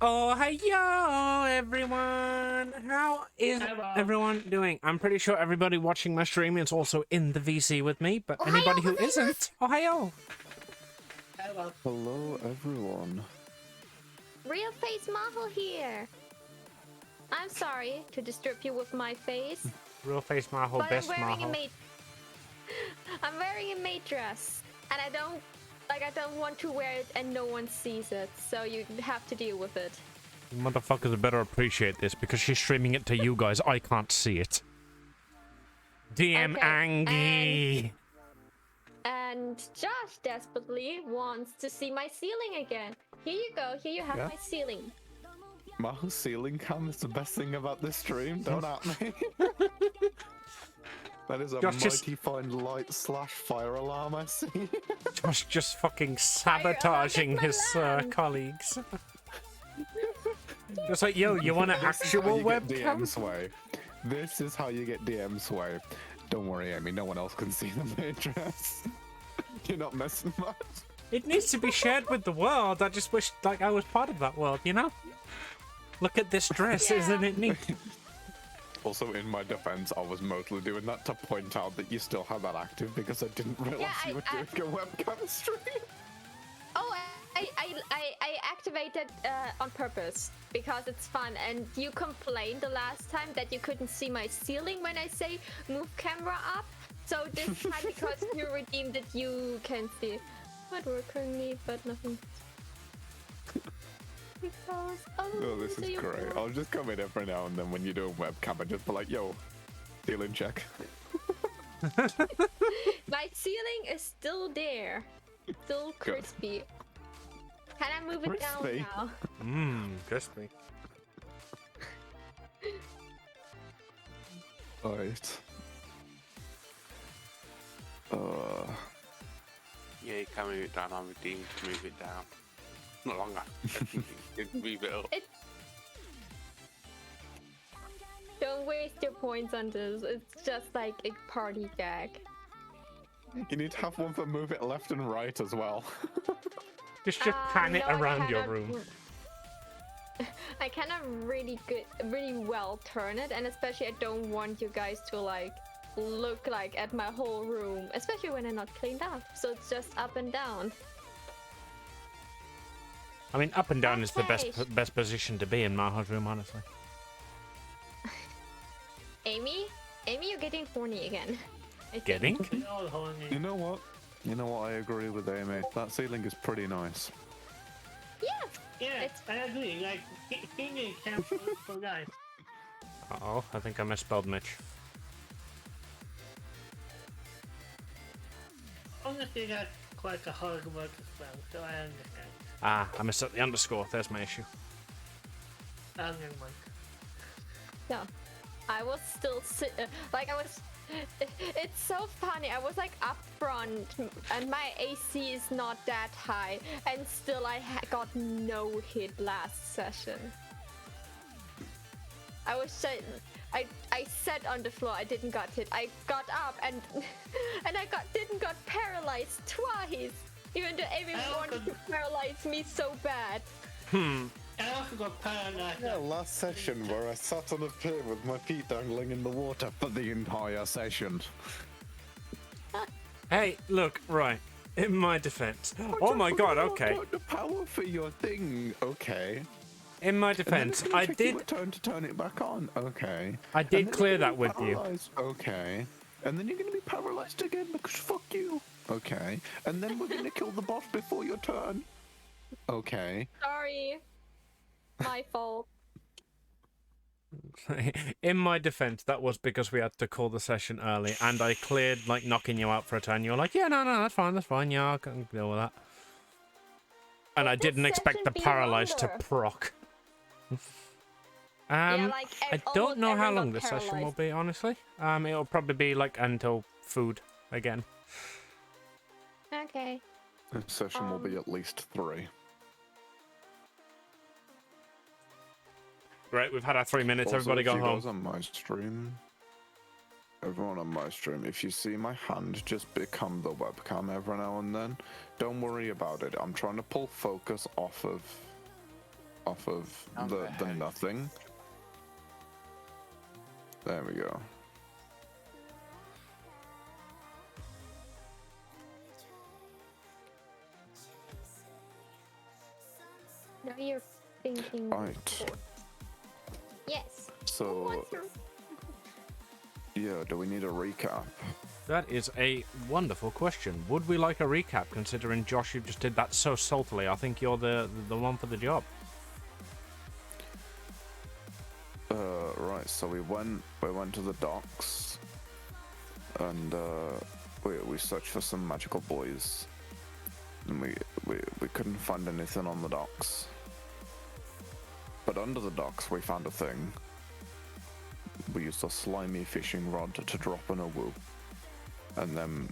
Oh, yo, everyone! How is everyone doing? I'm pretty sure everybody watching my stream is also in the VC with me, but anybody who isn't, oh, Hello, everyone. Real face Maho here. I'm sorry to disturb you with my face. Real face Maho, but best I'm wearing Maho. I'm wearing a maid dress, and I don't want to wear it and no one sees it, so you have to deal with it. You motherfuckers better appreciate this because she's streaming it to you guys. I can't see it. DM Okay, Angie. And Josh desperately wants to see my ceiling again. Here you go. Here you have my ceiling. Maho's ceiling cam is the best thing about this stream. Don't at me. That is a mighty fine light / fire alarm I see. Josh just fucking sabotaging his colleagues. Just like, yo, you want an actual webcam? Sway. This is how you get DM sway. Don't worry, Amy. No one else can see the address. You're not messing much. It needs to be shared with the world. I just wish, like, I was part of that world, you know? Look at this dress, isn't it neat? Also, in my defense, I was mostly doing that to point out that you still have that active because I didn't realize you were doing a webcam stream. Oh, I activated on purpose because it's fun, and you complained the last time that you couldn't see my ceiling when I say move camera up. So this time, because you redeemed it, you can see. What work currently, but nothing. Because, oh, this is great. I'll just come in every now and then when you do a webcam and just be like, yo, ceiling check. My ceiling is still there. Still crispy. Can I move it down now? Crispy. Right. Yeah, you can move it down. I'm redeemed to move it down. Not long after you move it up. Don't waste your points on this. It's just like a party gag. You need to have one for move it left and right as well. Just pan it around your room. I cannot really well turn it, and especially I don't want you guys to like look like at my whole room, especially when I'm not cleaned up. So it's just up and down. I mean, up and down is the best position to be in Maho's room, honestly. Amy, you're getting horny again. Getting? You know what? I agree with Amy. That ceiling is pretty nice. Yeah, I agree. Like, King can't for guys. Uh-oh, I think I misspelled Mitch. Honestly, that's quite a hard work as well, so I understand. Ah, I missed out the underscore. There's my issue. Never mind. No, I was still it's so funny. I was like up front, and my AC is not that high, and still I got no hit last session. I was I sat on the floor. I didn't got hit. I got up and I didn't got paralyzed twice. Even though everyone paralyzed me so bad. I also got paralyzed. Yeah, last session where I sat on a pier with my feet dangling in the water for the entire session. Hey, look, right. In my defense. Oh my god, okay. The power for your thing, okay. In my defense, I did turn it back on, okay. I did clear that with you. Okay. And then you're gonna be paralyzed again because fuck you. Okay. And then we're gonna kill the boss before your turn. Okay. Sorry. My fault. In my defense, that was because we had to call the session early, and I cleared, like, knocking you out for a turn. You were like, yeah, no, that's fine, yeah, I can deal with that. And I didn't expect the paralyzed to proc. I don't know how long the session will be, honestly. It'll probably be, like, until food again. Okay. The session will be at least 3. Right, we've had our 3 minutes. Also, everybody go home. On my stream, everyone on my stream, if you see my hand just become the webcam every now and then, don't worry about it. I'm trying to pull focus off of off of the nothing. There we go. Now you're thinking. Right. Yes. So, yeah, do we need a recap? That is a wonderful question. Would we like a recap, considering Josh, you just did that so saltily? I think you're the one for the job. Right. So we went to the docks, and we searched for some magical boys, and we couldn't find anything on the docks. But under the docks, we found a thing. We used a slimy fishing rod to drop in a woo. And then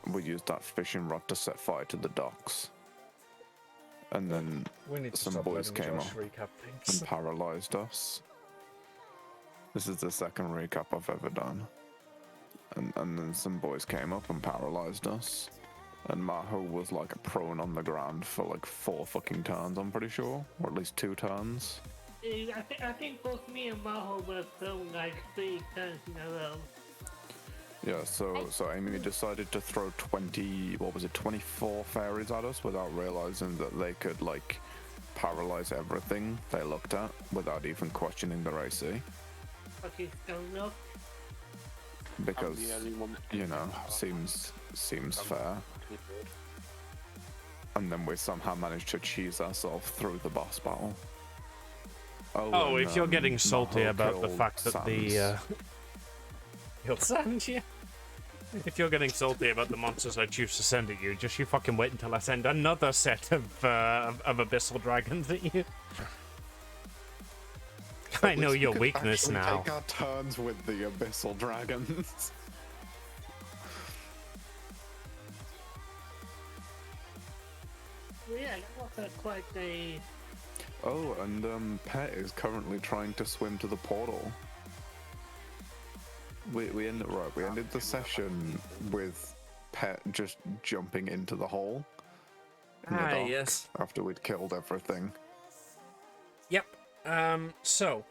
we used that fishing rod to set fire to the docks. And then some boys came up and paralyzed us. This is the second recap I've ever done. And then some boys came up and paralyzed us. And Maho was like prone on the ground for like 4 fucking turns, I'm pretty sure. Or at least 2 turns. I think both me and Maho were thrown like 3 turns in a row. Yeah, so Amy decided to throw 24 fairies at us without realizing that they could like paralyze everything they looked at without even questioning their AC. Fucking stone up. Because, you know, seems fair. And then we somehow managed to cheese ourselves through the boss battle. Oh, and, if you're getting salty Maho about the killed fact that Sans. You'll send you. If you're getting salty about the monsters I choose to send at you, just you fucking wait until I send another set of abyssal dragons at you. I know your weakness now. Take our turns with the abyssal dragons. Yeah, that was quite a... Oh, and Pet is currently trying to swim to the portal. We ended the session with Pet just jumping into the hole. In the dock yes. After we'd killed everything. Yep. So,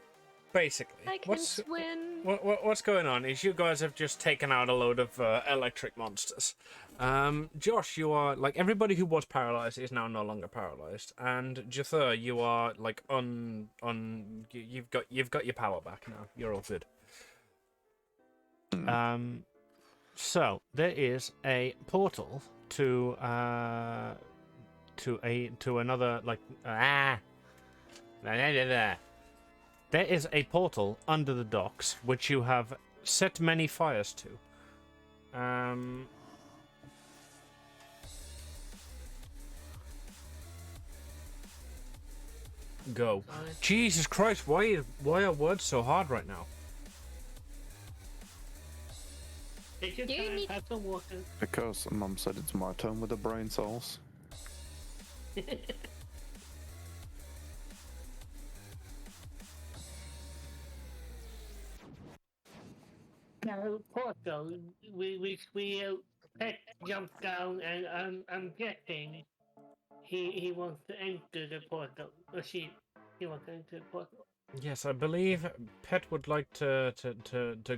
basically, I can swim. what's going on is you guys have just taken out a load of electric monsters. Josh, you are like everybody who was paralyzed is now no longer paralyzed, and Jathur, you are like you've got your power back now. You're all good. So there is a portal to another like There is a portal under the docks which you have set many fires to. Go. Jesus Christ, why are words so hard right now? Take your Do you time, need- have some water. Because Mum said it's my turn with the brain cells. Now, portal, Pet jumped down, and I'm guessing he wants to enter the portal. Or he wants to enter the portal. Yes, I believe Pet would like to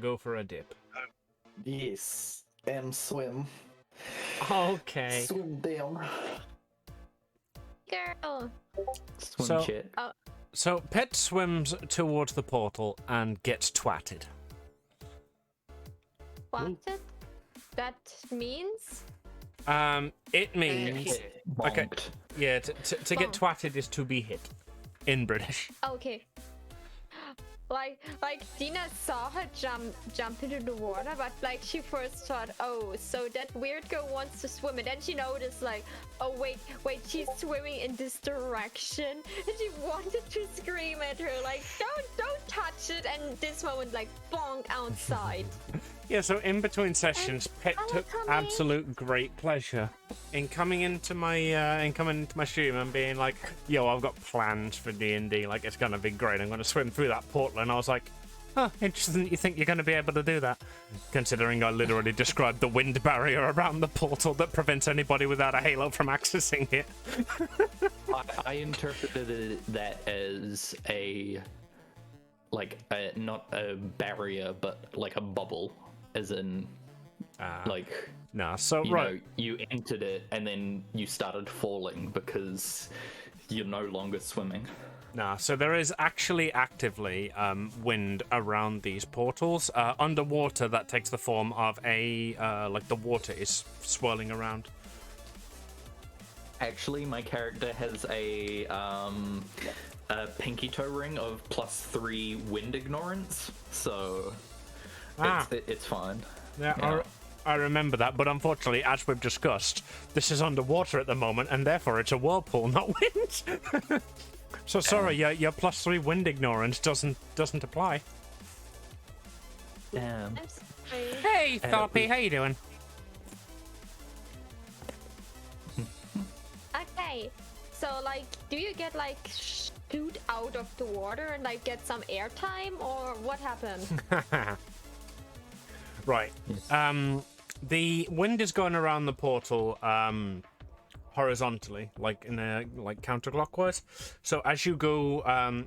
go for a dip. Yes, and swim. Okay. Swim down. Girl. Swim So- chat. So Pet swims towards the portal and gets twatted. What that means? It means okay. Bonked. Yeah, to get twatted is to be hit in British. Okay. Like Dina saw her jump into the water, but like she first thought, oh, so that weird girl wants to swim, and then she noticed like, oh wait, she's swimming in this direction, and she wanted to scream at her like, don't touch it, and this moment like bonk outside. Yeah, so in between sessions, Pet hello, took Tommy. absolute great pleasure in coming into my stream and being like, "Yo, I've got plans for D&D. Like, it's gonna be great. I'm gonna swim through that portal." And I was like, "Huh, interesting. You think you're gonna be able to do that?" Considering I literally described the wind barrier around the portal that prevents anybody without a halo from accessing it. I interpreted that as not a barrier, but like a bubble, as in like Nah, so you right. know you entered it and then you started falling because you're no longer swimming. Nah, so there is actually actively wind around these portals. Underwater, that takes the form of a like the water is swirling around. Actually, my character has a pinky toe ring of +3 wind ignorance, so it's fine. Yeah, I remember that, but unfortunately, as we've discussed, this is underwater at the moment, and therefore it's a whirlpool, not wind. So sorry, your +3 wind ignorance doesn't apply. Damn. I'm sorry. Hey, Tharpy, how you doing? Okay, so like, do you get like shoot out of the water and like get some airtime, or what happened? Right. The wind is going around the portal horizontally, like in a counterclockwise. So as you go,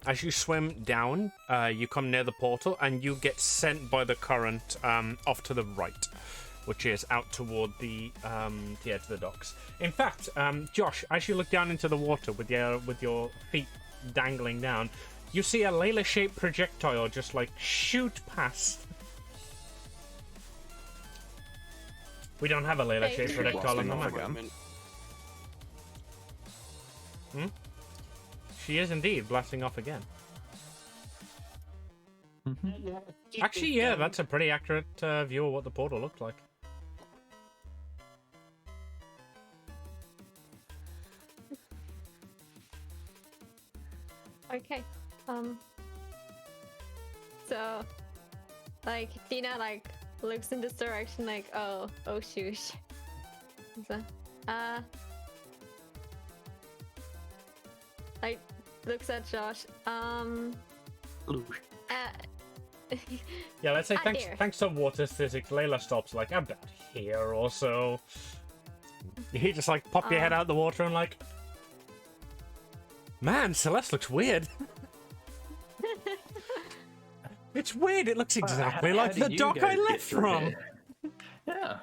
as you swim down, you come near the portal and you get sent by the current off to the right, which is out toward the edge of the docks. In fact, Josh, as you look down into the water with your feet dangling down, you see a Layla-shaped projectile just like shoot past. We don't have a Layla-shaped projectile on the map. She is indeed blasting off again. Actually, yeah, that's a pretty accurate view of what the portal looked like. Okay. So, like, Dina like looks in this direction, like, oh shoot. So, like, looks at Josh. Yeah, let's say there. thanks to water physics, Layla stops like about here or so. You just like pop your head out the water and like, man, Celeste looks weird. It's weird. It looks exactly How like did the you dock guys I get left through from. here? Yeah.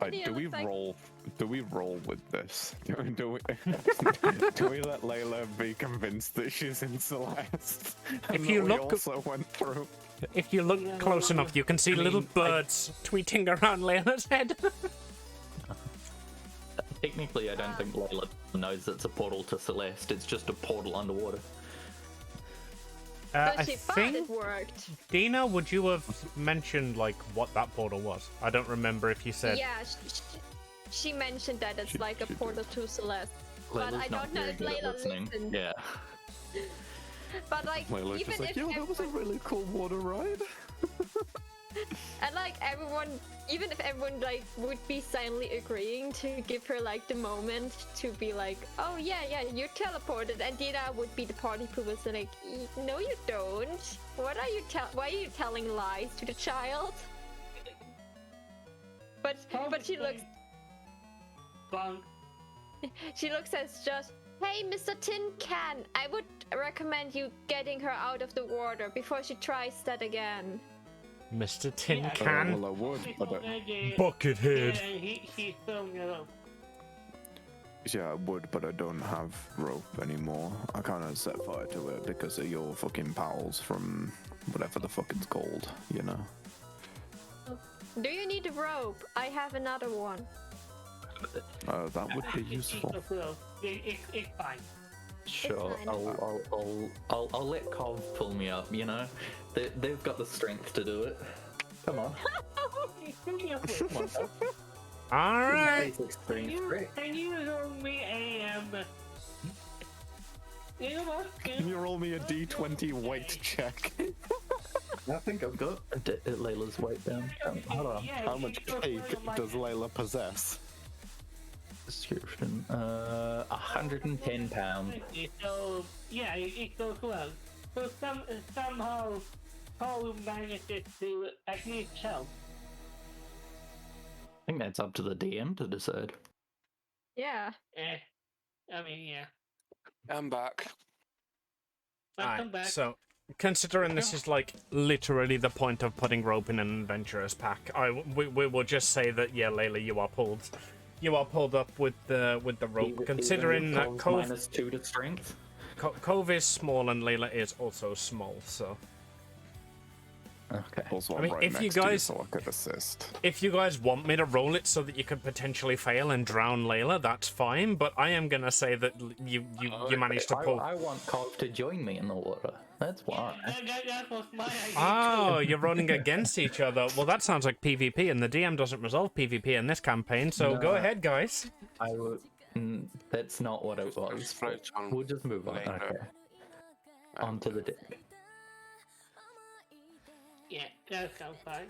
Like, Yeah, do we looks like- roll? Do we roll with this? Do we do we let Layla be convinced that she's in Celeste? And If you that look- we also went through. If you look close enough, you can see little birds tweeting around Layla's head. Technically, I don't think Layla knows it's a portal to Celeste. It's just a portal underwater. So I she thought think, it worked. Dina, would you have mentioned like what that portal was? I don't remember if you said. Yeah, she mentioned that it's like a she did. portal to Celeste. But Layla's I not don't know very if good at Layla listening. listened. Yeah. But like, Layla's even just like, if yo, that was a really cool water ride. and like everyone, even if everyone like would be silently agreeing to give her like the moment to be like, oh yeah, you teleported, and Dina would be the party pooper, so like, no you don't. What are you why are you telling lies to the child? But she looks Bonk. She looks at Josh. Hey, Mr. Tin Can, I would recommend you getting her out of the water before she tries that again. Mr. Tin Yeah. Can, Well, I would, She's but already- Buckethead. Yeah, he's throwing it up. yeah, I would, but I don't have rope anymore. I kind of set fire to it because of your fucking pals from whatever the fuck it's called, you know. Do you need a rope? I have another one. That would be useful. It's fine. Sure. fine. I'll let Cov pull me up. You know, they've got the strength to do it. Come on. All right. Basic strength. Great. Can you roll me a You know what? Can you roll me a D20 weight check? I think I've got Layla's weight down. Hold on. Yeah, How much it goes cake for my- does Layla possess? Description. 110 pounds. So yeah, it goes well. So somehow Paul manages to at least help. I think that's up to the DM to decide. Yeah. I mean, yeah. I'm back. Welcome Alright, back. so considering this is like literally the point of putting rope in an adventurer's pack, we will just say that yeah, Layla, you are pulled up with the rope. Considering that Cove -2 to strength. Cove is small and Layla is also small, so Okay. Also, I mean, right if you next to guys- so I could assist. if you guys want me to roll it so that you could potentially fail and drown Layla, that's fine. But I am gonna say that you managed to pull. I want Cove to join me in the water. That's why. That was my idea. Oh, you're running against each other. Well, that sounds like PvP, and the DM doesn't resolve PvP in this campaign. So go No. ahead, guys. I would. That's not what it was. Float on We'll just move on. later. Okay. Onto the deck. Yeah, that sounds fine.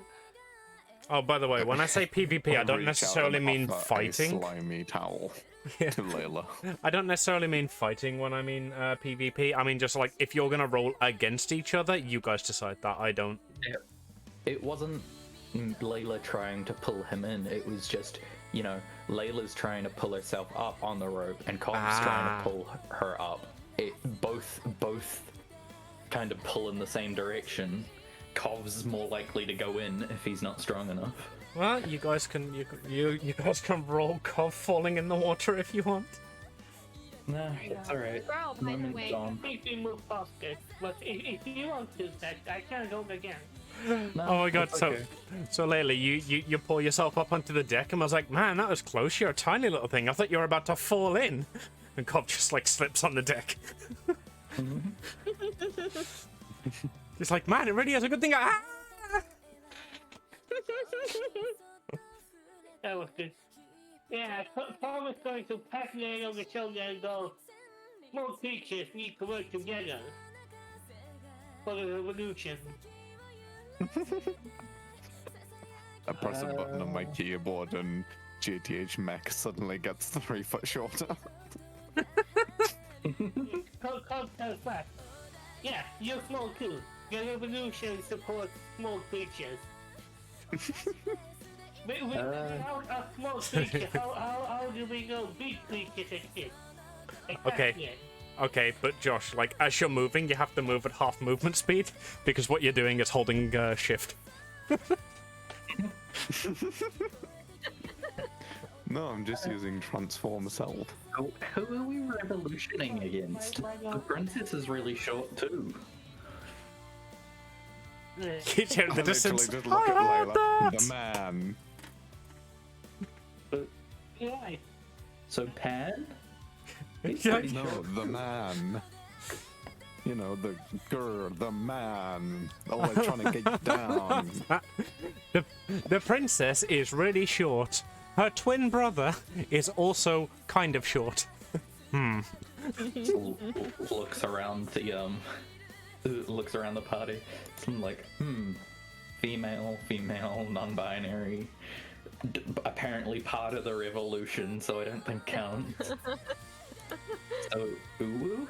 Oh, by the way, when I say PvP, I don't Reach out necessarily and mean offer a fighting. slimy towel Yeah. to Layla. I don't necessarily mean fighting when I mean PvP. I mean just like if you're gonna roll against each other, you guys decide that. I don't. It wasn't Layla trying to pull him in. It was just, Layla's trying to pull herself up on the rope, and Cobb's trying to pull her up. It both kind of pull in the same direction. Cov's more likely to go in if he's not strong enough. Well, you guys can you guys can roll Cov falling in the water if you want. No, it's alright. Girl, by the Moment's way. gone. Make me move faster. But if you want to, that I can go again. No, Oh my god, it's so okay. so Layla, you pull yourself up onto the deck and I was like, man, that was close. You're a tiny little thing. I thought you were about to fall in. And Cobb just like slips on the deck. It's like, man, it really is a good thing. That was good. Yeah, Paul was going to pat me on the shoulder and go, small creatures need to work together for the revolution. I press a button on my keyboard and GTH mech suddenly gets 3 foot shorter. Come tell back. Yeah, you're small too. The revolution supports small creatures. Without a small creature, how do we know big creatures exist? Okay. Exactly. Okay, but Josh, like as you're moving, you have to move at half movement speed because what you're doing is holding shift. No, I'm just using transform self. Who are we revolutioning against? The princess is really short too. You hear in the I distance. literally just look at "I heard Layla, that!" the man. Right. So Pan? He's Yeah. pretty No, short. the man. You know, the man. Always trying to get you down. The princess is really short. Her twin brother is also kind of short. Looks around the party. I'm like, female, non-binary. Apparently part of the revolution, so I don't think counts. So, Uwu?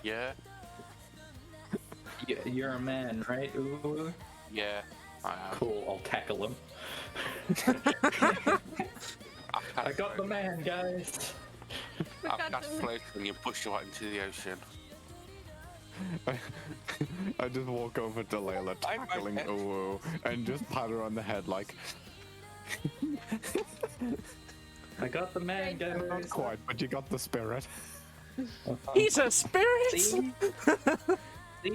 Yeah, You're a man, right, Uwu? yeah, I am. Cool, I'll tackle him. I got the man, guys. I've got float and you push right into the ocean. I just walk over to Layla, tackling pet. Uwu, and just pat her on the head like, I got the man, not guys. quite, but you got the spirit. He's a spirit. See? See? The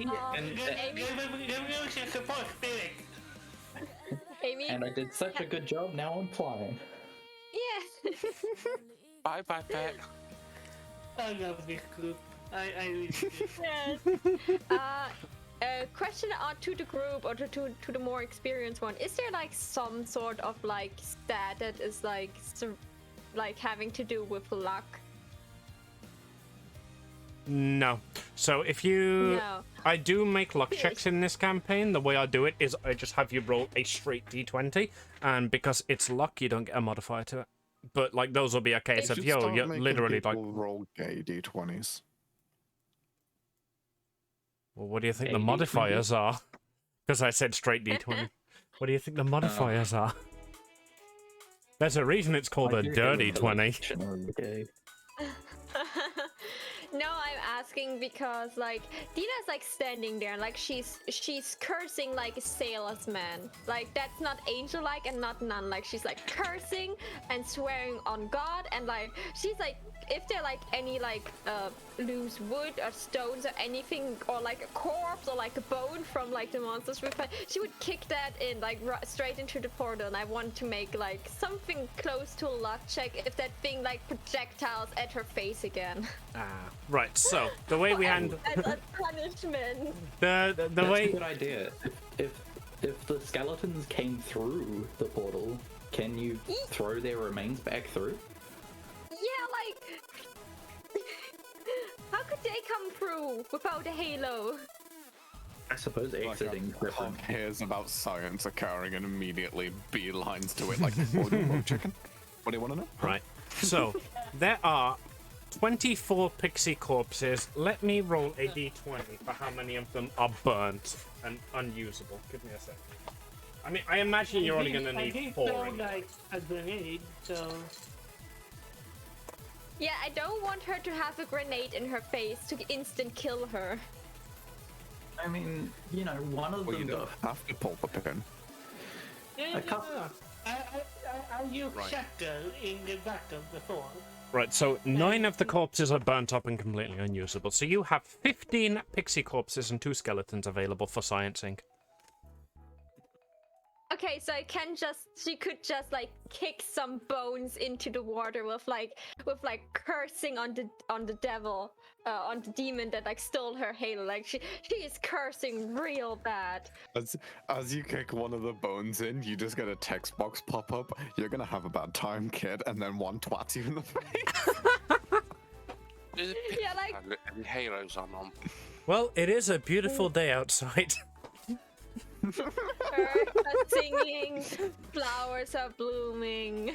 revolution supports spirit. Amy? And I did such a good job, now I'm flying. Yeah. Bye bye, pet. I love this group. I really do. Yes. Question to the group or to the more experienced one. Is there like some sort of like stat that is like having to do with luck? No. So if you... No. I do make luck checks in this campaign. The way I do it is I just have you roll a straight d20, and because it's luck, you don't get a modifier to it. But like those will be a case of, Should yo, start you're making literally like... people roll gay d20s. Well, what do you think A the D20? modifiers are? Because I said straight d20. What do you think the modifiers are? There's a reason it's called I a do dirty have a 20. dictionary, okay. No, I'm asking because like Dina's like standing there, like she's cursing like a salesman. Like that's not angel-like and not nun. Like she's like cursing and swearing on God, and like she's like, if there like any like loose wood or stones or anything, or like a corpse or like a bone from like the monsters we fight, she would kick that in like straight into the portal. And I want to make like something close to a luck check if that thing like projectiles at her face again. Right. So the way we handle As a punishment. the That's way a good idea. If the skeletons came through the portal, can you throw their remains back through? Yeah, like how could they come through without a halo? I suppose exiting Tom hears about science occurring and immediately beelines to it like, what do you want, chicken? What do you want to know? right. So there are 24 pixie corpses. Let me roll a d20 for how many of them are burnt and unusable. Give me a second. I mean, I imagine you're only going to I need did 4. throw anyway. like a grenade, so Yeah, I don't want her to have a grenade in her face to instant kill her. I mean, you know, one of Well, you them don't have to pull the pin. yeah, can't- I used Right. shotgun in the battle before. Right, so 9 of the corpses are burnt up and completely unusable. So you have 15 pixie corpses and 2 skeletons available for sciencing. Okay, so she could just like kick some bones into the water with like cursing on the devil, on the demon that like stole her halo. Like she is cursing real bad. As you kick one of the bones in, you just get a text box pop up. You're gonna have a bad time, kid, and then one twats you in the face. Yeah, like And halos on them. Well, it is a beautiful day outside. birds are singing, flowers are blooming.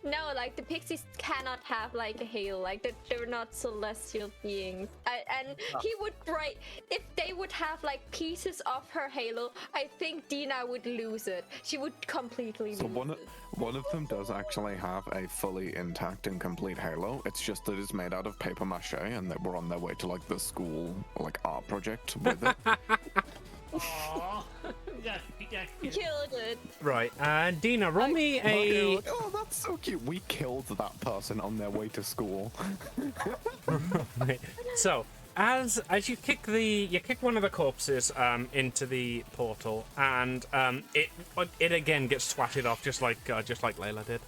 No, like the pixies cannot have like a halo, like they're not celestial beings. And he would break, if they would have like pieces of her halo, I think Dina would lose it. She would completely So lose it. one of them does actually have a fully intact and complete halo. It's just that it's made out of paper mache, and they were on their way to like the school like art project with it. Aww, that's cute. Killed it. Right, Dina, roll me a... Oh, that's so cute. We killed that person on their way to school. So, as you kick one of the corpses into the portal, and it again gets swatted off just like Layla did.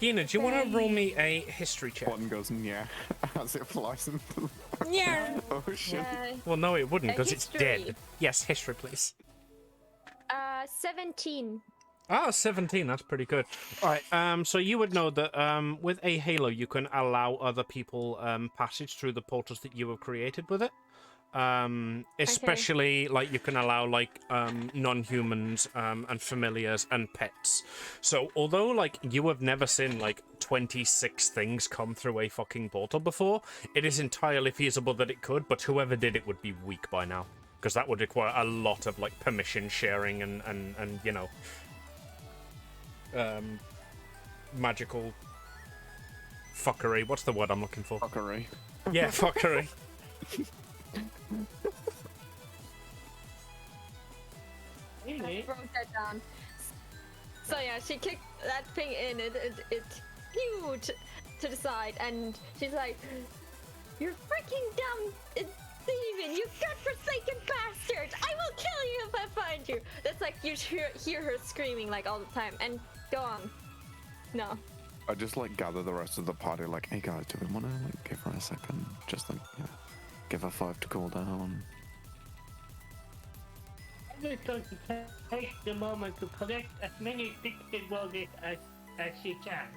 Dina, do you want to roll me a history check? One goes yeah as it flies into the... Yeah. Oh shit. Yeah. Well, no, it wouldn't, because it's history. dead. Yes, history, please. 17. Ah, 17, that's pretty good. Alright, so you would know that with a halo, you can allow other people passage through the portals that you have created with it. Especially, like, you can allow, like, non-humans and familiars and pets. So, although, like, you have never seen, like, 26 things come through a fucking portal before, it is entirely feasible that it could, but whoever did it would be weak by now. Because that would require a lot of, like, permission sharing and you know... magical fuckery. What's the word I'm looking for? Fuckery. Yeah, fuckery. I Really? wrote that down. So yeah, she kicked that thing in. It huge to the side, and she's like, "You're freaking dumb, Steven! You godforsaken bastard! I will kill you if I find you!" That's like you hear her screaming like all the time. And go on. No. I just like gather the rest of the party like, hey guys, do we want to like give her a second? Just like, yeah, give her 5 to cool down. I'm just going to take the moment to collect as many pixel bodies as she can.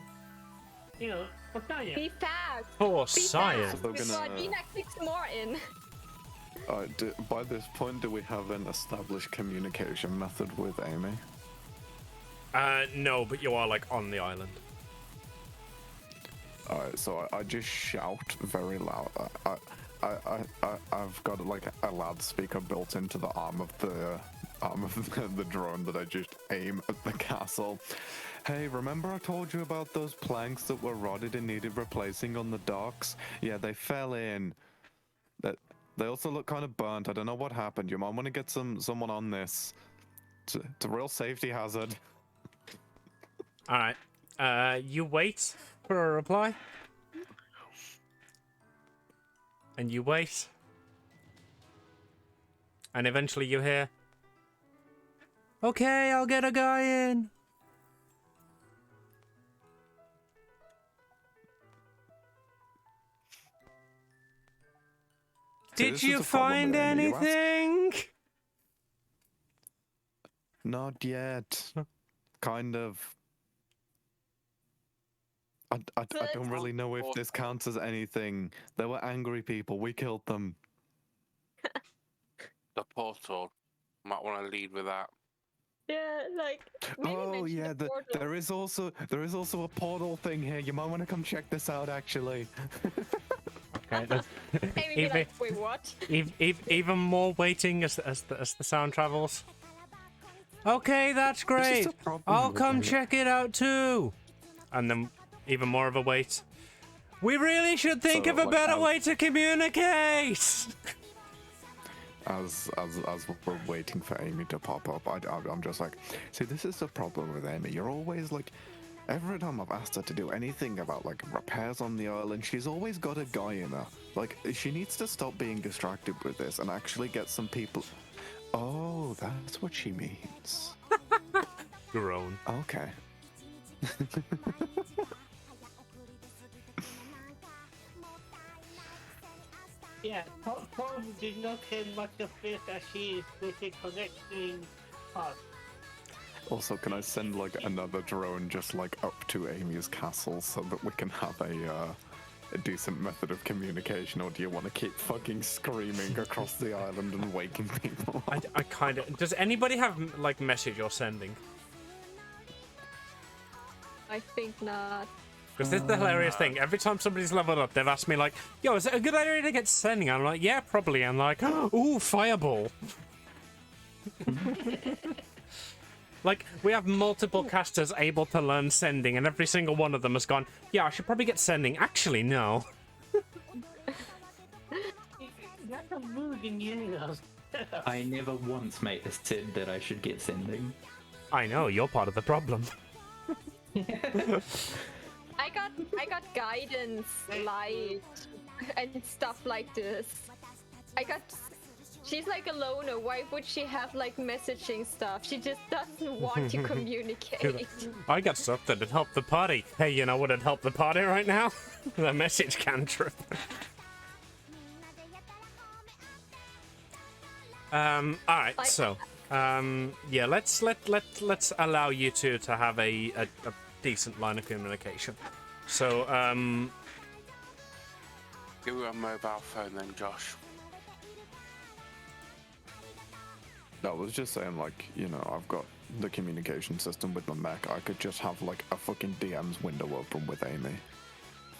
You know, for science. Be fast. For Be science. fast. We're Before gonna- Dina kicks more in. By this point, do we have an established communication method with Amy? No, but you are, like, on the island. Alright, so I just shout very loud. I've got like a loudspeaker built into the arm of the arm of the drone that I just aim at the castle. Hey, remember I told you about those planks that were rotted and needed replacing on the docks? Yeah, they fell in. They also look kind of burnt. I don't know what happened. You might want to get someone on this. It's a real safety hazard. All right. You wait for a reply. And you wait. And eventually you hear, okay, I'll get a guy in. See, Did this you is the problem find with Amy. You ask- anything? Not yet. Kind of. I don't really know if this counts as anything. They were angry people. We killed them. The portal. Might want to lead with that. Yeah, like. maybe Oh mention yeah, the portal. there is also a portal thing here. You might want to come check this out, actually. Okay, that's Amy be even, like, wait, what? even more waiting as the sound travels. Okay, that's great. a problem I'll with come it. check it out too. And then even more of a wait. We really should think So, of a like, better now- way to communicate. As we're waiting for Amy to pop up, I'm just like, see, this is the problem with Amy. You're always like, every time I've asked her to do anything about like repairs on the island, she's always got a guy in her. Like, she needs to stop being distracted with this and actually get some people. Oh, that's what she means. Groan. Okay. Yeah, Tom did not have much of this as she is busy collecting parts. Also, can I send like another drone just like up to Amy's castle so that we can have a decent method of communication, or do you want to keep fucking screaming across the island and waking people? I kind of. Does anybody have like message you're sending? I think not. Because this is the hilarious thing. Every time somebody's leveled up, they've asked me like, "Yo, is it a good idea to get sending?" I'm like, "Yeah, probably." I'm like, "Ooh, fireball." Like, we have multiple casters able to learn sending, and every single one of them has gone, "Yeah, I should probably get sending." Actually, no. That's a mood in you. I never once, mate, said that I should get sending. I know you're part of the problem. I got guidance, light, and stuff like this. She's like a loner. Why would she have like messaging stuff? She just doesn't want to communicate. I got stuff that'd help the party. Hey, you know what'd help the party right now? The message cantrip. All right. Like- So, yeah, let's allow you two to have a decent line of communication. So, Give her a mobile phone then, Josh. No, I was just saying, like, you know, I've got the communication system with my Mac. I could just have like a fucking DM's window open with Amy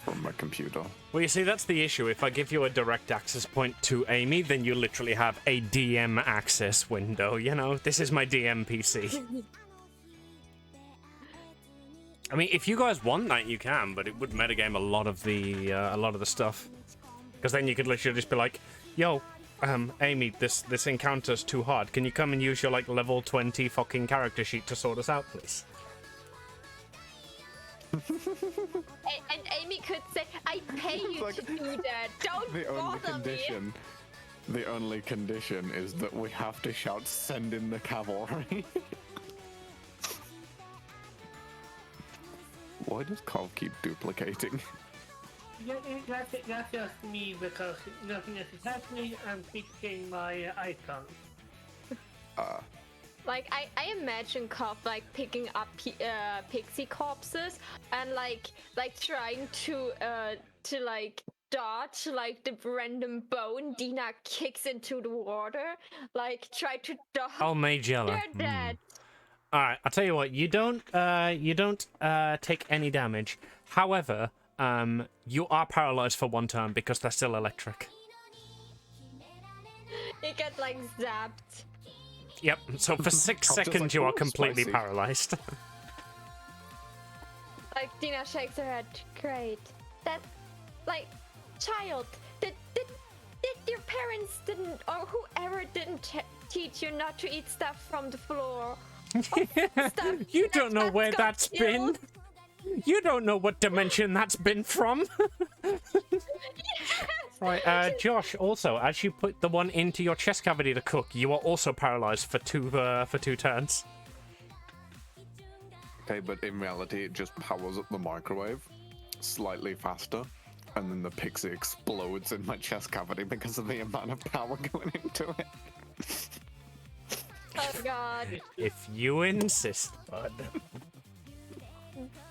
from my computer. well, you see, that's the issue. If I give you a direct access point to Amy, then you literally have a DM access window. You know, this is my DM PC. I mean, if you guys want that, you can, but it would metagame a lot of the stuff. Because then you could literally just be like, "Yo, Amy, this encounter's too hard. Can you come and use your like level 20 fucking character sheet to sort us out, please?" And Amy could say, "I pay you Like, to do that. Don't The only bother me." condition, the only condition is that we have to shout, "Send in the cavalry." Why does Carl keep duplicating? That's just me because nothing else is happening. I'm fixing my icon. Like I imagine Cop like picking up pixie corpses and like trying to like dodge like the random bone Dina kicks into the water. Like try to dodge. Oh, Mage Yellow. They're dead. All right, I'll tell you what. You don't take any damage. However, you are paralyzed for one turn because they're still electric. You get like zapped. Yep. So for 6 just seconds, like, you are "Ooh, completely spicy." paralyzed. Like Dina shakes her head. Great. That, like, child. Did your parents didn't, or whoever didn't teach you not to eat stuff from the floor? Stuff You don't know that's where got that's been. killed? You don't know what dimension that's been from. Right, Josh. Also, as you put the one into your chest cavity to cook, you are also paralyzed for two turns. Okay, but in reality, it just powers up the microwave slightly faster, and then the pixie explodes in my chest cavity because of the amount of power going into it. Oh god. If you insist, bud.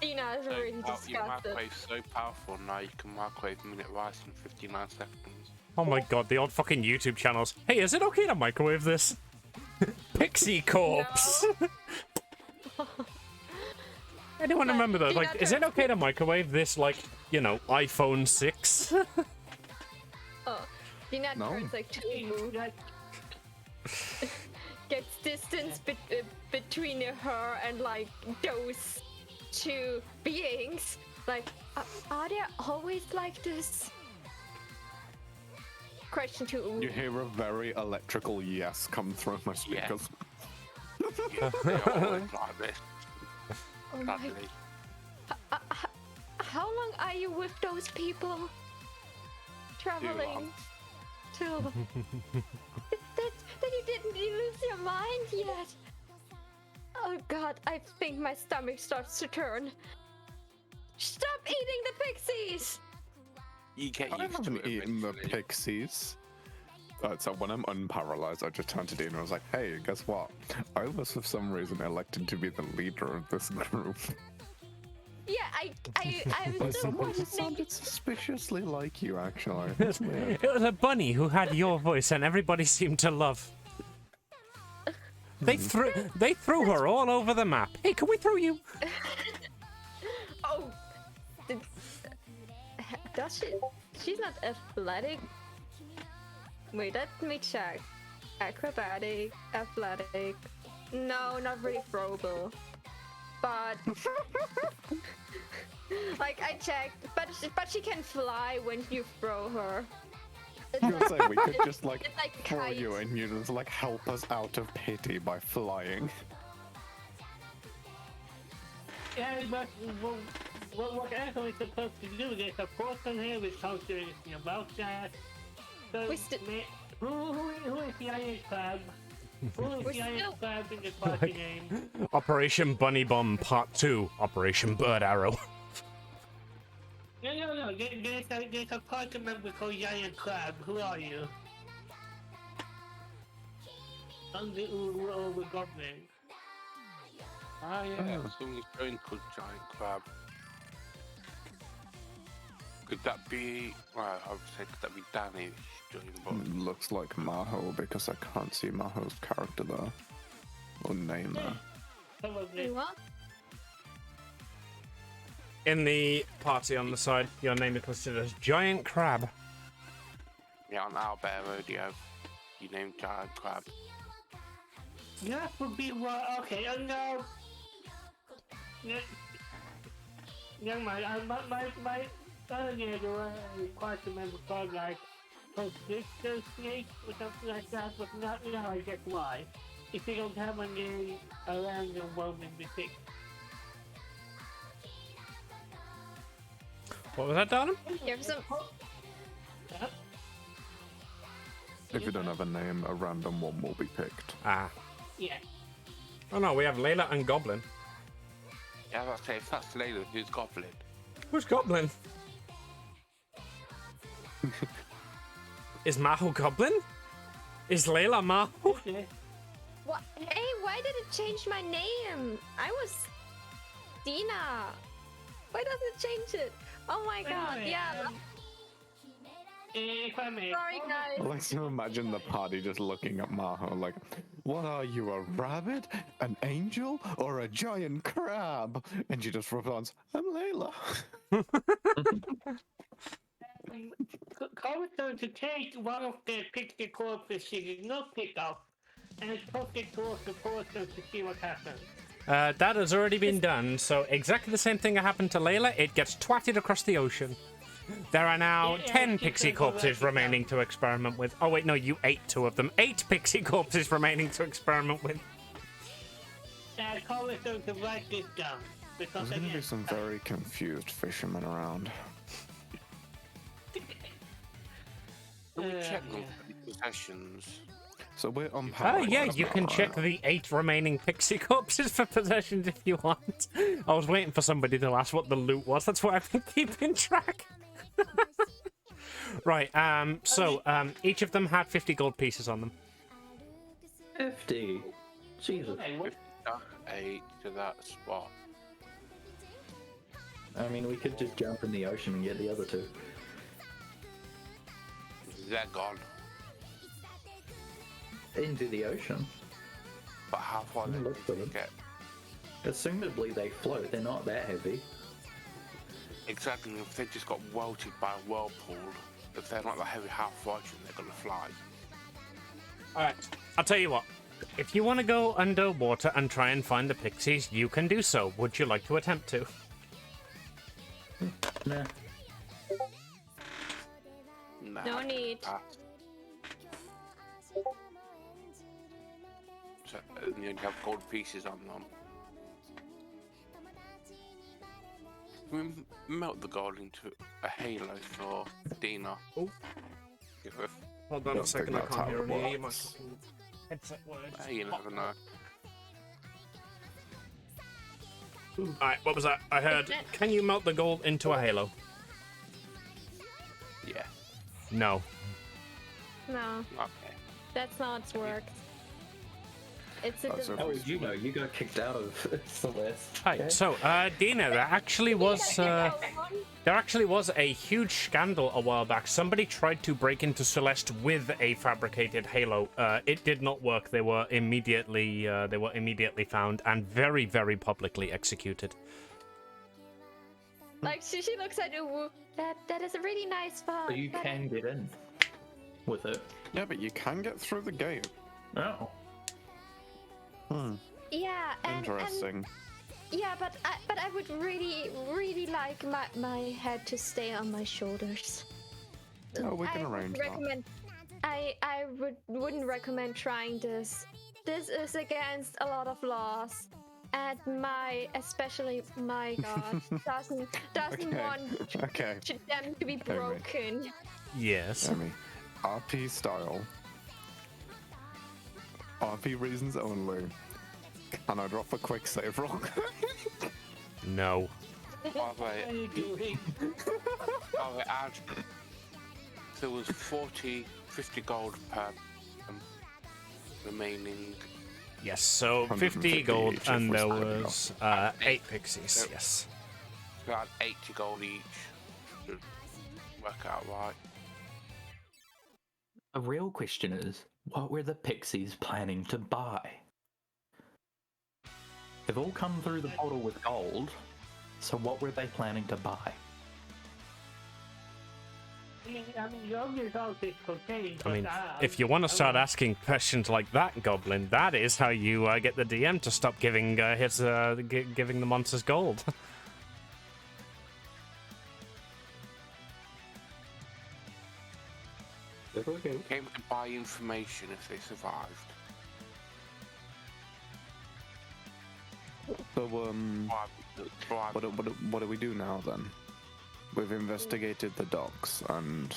Dina is really Your disgusted. microwave's so powerful now you can microwave minute rice in 59 seconds. Oh my god, the old fucking YouTube channels. Hey, is it okay to microwave this? Pixie corpse. Anyone But remember those? Dina Like, is it turns- okay to microwave this, like, you know, iPhone 6? Oh, Dina No. turns like two, Like, gets distance between her and like those two beings. Like, are they always like this? Question to You hear a very electrical yes come through my speakers. Yeah, they're always like this. Oh my. Sadly. How long are you with those people? Traveling to that you didn't lose your mind yet. Oh god, I think my stomach starts to turn. Stop eating the pixies! You get I used to haven't it eaten the eventually. pixies. So when I'm unparalyzed, I just turned to Dean and I was like, hey, guess what? I was for some reason elected to be the leader of this group. Yeah, I By was the someone one who named. sounded suspiciously like you, actually. That's weird. It was a bunny who had your voice and everybody seemed to love. They threw her all over the map. Hey, can we throw you? Oh, does she? She's not athletic. Wait, let me check. Acrobatic, athletic. No, not really throwable. But like I checked, but she can fly when you throw her. It's I was like, gonna say, we could just like it's like throw kite. you and you just like help us out of pity by flying. yeah, but what Echo is supposed to do? There's a person here with told you anything about that. So, We sti- who is the Iron Crab? Who is We're the Iron still- Crab in the party name? Operation Bunny Bomb Part 2. Operation Bird Arrow. No. There's a party member called Giant Crab. Who are you? I'm the over goblin. Ah, yeah, Oh. someone's going called Giant Crab. Could that be, well, I would say, could that be Danny's joining, but Looks like Maho because I can't see Maho's character there. Or name there. Probably. What? In the party on the side, your name is listed as Giant Crab. yeah, on our bear rodeo, you named Giant Crab. That would be what. Okay, no. Never mind. My earlier there was quite a member called like Constrictor Snake or something like that, but not now I get why. If you don't have a name, a random one will be picked. What was that, darling? You have some. Huh? If you don't have a name, a random one will be picked. Ah. Yeah. Oh no, we have Layla and Goblin. Yeah, I was about to say, if that's Layla, who's Goblin? Who's Goblin? Is Maho Goblin? Is Layla Maho? Okay. What? Hey, why did it change my name? I was Dina. Why does it change it? Oh my god, Anyway, yeah. If I may. Sorry, I guys. like to imagine the party just looking at Maho like, what are you, a rabbit, an angel, or a giant crab? And she just responds, I'm Layla. Call going to take one of the pixie corpses she did not pick up and took it towards the portal to see what happens. That has already been done, so exactly the same thing that happened to Layla. It gets twatted across the ocean. There are now Yeah, 10 keep pixie it corpses correct, remaining to experiment with. Oh wait, no, you ate 2 of them. 8 pixie corpses remaining to experiment with. I probably going to write this down because There's gonna be again, some very confused fishermen around. Can we check yeah. the possessions? So we're on Oh power. yeah, you can check the 8 remaining pixie corpses for possessions if you want. I was waiting for somebody to ask what the loot was. That's why I've been keeping track. Right, each of them had 50 gold pieces on them. 50. Jesus. Hey, what? 8 to that spot. I mean, we could just jump in the ocean and get the other 2. They're gone. Into the ocean. But how far Mm, did look for they them. get? Assumably they float, they're not that heavy. Exactly, if they just got welted by a whirlpool, if they're not that heavy, how far do you think they're gonna fly? Alright, I'll tell you what. If you want to go underwater and try and find the pixies, you can do so. Would you like to attempt to? Nah. Nah, No need. So, and you only have gold pieces on them. Can we melt the gold into a halo for Dina? Oh. Give her- Hold on Don't think that's how it works. headset words. You never know. Alright, what was that? I heard, can you melt the gold into a halo? Yeah. No. No, Okay. that's not how it works. It's a That's div- a- How would you know? You got kicked out of Celeste. Right, so, Dina, there actually was a huge scandal a while back. Somebody tried to break into Celeste with a fabricated halo. It did not work. They were immediately found and very, very publicly executed. Like she looks at you. That is a really nice spot. So you can get in with it. Yeah, but you can get through the gate. Oh. Yeah, and Interesting. yeah, but I would really like my head to stay on my shoulders. Oh, we can I would arrange that. recommend. I wouldn't recommend trying this. This is against a lot of laws, and especially my god doesn't Okay. want Okay. them to be broken. Yes. Amy, RP style. RP reasons only. Can I drop a quick save roll? No. By the way, What are you doing? there was 50 gold per remaining. Yes, so 50 150 gold, each if and we there split it was up. 8 pixies. Yes. We had 80 gold each. Should work out right. A real question is, what were the pixies planning to buy? They've all come through the portal with gold, so what were they planning to buy? I mean, your result is cocaine. I mean, but, if you want to start asking questions like that, Goblin, that is how you get the DM to stop giving giving the monsters gold. Came to buy information if they survived. So, Bribe- what do we do now then? We've investigated the docks and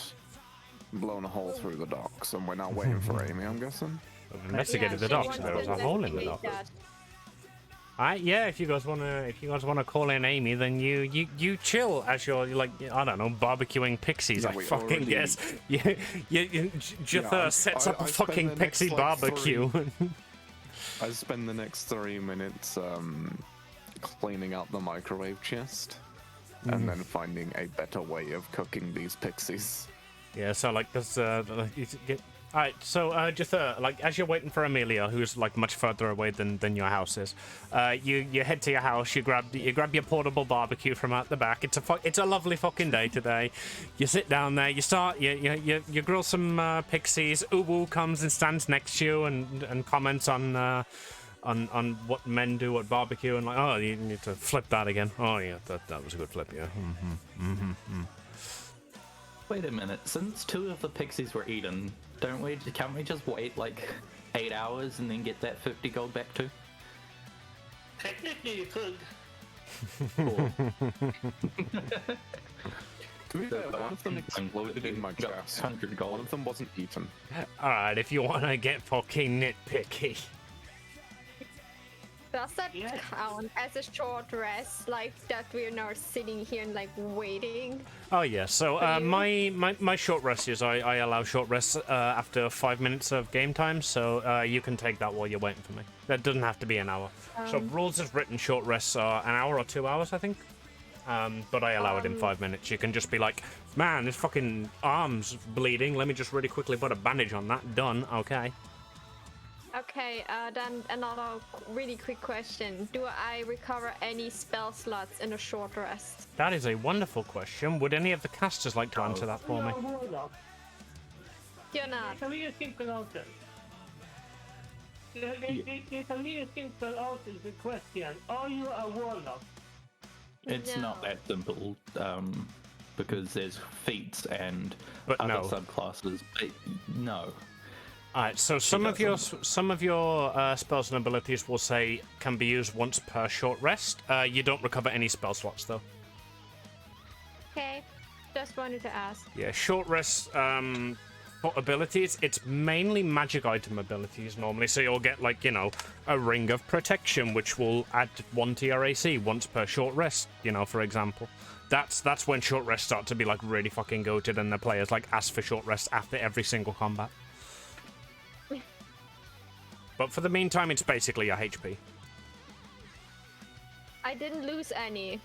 blown a hole through the docks, and we're now waiting for Amy, I'm guessing? I've investigated the she docks. wants There to was a hole in the investigate dock. that. Yeah, if you guys wanna call in Amy, then you chill as you're like, I don't know, barbecuing pixies. Yeah, I we fucking already- guess. Jather sets up a I spend fucking the next, pixie like, barbecue. I spend the next 3 minutes cleaning out the microwave chest and then finding a better way of cooking these pixies. Yeah, so like there's all right, so just like as you're waiting for Amelia, who's like much further away than your house is, you head to your house. You grab your portable barbecue from out the back. It's a lovely fucking day today. You sit down there. You start you grill some pixies. Uwu comes and stands next to you and comments on what men do at barbecue and like, oh, you need to flip that again. Oh yeah, that was a good flip. Yeah. Wait a minute. Since 2 of the pixies were eaten, can't we just wait like 8 hours and then get that 50 gold back too? Technically, you could. Cool. To be fair, one of them exploded in my chest. 100 One gold. of them wasn't eaten. All right, if you want to get fucking nitpicky. Does that Yes. count as a short rest? Like that we're now sitting here and like waiting? Oh yeah, so my short rest is I allow short rests after 5 minutes of game time, so you can take that while you're waiting for me. That doesn't have to be an hour. So rules as written, short rests are an hour or 2 hours, I think. But I allow it in 5 minutes. You can just be like, man, this fucking arm's bleeding. Let me just really quickly put a bandage on that. Done. Okay. Okay, then another really quick question. Do I recover any spell slots in a short rest? That is a wonderful question. Would any of the casters like to answer that for me? You're a warlock. You're not. It's a really simple answer. It's a really simple answer to the question. Are you a warlock? It's not No. that simple, because there's feats and But other no. subclasses. But no. All right, so some of your spells and abilities will say can be used once per short rest. You don't recover any spell slots though. Okay, just wanted to ask. Yeah, short rests for abilities, it's mainly magic item abilities normally. So you'll get like, a ring of protection, which will add 1 to your AC once per short rest, for example. That's when short rests start to be like really fucking goated and the players like ask for short rests after every single combat. But for the meantime, it's basically your HP. I didn't lose any.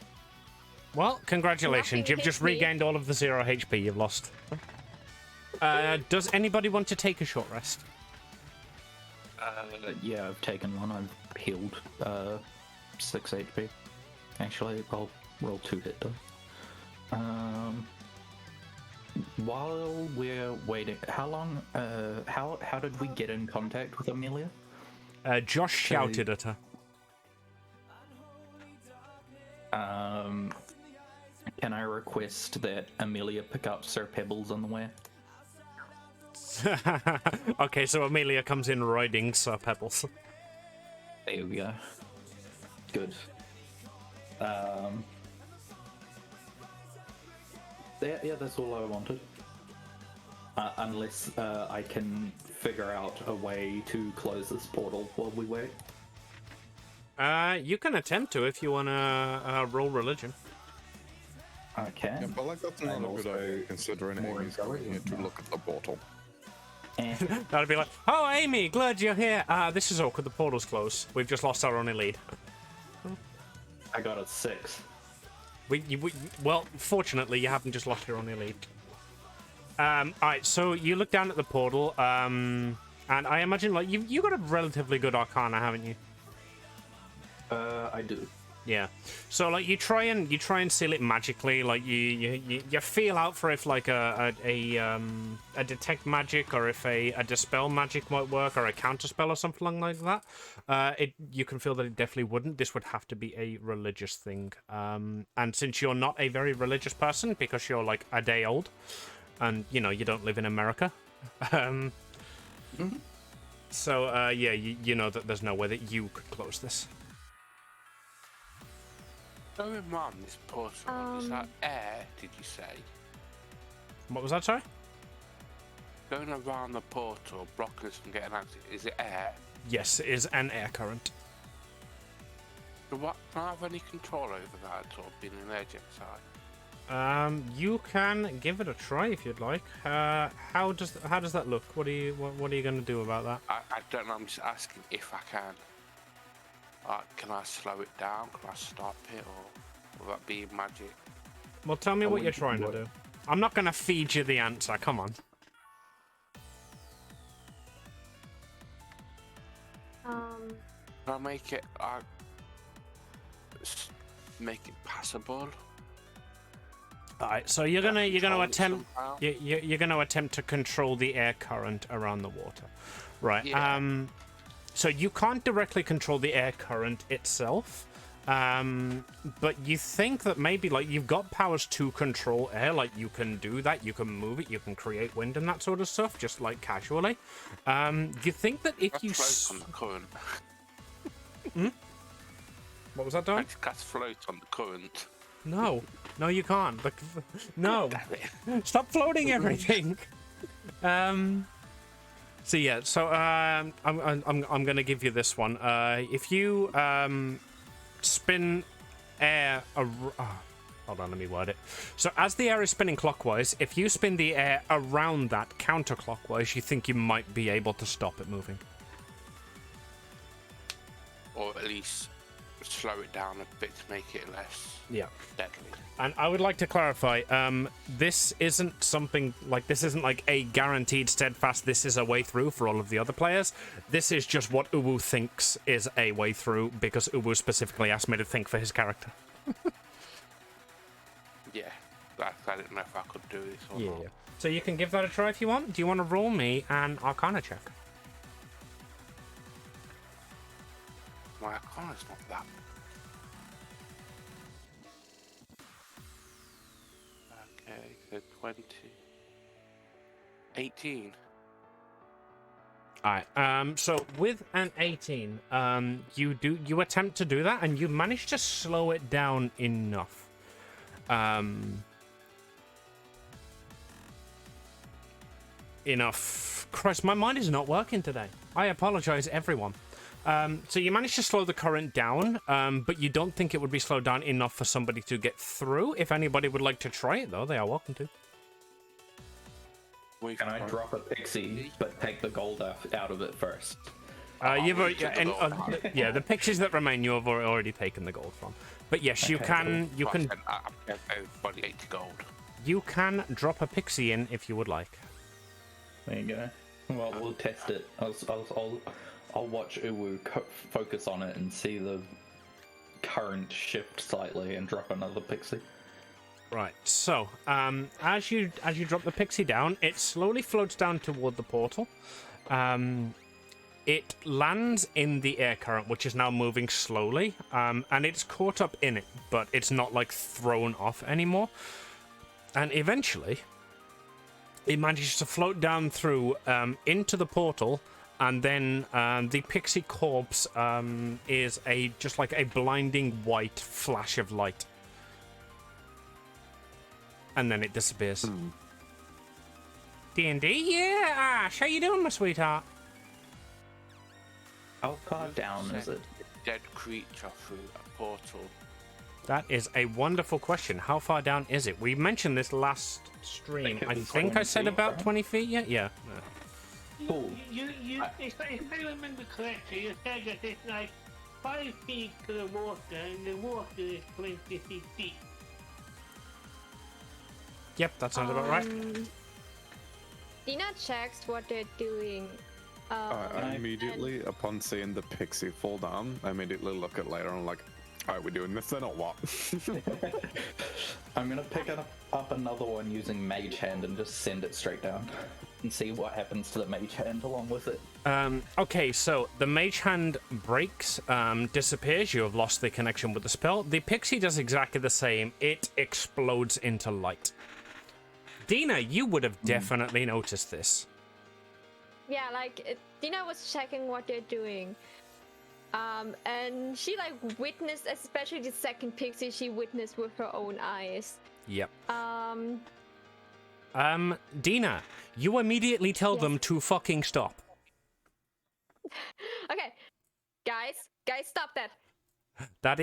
Well, congratulations. Nothing You've just hit me. regained all of the 0 HP you've lost. Does anybody want to take a short rest? Yeah, I've taken one. I've healed 6 HP. Actually, I'll roll 2 hit die. While we're waiting, how long? How did we get in contact with Amelia? Josh shouted at her. Can I request that Amelia pick up Sir Pebbles on the way? Okay, so Amelia comes in riding Sir Pebbles. There we go. Good. Yeah, that's all I wanted. Unless I can figure out a way to close this portal while we wait. You can attempt to if you want to roll religion. Okay. Yeah, but like that's not And a good also idea considering more Amy's going here to intelligent. look at the portal. That'd be like, oh, Amy, glad you're here. This is awkward. The portal's closed. We've just lost our only lead. I got a 6. Well, fortunately, you haven't just lost your only lead. Alright, so you look down at the portal, and I imagine, like, you got a relatively good arcana, haven't you? I do. Yeah. So, like, you try and seal it magically. Like, you feel out for if, like, a detect magic or if a dispel magic might work or a counterspell or something like that. You can feel that it definitely wouldn't. This would have to be a religious thing. And since you're not a very religious person because you're, like, a day old and, you don't live in America, so, yeah, you know that there's no way that you could close this. Going around this portal, is that air, did you say? What was that, sorry? Going around the portal, blocking us from getting access, is it air? Yes, it is an air current. So what, can I have any control over that at all, being an agent side? You can give it a try if you'd like. How does that look? What are you going to do about that? I don't know, I'm just asking if I can. Can I slow it down? Can I stop it? Or will that be magic? Well, tell me what you're trying to do. I'm not gonna feed you the answer. Come on. Can I make it make it passable? All right, so you're gonna Control it attempt somehow? you're gonna attempt to control the air current around the water, right? Yeah. So you can't directly control the air current itself, but you think that maybe like you've got powers to control air, like you can do that, you can move it, you can create wind and that sort of stuff, just like casually. You think that if you Float on the current. what was that, Don? Cast float on the current. No, you can't. No, stop floating everything. So yeah, so I'm gonna give you this one. If you spin air, hold on, let me word it. So as the air is spinning clockwise, if you spin the air around that counterclockwise, you think you might be able to stop it moving. Or at least slow it down a bit to make it less deadly. And I would like to clarify, this isn't something like, this isn't like a guaranteed steadfast, this is a way through for all of the other players. This is just what Uwu thinks is a way through, because Uwu specifically asked me to think for his character. Yeah, I didn't know if I could do this or not. So you can give that a try if you want. Do you want to roll me an Arcana check? My Arcana's not that. Okay, so 20. 18. Alright, so with an 18, you attempt to do that, and you manage to slow it down enough. Enough. Christ, my mind is not working today. I apologize, everyone. So you manage to slow the current down, but you don't think it would be slowed down enough for somebody to get through. If anybody would like to try it, though, they are welcome to. Can I drop a pixie, but take the gold out of it first? The pixies that remain, you have already taken the gold from. But yes, you can. You can. Everybody 80 gold. You can drop a pixie in if you would like. There you go. Well, we'll test it. I'll watch Uwu focus on it and see the current shift slightly and drop another pixie. Right. So, as you drop the pixie down, it slowly floats down toward the portal. It lands in the air current, which is now moving slowly, and it's caught up in it, but it's not like thrown off anymore. And eventually, it manages to float down through into the portal. And then the pixie corpse is just like a blinding white flash of light. And then it disappears. DnD? Yeah, Ash, how you doing, my sweetheart? How far down is it? Dead creature through a portal. That is a wonderful question. How far down is it? We mentioned this last stream. I think I said about 20 feet, yeah? Cool. If I remember correctly, you said that it's like 5 feet to the water, and the water is 20 feet deep. Yep, that sounds about right. Dina checks what they're doing. I immediately, upon seeing the pixie fall down, I immediately look at Layla and I'm like, are we doing this then or what? I'm gonna pick up another one using Mage Hand and just send it straight down and see what happens to the Mage Hand along with it. Okay, so the Mage Hand breaks, disappears. You have lost the connection with the spell. The pixie does exactly the same. It explodes into light. Dina, you would have definitely noticed this. Yeah, like Dina was checking what they're doing. And she like witnessed, especially the second pixie, she witnessed with her own eyes. Yep. Dina, you immediately tell them to fucking stop. Okay, guys, stop that. That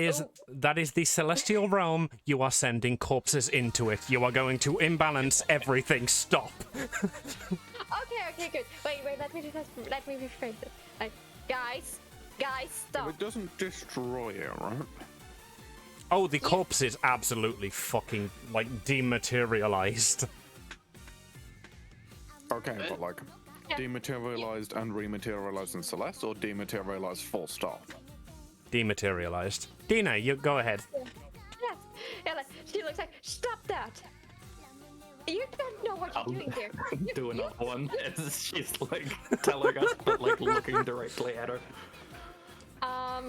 is the celestial realm. You are sending corpses into it. You are going to imbalance everything. Stop. Okay, good. Wait, let me rephrase it. Like, guys, stop. It doesn't destroy it, right? Oh, the corpse is absolutely fucking, like, dematerialized. Okay, but like, Yeah. dematerialized and rematerialized in Celeste, or dematerialized full stop? Dematerialized. Dina, you go ahead. Yes. Yeah, like, she looks like, stop that. You don't know what you're doing there. Do another one as she's like telling us, but like looking directly at her.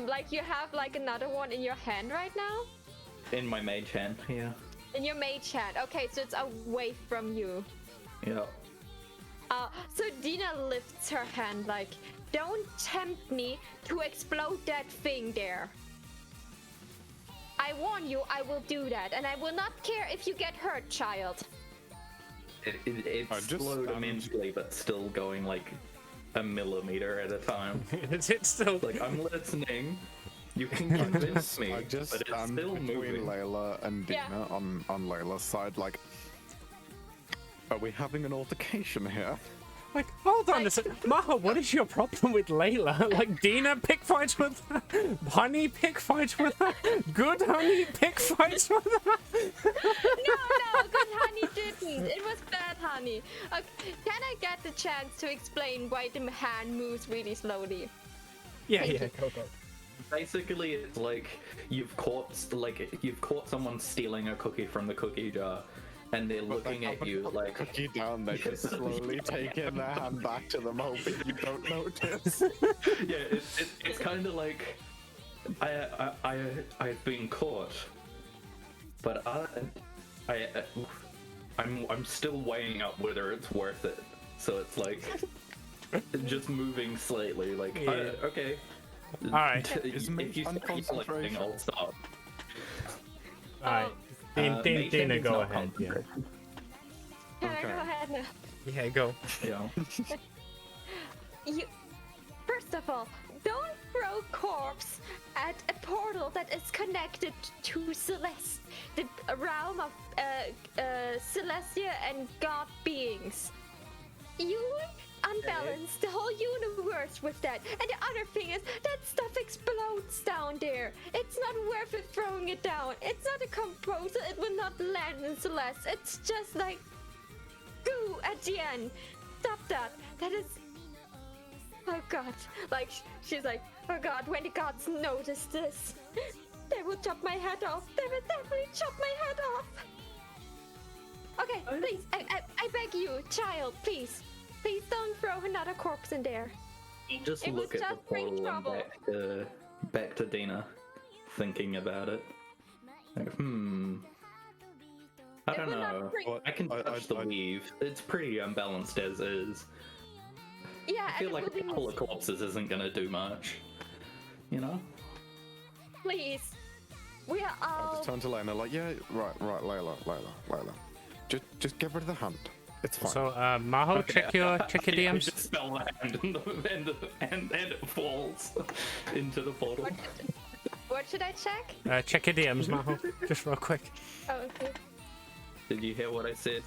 Like you have like another one in your hand right now? In my mage hand, yeah. In your mage hand. Okay, so it's away from you. Yeah. So Dina lifts her hand like, don't tempt me to explode that thing there. I warn you, I will do that, and I will not care if you get hurt, child. It's just slowed stand- immensely, but still going like a millimeter at a time. Is it still... Like, I'm listening. You can convince me, I just but it's stand still between moving. Layla and Dina Yeah. on Layla's side, like, are we having an altercation here? Like, hold on a second. Maha, what is your problem with Layla? Like, Dina pick fights with her? Honey pick fights with her? Good Honey pick fights with her? No, good honey didn't. It was bad honey. Okay, can I get the chance to explain why the hand moves really slowly? Yeah, go. Basically, it's like you've caught someone stealing a cookie from the cookie jar, and they're looking at you like. Cookie down, they're just slowly taking their hand back to them, hoping you don't notice. Yeah, it's kind of like I've been caught, but I'm still weighing up whether it's worth it. So it's like just moving slightly, like Yeah. okay. All right. Is If mage you start unconcentration? yelling, I'll stop. All right. Mage Dina, handing's go not ahead. Yeah. concentration. Can I Okay. go ahead now? Yeah, go. Yeah. You, first of all, don't throw corpse at a portal that is connected to Celeste, the realm of Celestia and God beings. You unbalance the whole universe with that. And the other thing is, that stuff explodes down there. It's not worth it throwing it down. It's not a composer. It will not land in Celeste. It's just like goo at the end. Stop that. That is... Oh god. Like, she's like, oh god, when the gods notice this, they will chop my head off. They will definitely chop my head off. Okay, please, I beg you, child, please. Please don't throw another corpse in there. Just It look was at the just bring portal and trouble. back to Dina, thinking about it. Like, I It don't will not know. bring- I can touch the weave. It's pretty unbalanced as is. Yeah, I feel and like it a will couple be... of corpses isn't gonna do much. You know? Please. We are I all... just turn to Layla, like, yeah, right, Layla. Just get rid of the hand. It's fine. So, Maho, check your I DMs. just spell the hand and it falls into the portal. What should I check? Check your DMs, Maho. Just real quick. Oh, okay. Did you hear what I said?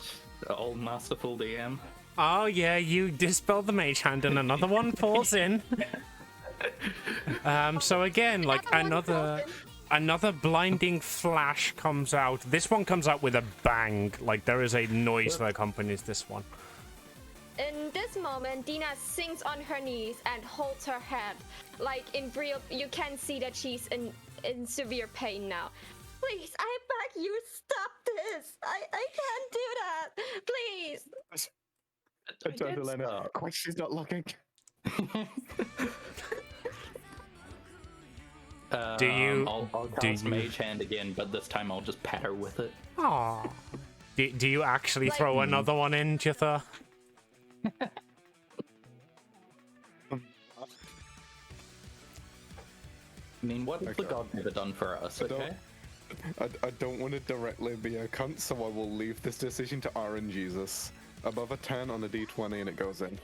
Old masterful DM. Oh yeah, you dispel the mage hand and another one falls in. So again, like Another one falls another blinding flash comes out. This one comes out with a bang. Like there is a noise that accompanies this one. In this moment, Dina sinks on her knees and holds her head. Like in real, you can see that she's in severe pain now. Please, I beg you, stop this. I can't do that. Please. I turn to Layla. Quick, she's not looking. Do you- I'll do cast you- Mage Hand again, but this time I'll just pat her with it. Aww. Do you actually Like- throw another one in, Jitha? I mean, what has the Okay. god never done for us, I don't- okay? I don't want to directly be a cunt, so I will leave this decision to RNGesus. Above a 10 on a d20 and it goes in.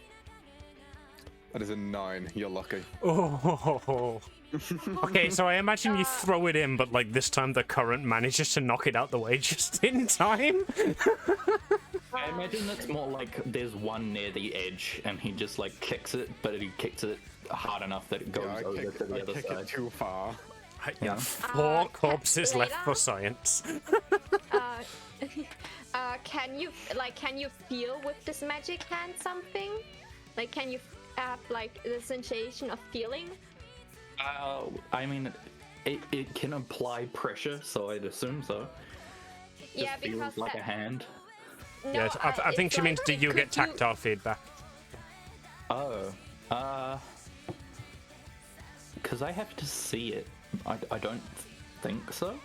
That is a 9. You're lucky. Oh. Okay, so I imagine you throw it in, but like this time the current manages to knock it out the way just in time. I imagine it's more like there's one near the edge and he just like kicks it, but he kicks it hard enough that it goes Yeah, I over to the other kick side. it too far. Yeah, 4 corpses left Layla? for science. Can you feel with this magic hand something? Like, can you have like the sensation of feeling? I mean, it can apply pressure, so I'd assume so. Yeah, Just feels because like a hand. No, Yes, I think it's she like, means, do you could get tactile feedback? Oh, because I have to see it. I don't think so.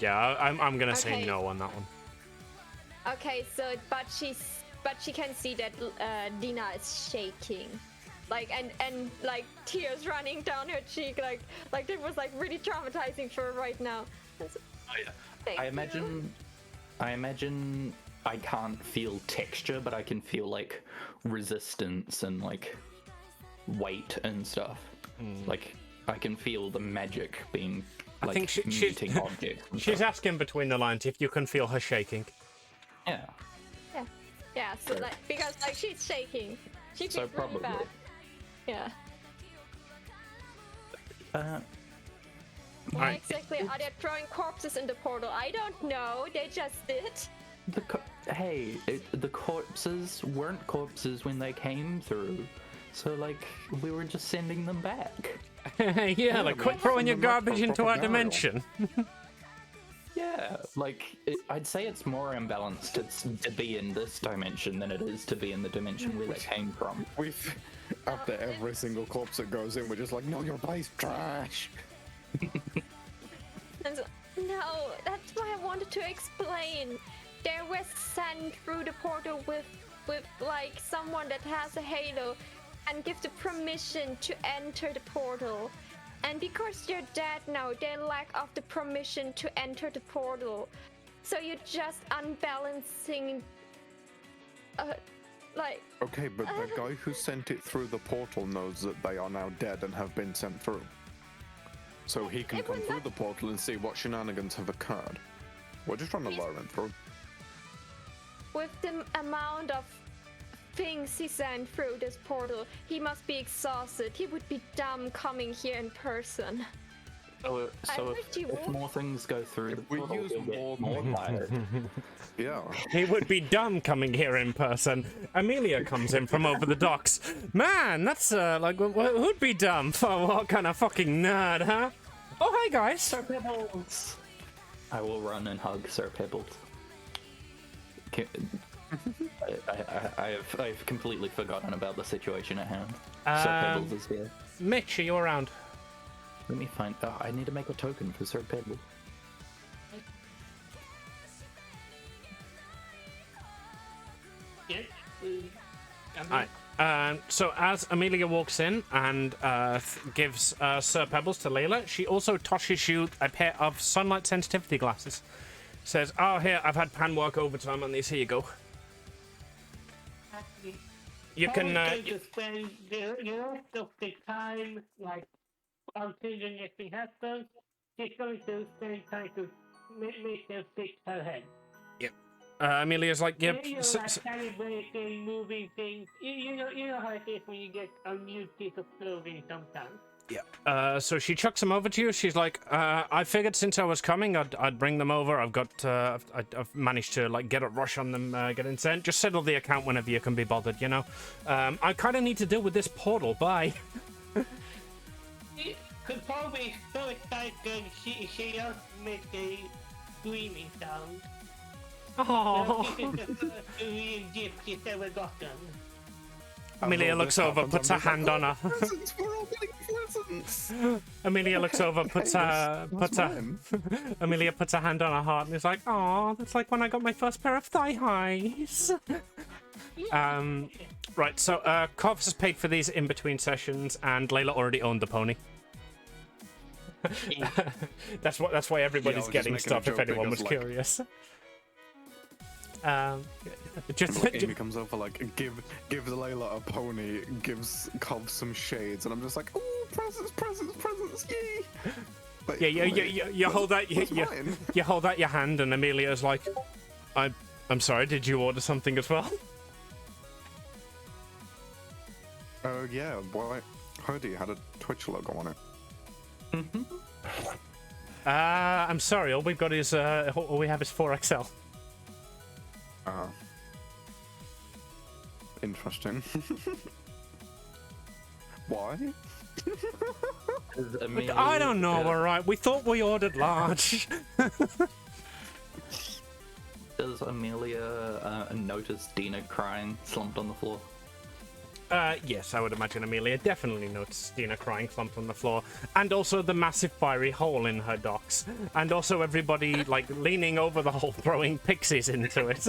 Yeah, I'm gonna say Okay. no on that one. Okay, so but she can see that Dina is shaking, like and like tears running down her cheek, like it was like really traumatizing for her right now. Thank I you. imagine I can't feel texture, but I can feel like resistance and like weight and stuff. Like I can feel the magic being like I think muting objects. and she's stuff. asking between the lines if you can feel her shaking. Yeah. Yeah, so like because like she's shaking, she feels So really probably. bad. Yeah. Why Alright. exactly are they throwing corpses in the portal? I don't know. They just did. The corpses weren't corpses when they came through, so like we were just sending them back. Yeah, like quit throwing your send them back for garbage into proper our burial. dimension. Yeah, like I'd say it's more imbalanced to be in this dimension than it is to be in the dimension where they came from. We've after every single corpse that goes in, we're just like, no, your place trash. And so, no, that's why I wanted to explain. They were sent through the portal with like someone that has a halo and give the permission to enter the portal. And because they're dead now, they lack of the permission to enter the portal. So you're just unbalancing like Okay, but the guy who sent it through the portal knows that they are now dead and have been sent through. So he can It come will through not- the portal and see what shenanigans have occurred. We're just trying to lure him through. with the amount of things he sent through this portal, he must be exhausted. He would be dumb coming here in person. So wish you if would. more things go through the we portal, use he'll get more- more tired. Yeah. He would be dumb coming here in person. Amelia comes in from over the docks. Man, that's like, who'd be dumb? For what kind of fucking nerd, huh? Oh, hi guys. Sir Pebbles! I will run and hug Sir Pebbles. I've completely forgotten about the situation at hand. Sir Pebbles is here. Mitch, are you around? Let me find. Oh, I need to make a token for Sir Pebbles. Yes. Alright. So as Amelia walks in and gives Sir Pebbles to Layla, she also tosses you a pair of sunlight sensitivity glasses. Says, "Oh, here, I've had Pan work overtime on these. Here you go. You can." Going to spend the rest of the time, like until the next thing happens, she's going to spend time to make them fix her head. Amelia's like, "Yep." You know, like calibrating, moving things. You know how it is when you get a new piece of clothing sometimes. So she chucks them over to you. She's like, "I figured since I was coming, I'd bring them over. I've managed to like get a rush on them, getting sent. Just settle the account whenever you can be bothered, you know. I kind of need to deal with this portal. Bye." Could probably so excited she just make a screaming sound. Oh. This is the first real gift she's ever gotten. Amelia looks over, puts her hand on her. Presents, we're all getting presents. Amelia looks over, puts her mine. Amelia puts her hand on her heart and is like, "Oh, that's like when I got my first pair of thigh highs." Right. So, Corvus has paid for these in between sessions, and Layla already owned the pony. That's why everybody's just getting making a stuff. If joke anyone was because, like- curious. Amy comes over like, gives Layla a pony, gives Cov some shades, and I'm just like, oh, presents, yay! But, Yeah, you hold out mine. you hold out your hand, and Amelia's like, I'm sorry, did you order something as well?" Oh yeah, why? Hoodie had a Twitch logo on it. I'm sorry. All we've got is all we have is 4XL. Interesting. Why? I don't know. All right, we thought we ordered large. Does Amelia notice Dina crying, slumped on the floor? Yes, I would imagine Amelia definitely noticed Dina crying slumped on the floor, and also the massive fiery hole in her docks, and also everybody like leaning over the hole, throwing pixies into it.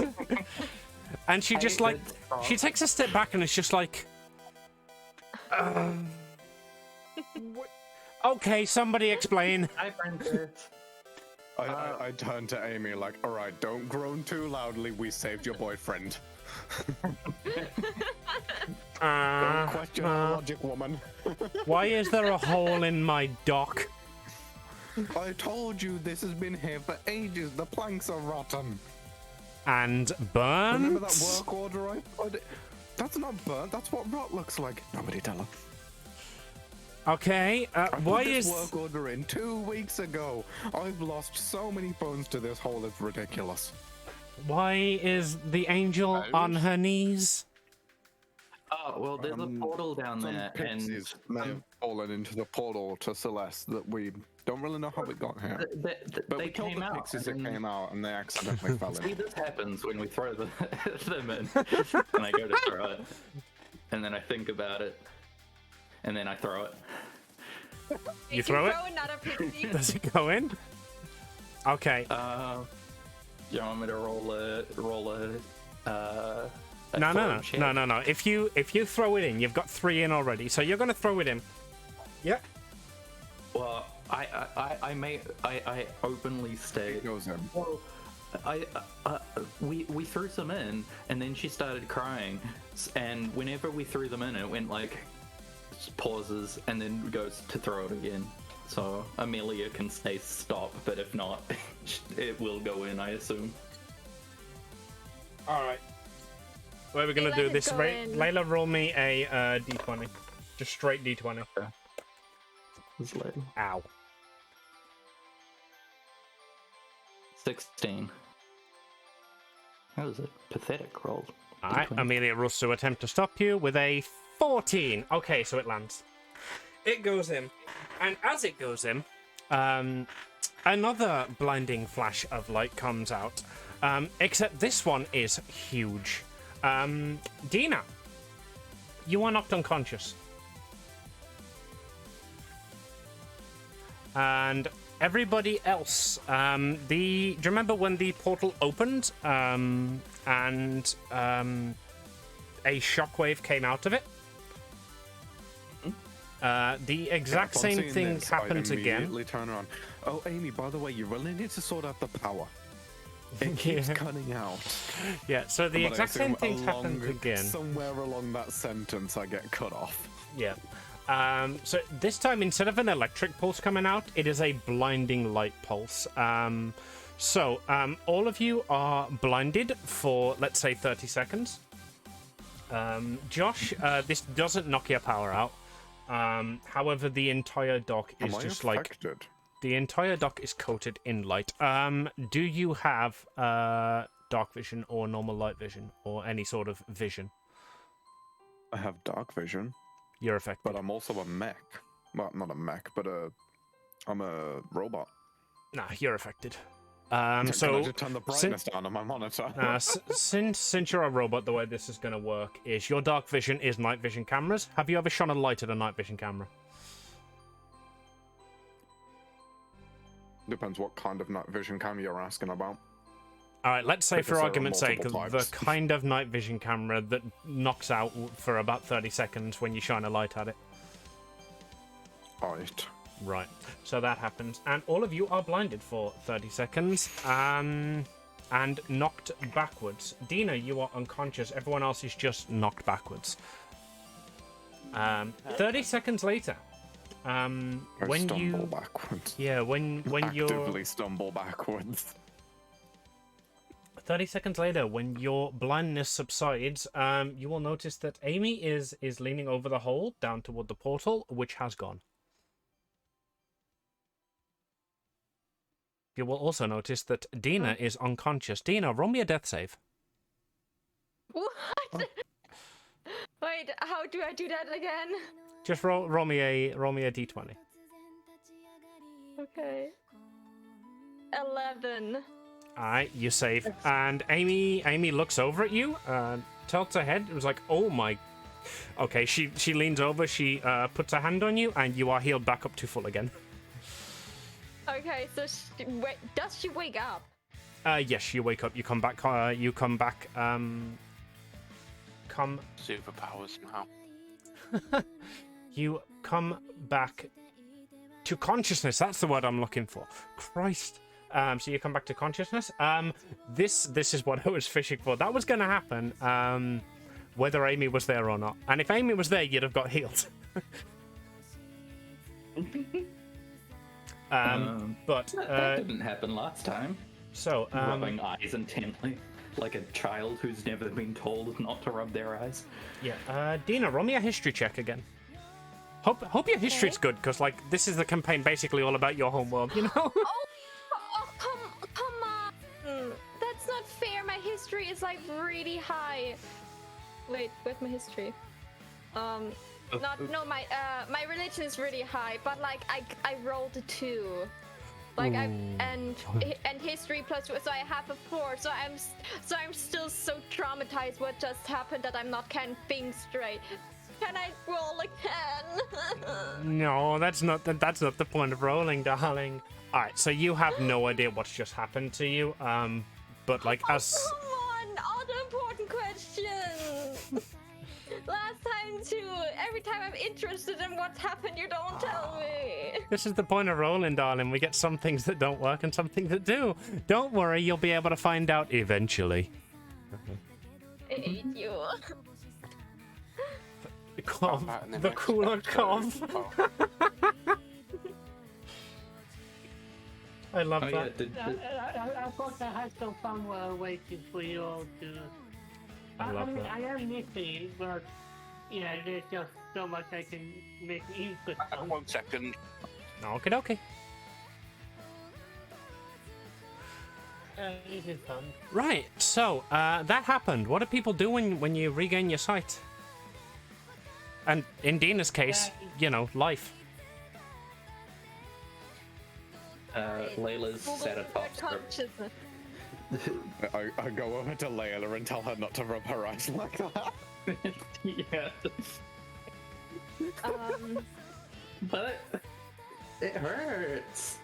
And she just like she takes a step back and it's just like, okay, somebody explain. Hi, Princess. I turned to Amy like, all right, don't groan too loudly. We saved your boyfriend. Don't question our logic, woman. Why is there a hole in my dock? I told you this has been here for ages. The planks are rotten. And burnt? Remember that work order I put? That's not burnt. That's what rot looks like. Nobody tell him. Okay, why I put this is... work order in 2 weeks ago. I've lost so many bones to this hole, it's ridiculous. Why is the angel on her knees? Oh, well, there's a portal down Some there, pixies may have fallen into the portal to Celeste that we don't really know how we got here. But they we killed came the out. pixies that came out and they accidentally fell See, in. this happens when we throw them in, and I go to throw it, and then I think about it, and then I throw it. You throw it? Another pixie. Does it go in? Okay. You want me to roll a No. check? No. If you throw it in, you've got 3 in already, so you're gonna throw it in. Yeah. Well, I openly state. It goes in. Well, we threw some in, and then she started crying, and whenever we threw them in, it went like pauses, and then goes to throw it again. So Amelia can say stop, but if not, it will go in, I assume. All right. Where are we gonna Let do it this? go in. Layla, roll me a d20, just straight d20. It's like Ow. 16. That was a pathetic roll. All right, D20. Amelia rolls to attempt to stop you with a 14. Okay, so it lands. It goes in, and as it goes in, another blinding flash of light comes out. Except this one is huge. Dina, you are knocked unconscious. And everybody else, do you remember when the portal opened, and a shockwave came out of it? The exact Upon same seeing thing this, happens I again. immediately turn around. Oh, Amy, by the way, you really need to sort out the power. It keeps cutting out. Yeah, so the But I exact same assume thing happens again. Somewhere along that sentence, I get cut off. Yeah. So this time, instead of an electric pulse coming out, it is a blinding light pulse. All of you are blinded for, let's say, 30 seconds. Josh, this doesn't knock your power out. However, the entire dock is Am I just affected? like... The entire dock is coated in light. Do you have dark vision or normal light vision or any sort of vision? I have dark vision, You're affected. but I'm also a mech. Well, not a mech, but I'm a robot. Nah, you're affected. Can I So just turn the brightness down on my monitor? since you're a robot, the way this is going to work is your dark vision is night vision cameras. Have you ever shone a light at a night vision camera? Depends what kind of night vision camera you're asking about. All right, let's say Because for there are argument's sake, multiple the types. kind of night vision camera that knocks out for about 30 seconds when you shine a light at it. Right. Right, so that happens, and all of you are blinded for 30 seconds, and knocked backwards. Dina, you are unconscious. Everyone else is just knocked backwards. 30 seconds later, I when stumble you backwards. yeah when you're Actively stumble backwards. 30 seconds later, when your blindness subsides, you will notice that Amy is leaning over the hole down toward the portal, which has gone. You will also notice that Dina is unconscious. Dina, roll me a death save. What? Wait, how do I do that again? Just roll me a d20. Okay. 11. Alright, you save. And Amy looks over at you, tilts her head. It was like, oh my. Okay, she leans over, she puts her hand on you, and you are healed back up to full again. Okay, so does she wake up? Yes, you wake up. You come back. Come Superpowers now. You come back to consciousness. That's the word I'm looking for. Christ. So you come back to consciousness. This is what I was fishing for. That was going to happen, whether Amy was there or not. And if Amy was there, you'd have got healed. But that didn't happen last time. So rubbing eyes intently, like a child who's never been told not to rub their eyes. Yeah. Dina, roll me a history check again. Hope your history's good, because like this is the campaign basically all about your homeworld, you know. Come on! That's not fair. My history is like really high. Wait, where's my history? My religion is really high, but like I rolled a 2. Like and history plus 2, so I have a 4. So I'm still so traumatized what just happened that I'm not can think straight. Can I roll again? No, that's not the point of rolling, darling. All right, so you have no idea what's just happened to you. But like as. Come on, other important questions. Last time too. Every time I'm interested in what's happened, you don't tell me. This is the point of rolling, darling. We get some things that don't work and some things that do. Don't worry, you'll be able to find out eventually. I hate you. The cough. The cooler cough. I love that. I thought I had some fun waiting for you all to. I mean, I am missing, but yeah, there's just so much I can make input on. 1 second. Okay. This is fun. Right, so that happened. What do people do when you regain your sight? And in Dina's case, you know, life. Layla's set a top Consciousness. I go over to Layla and tell her not to rub her eyes like that. Yeah. But it hurts.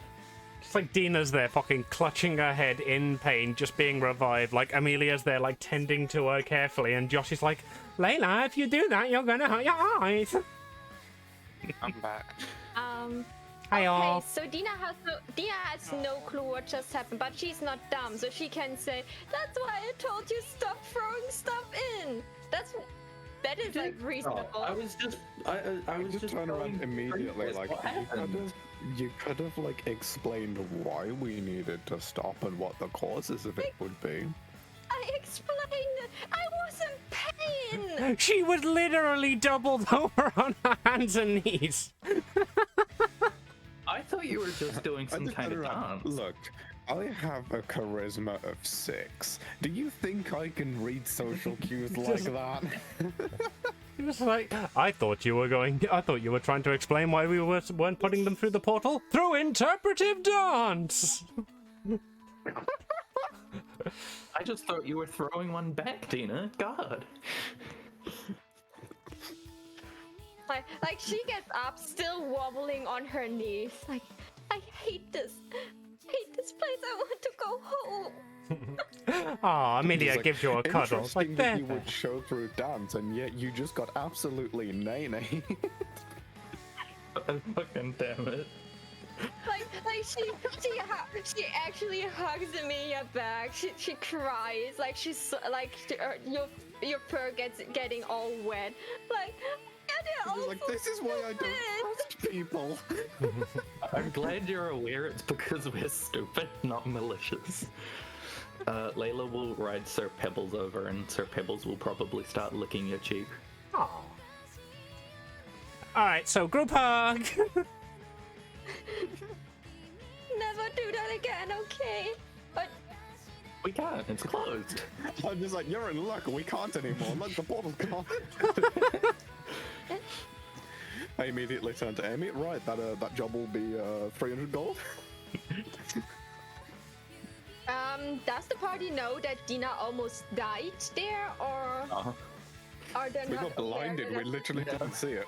It's like Dina's there fucking clutching her head in pain, just being revived. Like Amelia's there like tending to her carefully, and Josh is like, Layla, if you do that, you're gonna hurt your eyes. I'm back. Hi all. Okay, so Dina has no clue what just happened, but she's not dumb, so she can say, "That's why I told you stop throwing stuff in." That is like reasonable. I was just turn around immediately, like what you could have like explained why we needed to stop and what the causes of it would be. I explained it. I was in pain. She was literally doubled over on her hands and knees. I thought you were just doing some kind of dance. Look, I have a charisma of 6. Do you think I can read social cues like that? It was like, I thought you were trying to explain why we weren't putting them through the portal through interpretive dance. I just thought you were throwing one back, Dina. God. Like she gets up, still wobbling on her knees. Like, I hate this. I hate this place. I want to go home. Aw, Amelia gives you a cuddle. It's like, Interesting there. that you would show through dance, and yet you just got absolutely nay-nay. Fucking damn it. Like she actually hugs Amelia back. She cries. Like your fur getting all wet. Like. She's like, this is why I don't trust people. I'm glad you're aware it's because we're stupid, not malicious. Layla will ride Sir Pebbles over, and Sir Pebbles will probably start licking your cheek. Aw. Alright, so group hug. No. never do that again, okay? But We can't. It's closed. I'm just like, you're in luck. We can't anymore. Look, the portal's gone. I immediately turn to Amy. Right, that job will be 300 gold. Does the party know that Dina almost died there, or are they We not got blinded. aware We that- literally didn't see it.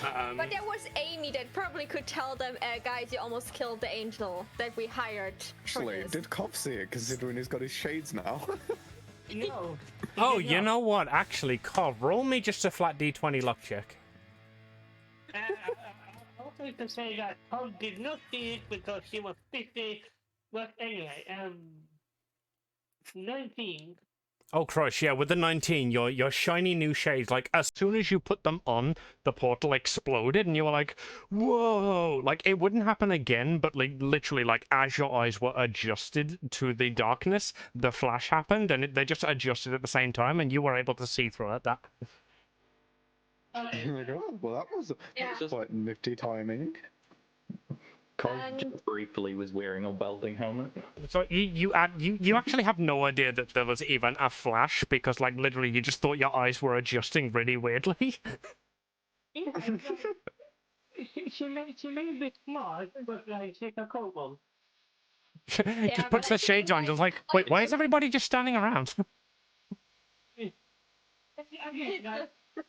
But there was Amy that probably could tell them, guys, you almost killed the angel that we hired. for Actually, this." did Cobb see it? Considering he's got his shades now. No. Oh, he did you not. know what? Actually, Cov, roll me just a flat D20 luck check. I wanted to say that Tom did not see it because she was busy. But anyway, 19. Oh, Christ, yeah, with the 19, your shiny new shades, like, as soon as you put them on, the portal exploded, and you were like, whoa! Like, it wouldn't happen again, but, like, literally, like, as your eyes were adjusted to the darkness, the flash happened, and they just adjusted at the same time, and you were able to see through it. That. Well, that was Yeah. quite nifty timing. Cole And- just briefly was wearing a welding helmet. So you actually have no idea that there was even a flash, because, like, literally, you just thought your eyes were adjusting really weirdly. Yeah, she may be smart, but like she's a kobold. Just but puts I the shades feel on, just like- like, wait, why is everybody just standing around?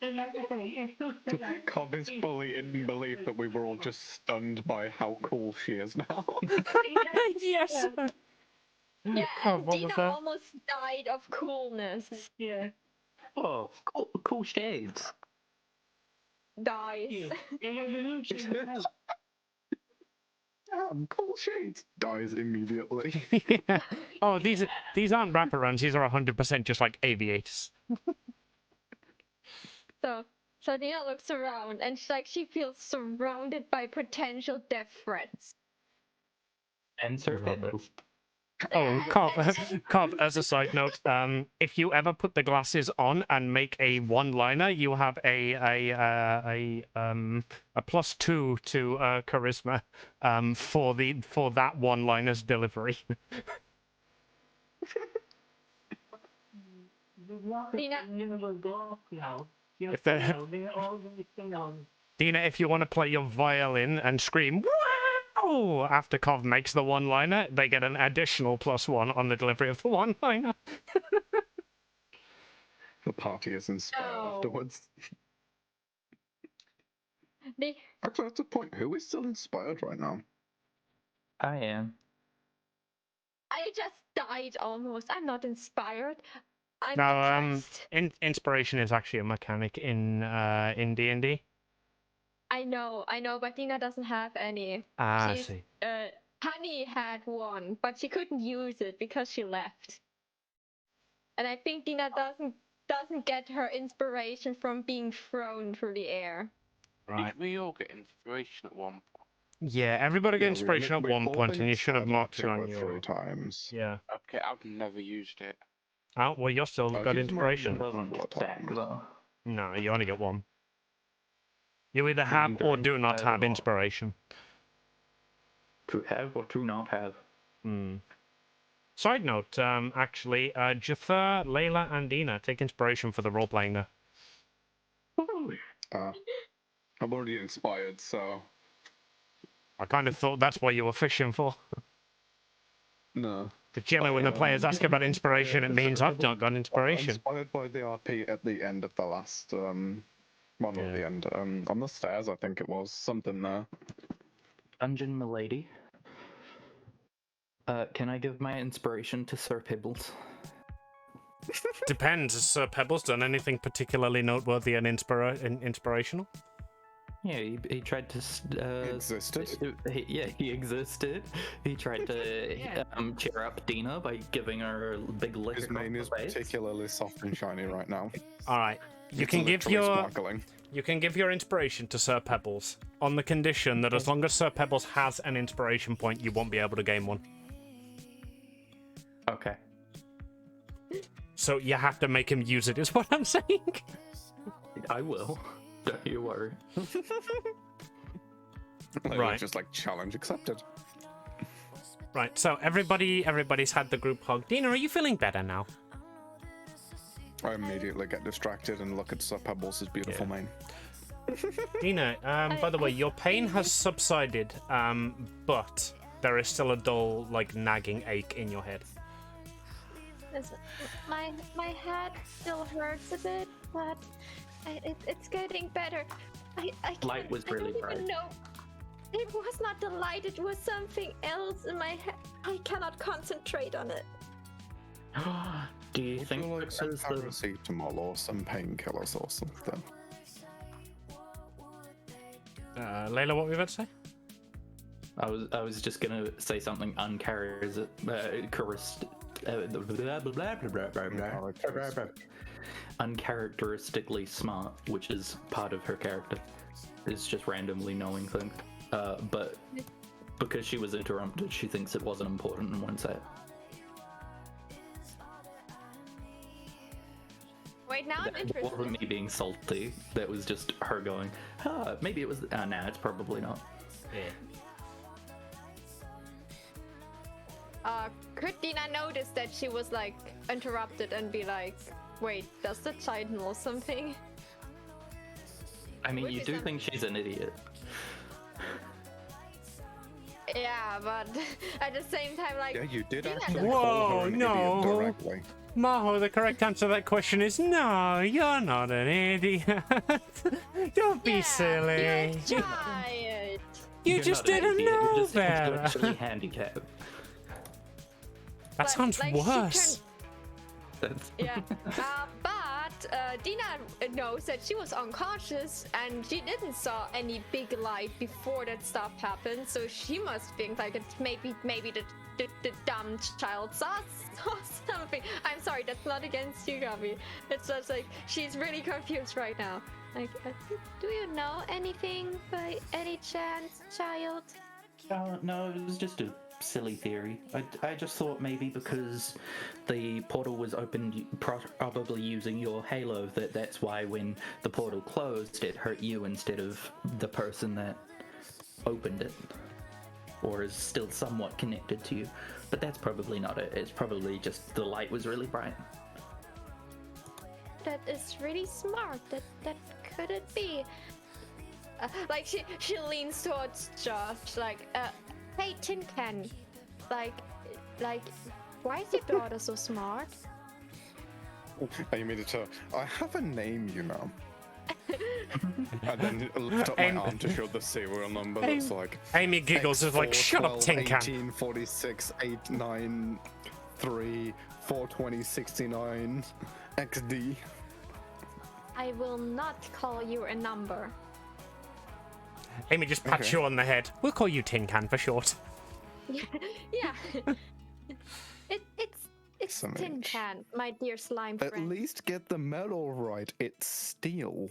Again, like I say, it's just like Cobb is fully in belief that we were all just stunned by how cool she is now. Yes. Yeah, God, and what was Dina that? almost died of coolness. yeah. Oh, cool shades. Dies. Yeah. Damn, cool shades. Dies immediately. Yeah. Oh, these aren't wraparounds. These are 100% just like aviators. So Dina looks around and she feels surrounded by potential death threats. And Sir Pebbles. Oh, Cobb, as a side note, if you ever put the glasses on and make a one-liner, you have a +2 to charisma for that one-liner's delivery. If they're- Dina, if you want to play your violin and scream "Wow!" after Cov makes the one-liner, they get an additional +1 on the delivery of the one-liner. The party is inspired No. afterwards. They, Actually, that's a point. Who is still inspired right now? I am. I just died almost. I'm not inspired. I'm No, impressed. inspiration is actually a mechanic in DnD. I know, but Dina doesn't have any. I She's, see. Honey had one, but she couldn't use it because she left. And I think Dina doesn't get her inspiration from being thrown through the air. Right. We all get inspiration at one point. Yeah, everybody get inspiration at we've one all point, been and you should have stabbed marked it two on or your. 3 times. Yeah. Okay, I've never used it. Oh, well, you're still got He's not- inspiration. Doesn't stack though. No, you only get one. You either have or do not have inspiration. To have or to not have. Hmm. Side note, actually, Jafar, Layla, and Dina take inspiration for the role playing there. I'm already inspired, so I kind of thought that's what you were fishing for. no. Because generally, when the players ask about inspiration, it means I've not got inspiration. Inspired by the RP at the end of the last well, not Yeah. the end. On the stairs, I think it was something there. Dungeon Milady. Can I give my inspiration to Sir Pebbles? Depends. Has Sir Pebbles done anything particularly noteworthy and inspirational? Yeah, he tried to. Existed. He existed. He tried to cheer up Dina by giving her a big lick His across mane the is face. particularly soft and shiny right now. All right. You It's can give literally your sparkling. you can give your inspiration to Sir Pebbles on the condition that as long as Sir Pebbles has an inspiration point, you won't be able to gain one. Okay. So you have to make him use it, is what I'm saying. I will. Don't you worry. Like, Right. Just like challenge accepted. Right, so everybody's had the group hug. Dina, are you feeling better now? I immediately get distracted and look at Sir Pebbles' beautiful mane. Dina, by the way, your pain has subsided, but there is still a dull, like, nagging ache in your head. My head still hurts a bit, but it's getting better. I Light was really I don't bright. even know. It was not the light, it was something else in my head. I cannot concentrate on it. Do you Would think you like some because the paracetamol or some painkillers or something? Layla, what were you about to say? I was just gonna say something uncharacteristically smart, which is part of her character, is just randomly knowing things. But because she was interrupted, she thinks it wasn't important and won't say it. Wait, now I'm That interested. wasn't me being salty. That was just her going, maybe it was. Nah, it's probably not. Yeah. Could Dina notice that she was like interrupted and be like, wait, does the child know something? I mean, Would you be do some- think she's an idiot. Yeah, but at the same time, like, Yeah, you did Dina actually doesn't- call her Whoa, an no. idiot directly. Maho, the correct answer to that question is no, you're not an idiot. Don't be Yeah, silly. You're a child. You You're just not an didn't idiot, know you're just better. intellectually handicapped. That But, sounds like, she worse. That's Yeah, but Dina knows that she was unconscious and she didn't saw any big light before that stuff happened. So she must think like it's maybe the dumb child saw something. I'm sorry, that's not against you, Gabi. It's just like she's really confused right now. Like, do you know anything by any chance, child? No, it was just a silly theory. I just thought maybe because the portal was opened, probably using your halo, that's why when the portal closed, it hurt you instead of the person that opened it, or is still somewhat connected to you. But that's probably not it. It's probably just the light was really bright. That is really smart. That could it be? Like she leans towards Josh, like, hey Tin Can, like, why is your daughter so smart? You made it to, I have a name, you know. And then lift up my Amy- arm to show the serial number that's like Amy giggles is like, shut up, Tin Can. 18, 46, 893, 420, 69, XD. I will not call you a number. Amy just pats Okay. you on the head. We'll call you Tin Can for short. Yeah. It's Some Tin age. Can, my dear slime At friend. least get the metal right. It's steel.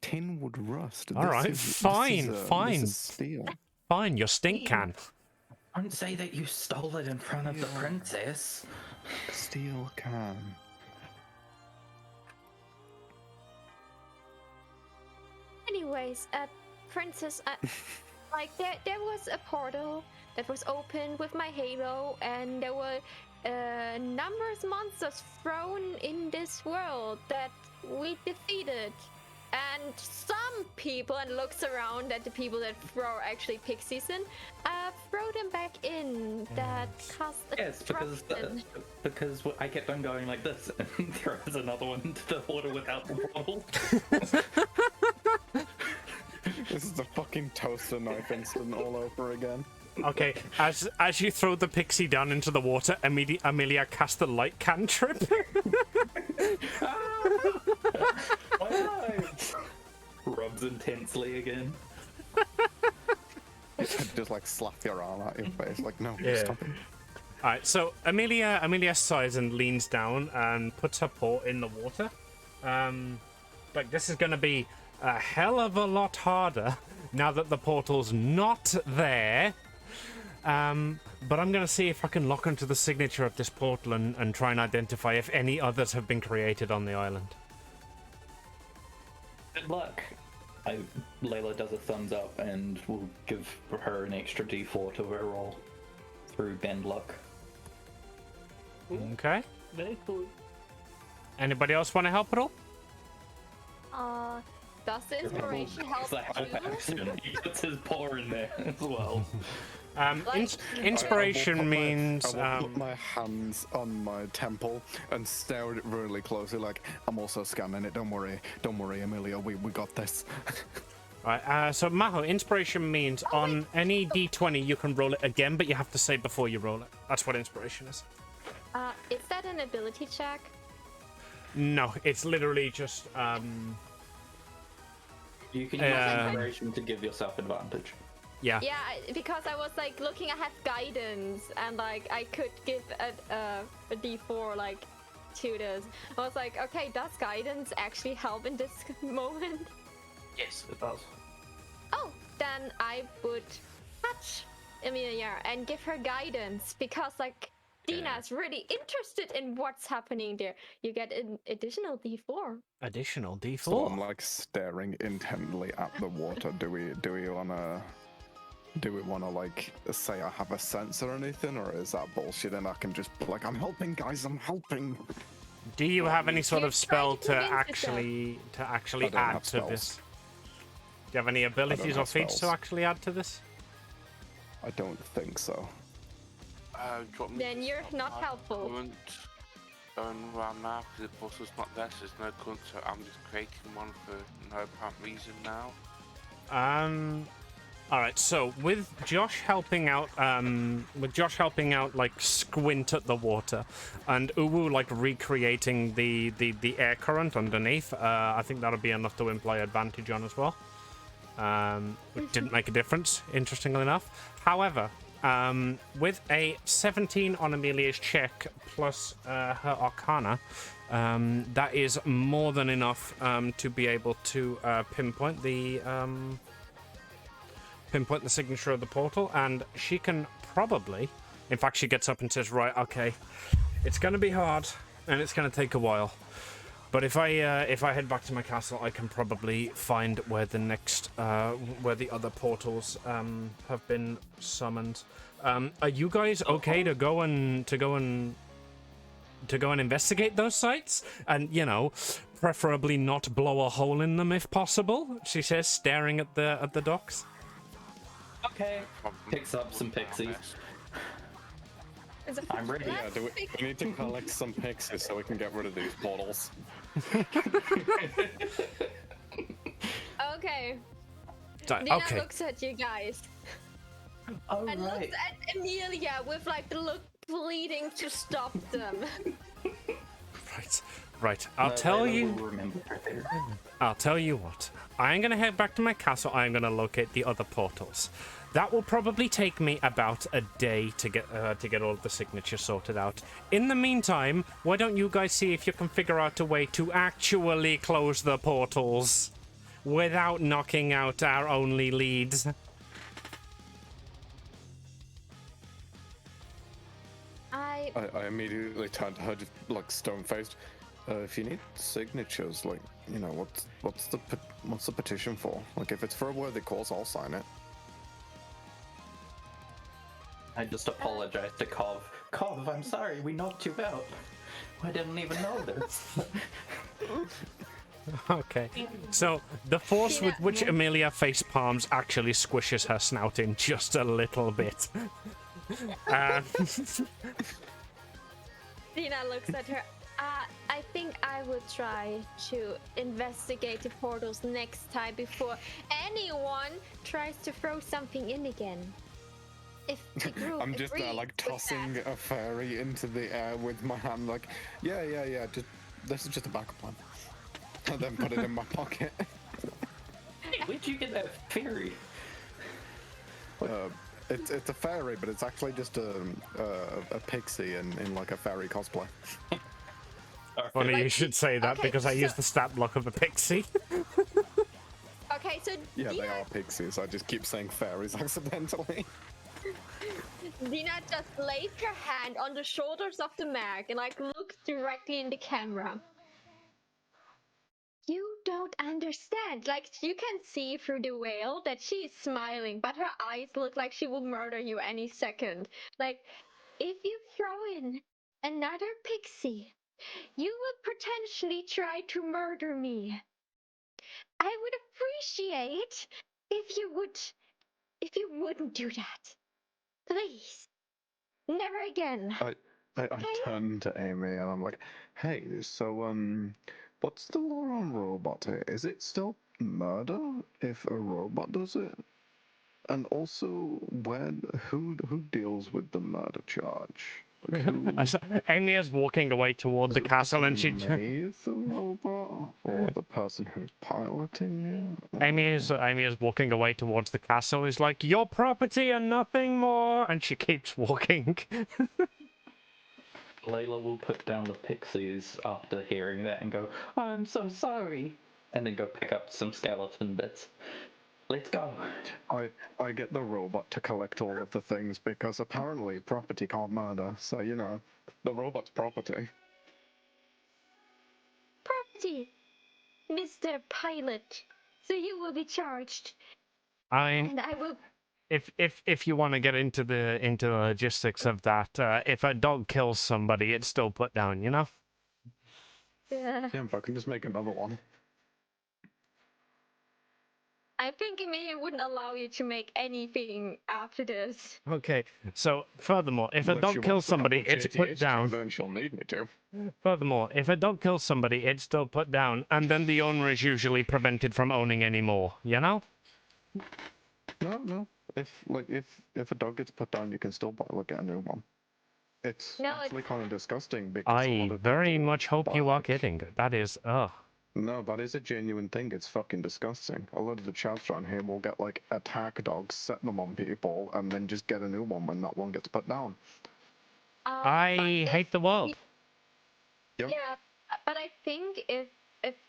Tin would rust. All right, fine, fine. This is steel. Fine, your stink can. Don't say that you stole it in front of the Yeah. princess. Steel can. Anyways, Princess, like there was a portal that was opened with my halo, and there were numerous monsters thrown in this world that we defeated. And some people, and looks around at the people that throw actually pixies in, throw them back in. That caused Yes, destruction. because I kept on going like this, and there was another one into the water without the bottle. This is the fucking toaster knife incident all over again. Okay, as you throw the pixie down into the water, Amelia cast the light cantrip. Rubs intensely again. Just like slap your arm at your face. Like, no, Yeah. stop it. Alright, so Amelia sighs and leans down and puts her paw in the water. Like, this is going to be a hell of a lot harder now that the portal's not there. But I'm going to see if I can lock onto the signature of this portal and try and identify if any others have been created on the island. Good luck. Layla does a thumbs up and will give her an extra d4 to her roll. through bend luck. Okay. Very cool. Anybody else want to help at all? Does the inspiration help It's a help too? action. He puts his paw in there as well. Inspiration means I will put my hands on my temple and stare at it really closely, like I'm also scanning it. Don't worry, Amelia. We got this. right. So Maho, inspiration means on any d20 you can roll it again, but you have to say before you roll it. That's what inspiration is. Is that an ability check? No, it's literally just You can use inspiration to give yourself advantage. yeah. Yeah, because I was like looking, I have guidance, and like I could give a d4 like to this. I was like, okay, does guidance actually help in this moment? Yes, it does. Oh, then I would touch Emilia and give her guidance because like Dina's really interested in what's happening there. You get an additional d4. Additional d4. So I'm like staring intently at the water. Do we wanna like say I have a sense or anything, or is that bullshit and I can just be like, I'm helping, guys, I'm helping? Do you have any sort You're of spell trying to to convince actually I don't add have to spells. this? Do you have any abilities or have feats to spells. actually add to this? I don't think so. Then you're not helpful. Going around now because the boss is not there, so there's no gun, so I'm just creating one for no apparent reason now. All right. So with Josh helping out, like squint at the water, and Uwu like recreating the air current underneath. I think that'll be enough to imply advantage on as well. Which didn't make a difference, interestingly enough. However, with a 17 on Amelia's check plus her Arcana, that is more than enough to be able to pinpoint the signature of the portal, and she can probably, in fact, she gets up and says, "Right, okay, it's going to be hard and it's going to take a while, but if I head back to my castle, I can probably find where the next where the other portals have been summoned. Are you guys okay to go and investigate those sites, and preferably not blow a hole in them if possible?" She says, staring at the docks. Okay. Picks up some pixies. Is it I'm ready. Yeah, we need to collect some pixies so we can get rid of these portals. Okay. Dina Dina looks at you guys Oh, and right. looks at Amelia with like the look pleading to stop them. Right. I'll tell Layla you. will remember her there. I'll tell you what. I'm gonna head back to my castle. I'm gonna locate the other portals. That will probably take me about a day to get all of the signatures sorted out. In the meantime, why don't you guys see if you can figure out a way to actually close the portals without knocking out our only leads? I I immediately turned to her, just like stone-faced. If you need signatures, like, what's the petition for? Like, if it's for a worthy cause, I'll sign it. I just apologize to Kov. Kov, I'm sorry, we knocked you out. I didn't even know this. Okay. So the force with which Amelia face palms actually squishes her snout in just a little bit. Dina looks at her. I think I will try to investigate the portals next time before anyone tries to throw something in again. If the group I'm just agrees like with tossing that. a fairy into the air with my hand, like, yeah. This is just a backup plan. And then put it in my pocket. Hey, where'd you get that fairy? It's a fairy, but it's actually just a pixie in like a fairy cosplay. Funny you Like, should say that okay, because I so- used the stat block of a pixie. Okay, so Yeah, they Dina, are pixies. I just keep saying fairies accidentally. Dina just lays her hand on the shoulders of the mag and like looks directly in the camera. You don't understand. Like, you can see through the veil that she's smiling, but her eyes look like she will murder you any second. Like, if you throw in another pixie, you will potentially try to murder me. I would appreciate if you wouldn't do that. Please. Never again. I Okay? turn to Amy and I'm like, hey, so what's the law on robot here? Is it still murder if a robot does it? And also, who deals with the murder charge? Like who Amy is walking away toward is the it castle, and she. made the robot or the person who's piloting it? Amy is walking away towards the castle. Is like your property and nothing more, and she keeps walking. Layla will put down the pixies after hearing that and go, I'm so sorry. And then go pick up some skeleton bits. Let's go. I get the robot to collect all of the things because apparently property can't murder. So you know, the robot's property. Property, Mr. Pilot. So you will be charged, I and I will. if you want to get into the logistics of that, if a dog kills somebody, it's still put down. You know. Uh, Yeah, but I can just make another one. I'm thinking maybe it wouldn't allow you to make anything after this. Okay. So furthermore, if a Well, if she dog wants kills to come somebody, to it's put JTH, down. then she'll need me to. Furthermore, if a dog kills somebody, it's still put down, and then the owner is usually prevented from owning anymore. You know. No. If a dog gets put down, you can still buy get a new one. It's No, actually kind of disgusting because a I lot of very people much hope buy, you are like- kidding. That is, ugh. No, that is a genuine thing. It's fucking disgusting. A lot of the chaps around here will get like attack dogs, set them on people, and then just get a new one when that one gets put down. I hate the world. Yep. Yeah, but I think if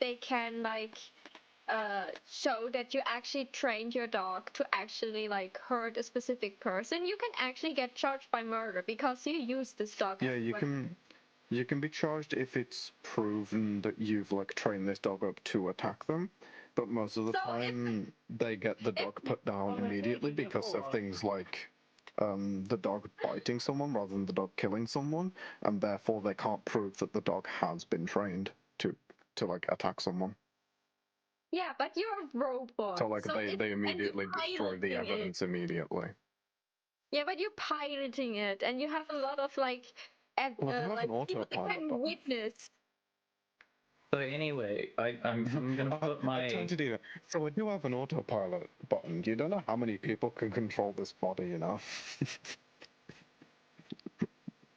they can like show that you actually trained your dog to actually like hurt a specific person, you can actually get charged by murder because you used this dog. Yeah, as a you weapon. can be charged if it's proven that you've like trained this dog up to attack them. But most of the So time, they get the dog put down immediately because of things like the dog biting someone rather than the dog killing someone, and therefore they can't prove that the dog has been trained to like attack someone. Yeah, but you're a robot. So like and they you're immediately destroy the piloting it. evidence immediately. Yeah, but you're piloting it, and you have a lot of like, Well, if you have like an people that autopilot can button. witness. So anyway, I'm gonna put I my tend to do that. So I do have an autopilot button. You don't know how many people can control this body, you know?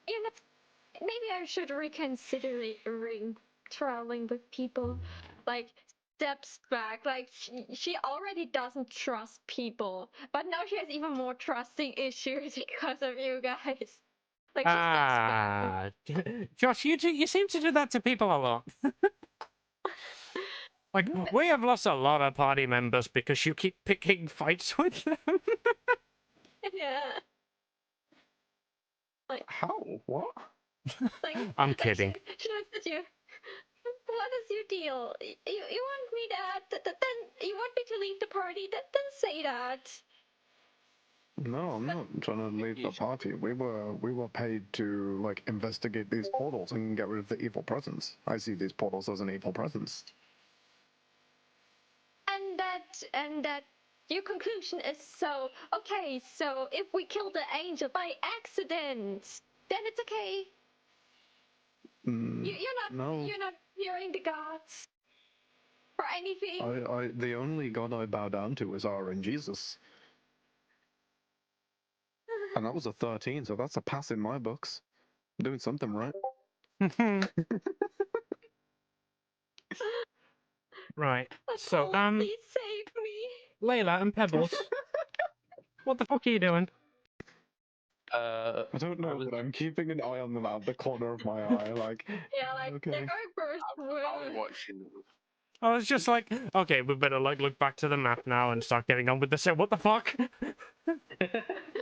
Yeah, maybe I should reconsider traveling with people. Like steps back. Like she already doesn't trust people, but now she has even more trusting issues because of you guys. Like she steps back. Josh, you seem to do that to people a lot. Like, we have lost a lot of party members because you keep picking fights with them. Yeah. How? What? Like, I'm like kidding. she looks at you. What is your deal? You want me then you want me to leave the party? Then say that. No, I'm not trying to leave the party. We were paid to like investigate these portals and get rid of the evil presence. I see these portals as an evil presence. And that your conclusion is so okay. So if we kill the angel by accident, then it's okay. Mm, You're no, you're not fearing the gods or anything. I the only god I bow down to is our in Jesus, and that was a 13, so that's a pass in my books. I'm doing something right. Right. So, Apollo, please save me. Layla and Pebbles, what the fuck are you doing? I don't know, but I'm keeping an eye on them out the corner of my eye. Like, Yeah, like okay. they're going for a I was swim. watching them. I was just like, okay, we better like look back to the map now and start getting on with the show. What the fuck?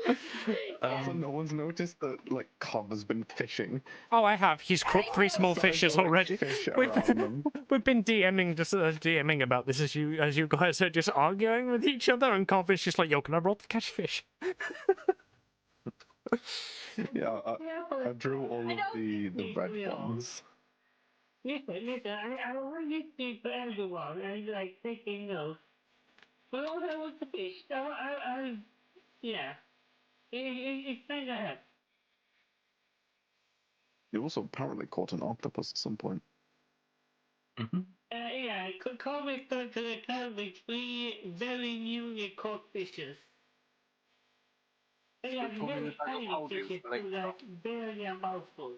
So no one's noticed that like Cobb has been fishing. Oh, I have. He's caught 3 small fishes Psychotic already. fish We've, around them. we've been DMing about this as you guys are just arguing with each other, and Carvin's just like, "Yo, can I roll to catch fish?" Yeah, Yeah, I but drew all I of don't the red Yeah. ones. listen, I want this to for everyone, and like taking notes. But all I want to fish, yeah, it's kind of help. You also apparently caught an octopus at some point. Yeah, Comic to the town with 3 very newly caught fishes. They are Put 'em in the very bag of tiny holding fishes, for later. like barely a mouthful.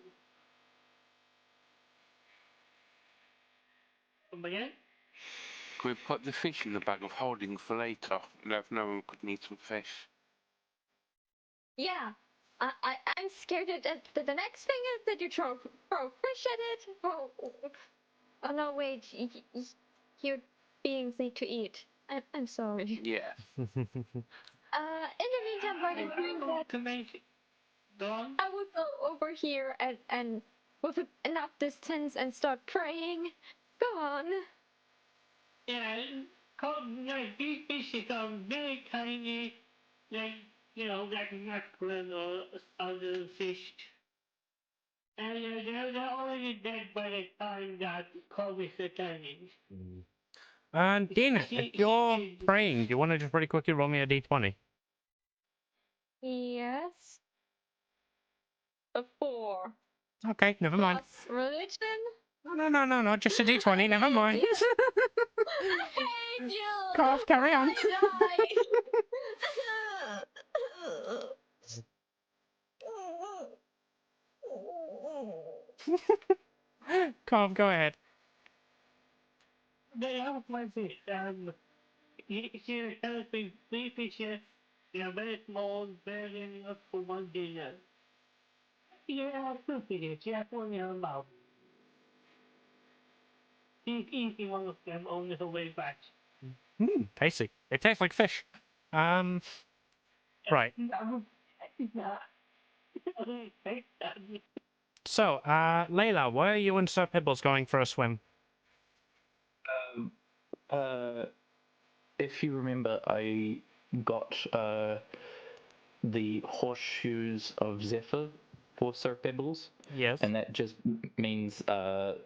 Come again? Can we put the fish in the bag of holding for later? And if no one could need some fish. Yeah. I'm scared that the next thing is that you throw fish at it. Oh no, wait. You're beings need to eat. I'm sorry. Yeah. In the meantime, while you're doing that, To make Dawn? I would go over here and with enough distance and start praying. Go on. Yeah, like these fishes are very tiny, like, like mackerel or other fish. And they're already dead by the time that Kobe is returning. Dina, if you're praying, do you want to just really quickly roll me a d20? Yes. A 4. Okay, never mind. Plus religion? No, just a d20, never mind. I hate you! Cough, carry on. Cough, go ahead. They have my fish. Here tells me 3 fishes. They are very small, very enough for one dinner. You have 2 fishes. You have one in your mouth. She's eating one of them on the way back. Tasty. It tastes like fish. Right. So, Layla, where are you and Sir Pibbles going for a swim? Uh, if you remember, I got the horseshoes of Zephyr for Sir Pebbles, Yes. and that just means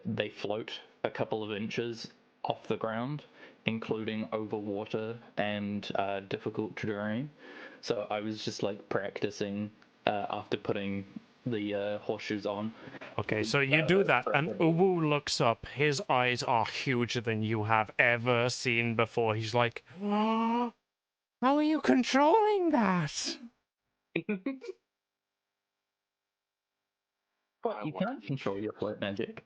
they float a couple of inches off the ground, including over water and difficult terrain. So I was just like practicing after putting the horseshoes on. Okay, so you do that, Sir and Pebbles. Uwu looks up. His eyes are huger than you have ever seen before. He's like, "How are you controlling that?" What, you can't control your float magic.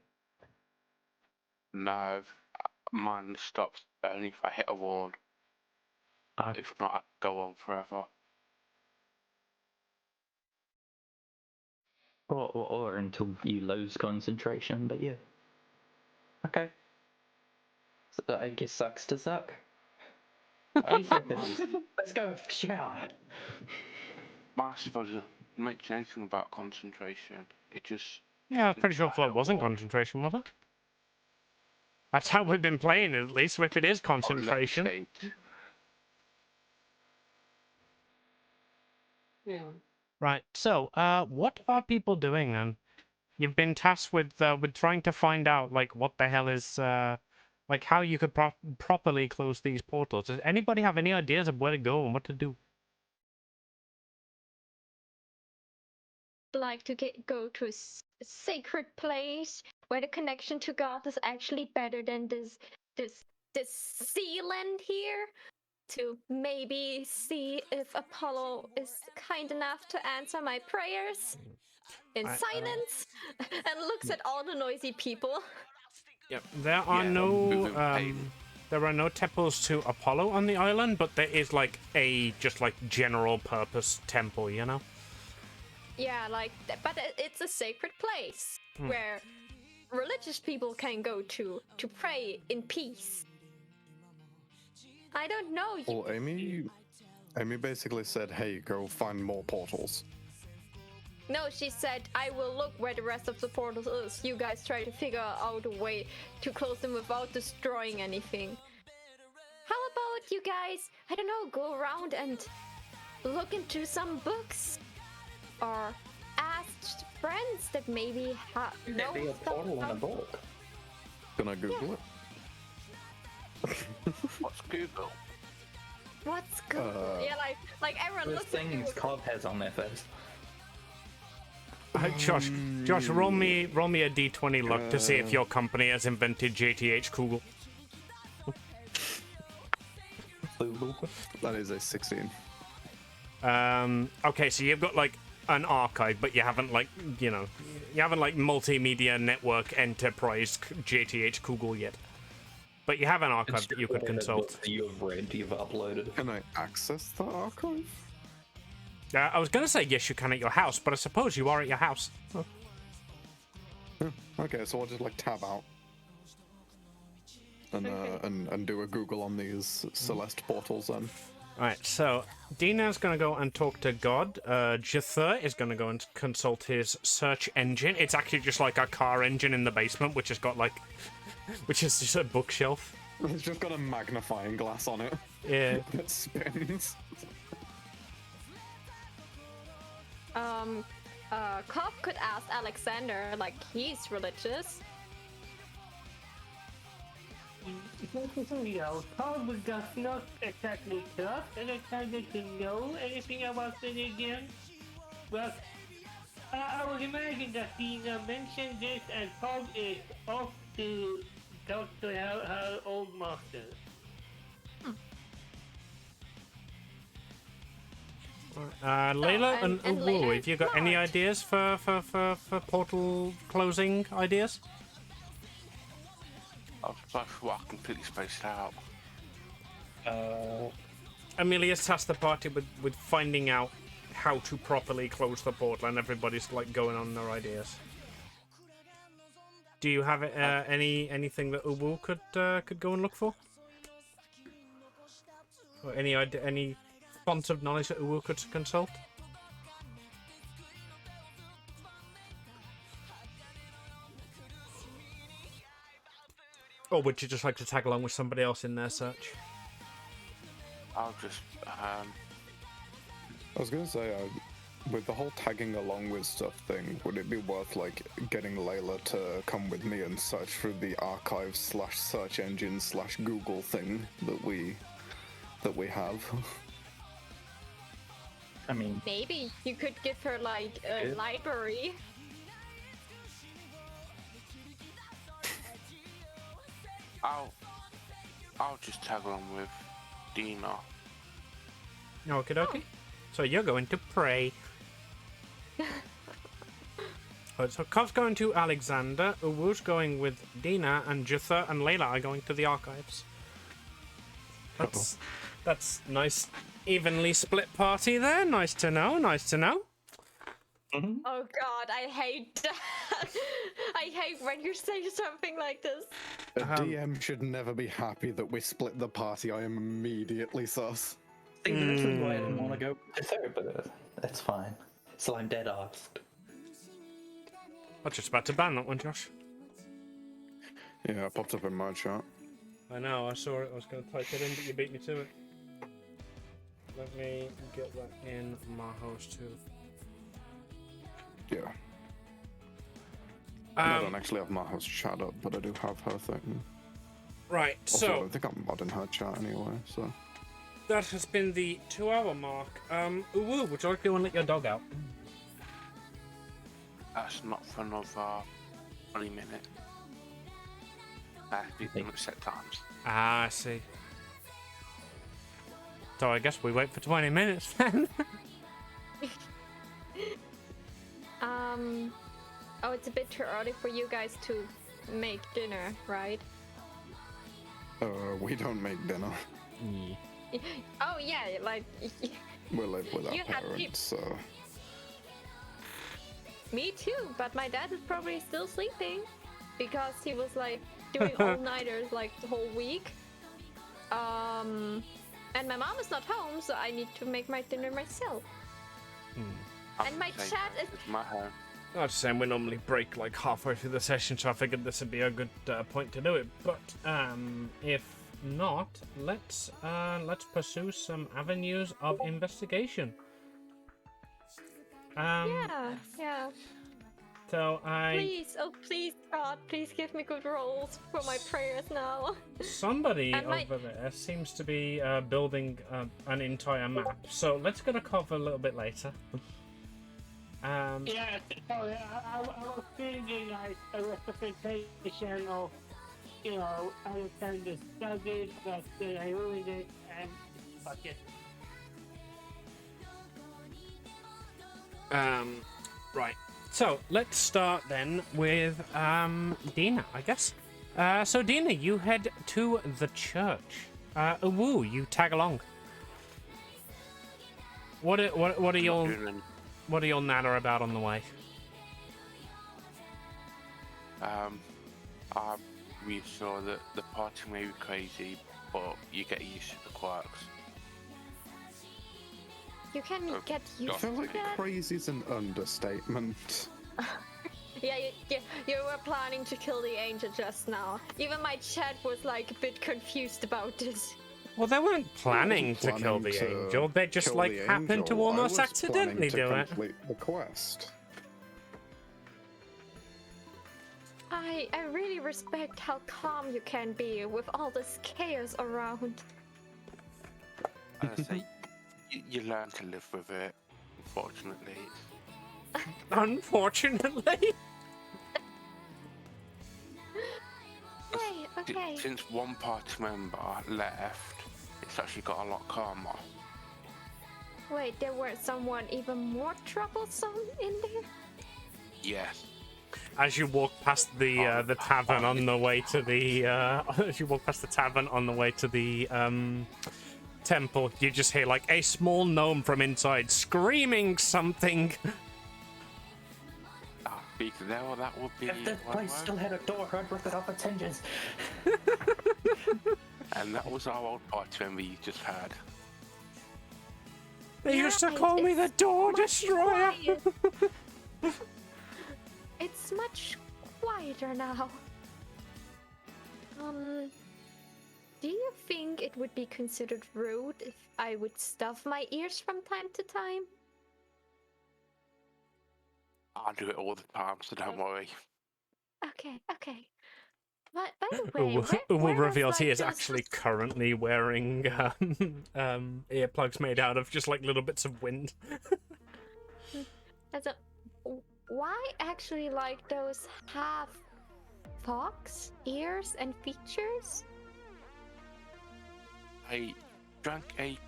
No. Mine stops only if I hit a wall. If not, I go on forever. Or until you lose concentration, but yeah. Okay. So I guess sucks to suck. Alright, Sir Pebbles. Let's go shower. I suppose it mention anything about concentration. It just. Yeah, I'm pretty sure float wasn't concentration, was it? That's how we've been playing it, at least, if it is concentration. Levitate. Yeah. Right, so, what are people doing then? You've been tasked with trying to find out, like, what the hell is, like, how you could properly close these portals. Does anybody have any ideas of where to go and what to do? Like to go to a sacred place where the connection to God is actually better than this sealand here. To maybe see if Apollo is kind enough to answer my prayers in silence and looks at all the noisy people. Yep. There are Yeah, no moving pain. there are no temples to Apollo on the island, but there is like a just like general purpose temple, you know? Yeah, like, but it's a sacred place where religious people can go to pray in peace. I don't know. Well, Amy, Amy basically said, "Hey, go find more portals." No, she said, I will look where the rest of the portals is. You guys try to figure out a way to close them without destroying anything. How about you guys, I don't know, go around and look into some books? Or ask friends that maybe know Maybe a stuff portal in a about- book. Can I Google it? What's Google? What's good? Yeah, like everyone Those looks at you. things Cobb has on their face. Josh, roll me a d20 luck to see if your company has invented JTH Kugel. That is a 16. Okay, so you've got like an archive, but you haven't like multimedia network enterprise JTH Kugel yet. But you have an archive that you could consult. You've read, you've uploaded. Can I access the archive? I was going to say yes, you can at your house, but I suppose you are at your house. Oh. Okay, so I'll just like tab out and and do a Google on these Celeste portals then. Alright, so Dina's going to go and talk to God. Jather is going to go and consult his search engine. It's actually just like a car engine in the basement, which has got like, which is just a bookshelf. It's just got a magnifying glass on it. Yeah. That spins. Cobb could ask Alexander, like, he's religious. You know, Cobb does not exactly trust Alexander to know anything about religion, but I would imagine that Dina mentioned this and Cobb is off to talk to her old master. Layla and and Uwu, Layla have you is got any smart. ideas for portal closing ideas? I've so far completely spaced out. Amelia's tasked the party with finding out how to properly close the portal, and everybody's like going on their ideas. Do you have anything that Uwu could go and look for? Or any font of knowledge that Uwu could consult? Or would you just like to tag along with somebody else in their search? I'll just, I was gonna say, with the whole tagging along with stuff thing, would it be worth like getting Layla to come with me and search through the archive / search engine / Google thing that we have? I mean, Maybe you could give her, like, a Yeah. library. I'll just tag along with Dina. Okie dokie. So you're going to pray. Right, so Kov's going to Alexander, Uwu's going with Dina, and Jather and Layla are going to the archives. That's nice, evenly split party there. Nice to know. Nice to know. Oh god, I hate that. I hate when you say something like this. A DM should never be happy that we split the party. I am immediately sus. see, this is why I didn't want to go with her, but that's fine. So I'm dead asked. I was just about to ban that one, Josh. Yeah, it popped up in my chat. I know, I saw it. I was going to type it in, but you beat me to it. Let me get that in my host too. Yeah. I don't actually have my host chat up, but I do have her thing. Right, Also, I so don't think I'm modding her chat anyway, so. that has been the 2-hour mark. Uwu, would you like to go and let your dog out? That's not for another 20 minutes. We can at set times. Ah, I see. So I guess we wait for 20 minutes then. Oh, it's a bit too early for you guys to make dinner, right? We don't make dinner. Oh yeah, like We live with our You have parents, so. me too, but my dad is probably still sleeping because he was like doing all-nighters like the whole week. And my mom is not home, so I need to make my dinner myself. I'm And my the same chat is- It's my home. I was saying we normally break like halfway through the session, so I figured this would be a good point to do it. But if not, let's pursue some avenues of investigation. Yeah. So Please, oh please, God, please give me good rolls for my prayers now. somebody And my- over there seems to be building an entire map. So let's get a cover a little bit later. Yeah, sorry, I was thinking like a representation of, Alexander's studies, but I ruined it and fuck it. Right. So let's start then with Dina, I guess. So Dina, you head to the church. Woo, you tag along. What are your natter about on the way? I'm reassured that the party may be crazy, but you get used to the quirks. You can get I used feel to like that. crazy's an understatement. Yeah, you were planning to kill the angel just now. Even my chat was like a bit confused about this. Well, they weren't planning to kill the angel. They just kill like the happened to angel. almost I was planning accidentally to do it. complete the quest. I really respect how calm you can be with all this chaos around. As I say, you learn to live with it, unfortunately. Unfortunately. Okay. Since one party member left, it's actually got a lot calmer. Wait, there were someone even more troublesome in there? Yes. As you walk past the tavern on the way to the temple, you just hear like a small gnome from inside screaming something. Speak there, well, that would be If this one place word. still had a door, I'd rip it off its hinges. And that was our old party member you just had. They used to Right, call me the it's door much destroyer. quiet. It's much quieter now. Do you think it would be considered rude if I would stuff my ears from time to time? I do it all the time, so don't worry. Okay. But by the way, Uwu where reveals was, he like, is those- actually currently wearing earplugs made out of just like little bits of wind. as a, why actually like those half fox ears and features? I drank a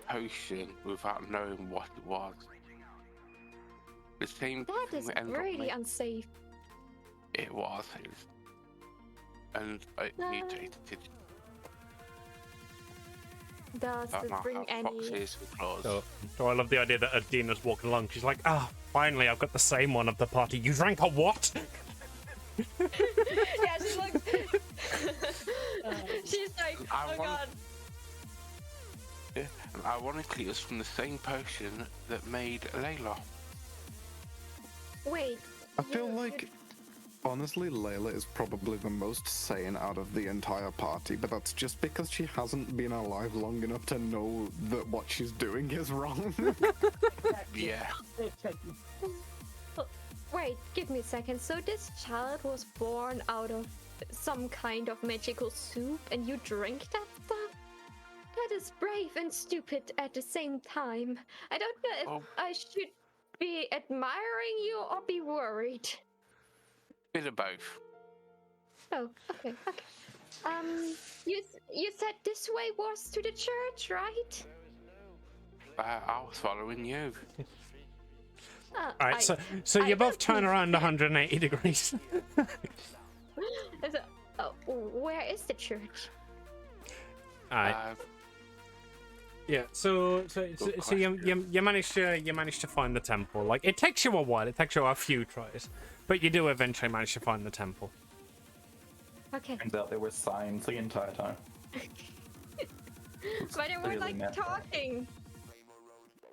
potion without knowing what it was. The same That thing is that ended up really making unsafe. it was. And it No. mutated. Does I it now bring have any? foxes with claws. So I love the idea that Adina's walking along. She's like, finally, I've got the same one of the party. You drank a what? Yeah, she looks. She's like, I oh want- god. Yeah. And ironically, it was from the same potion that made Layla. Wait. I feel you- like, honestly, Layla is probably the most sane out of the entire party, but that's just because she hasn't been alive long enough to know that what she's doing is wrong. Yeah. Wait, give me a second. So this child was born out of some kind of magical soup, and you drink that stuff? That is brave and stupid at the same time. I don't know if Oh. I should be admiring you or be worried. Bit of both. Oh, okay. You said this way was to the church, right? I was following you. Uh, All right, so I you both don't turn think- around 180 degrees. Where is the church? All right. Yeah, so you managed to find the temple. Like, it takes you a while. It takes you a few tries, but you do eventually manage to find the temple. Okay. Turns out there were signs the entire time. But they were Clearly like meant that. talking.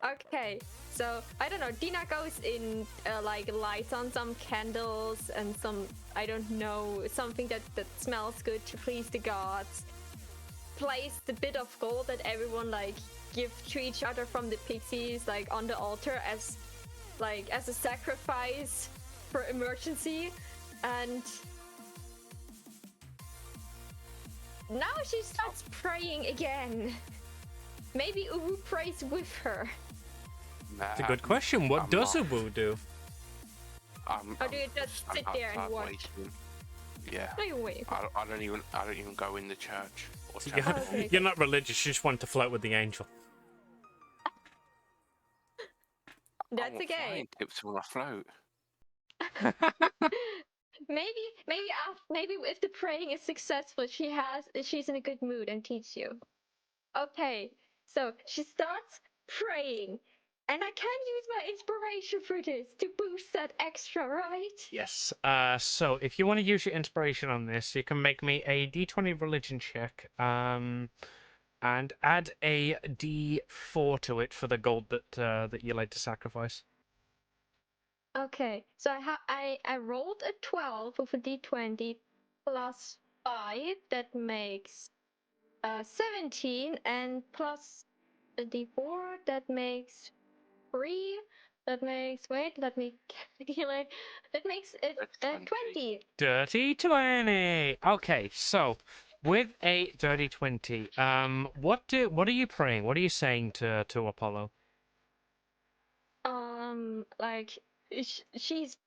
Okay, so I don't know. Dina goes in, like lights on some candles and some, I don't know, something that smells good to please the gods. Place the bit of gold that everyone like give to each other from the pixies like on the altar as a sacrifice for emergency, and now she starts praying again. Maybe Uwu prays with her. Nah, It's a good question. What I'm does a not. woo do? Or do you just sit there and outside watch? waiting. Yeah. No, you wait. I don't even go in the church or So temple. okay. you're not religious. You just want to float with the angel. That's I okay. flying tips when I float. Maybe if the praying is successful, she's in a good mood and teach you. Okay, so she starts praying, and I can use my inspiration for this to boost that extra, right? Yes. So if you want to use your inspiration on this, you can make me a D20 religion check. And add a D4 to it for the gold that you like to sacrifice. Okay, so I rolled a 12 with a d20 plus 5, that makes 17, and plus a d4, that makes 3, that makes, wait, let me calculate, that makes it That's 20. Dirty 20. Okay, so with a dirty 20, what are you praying? What are you saying to Apollo? Like she's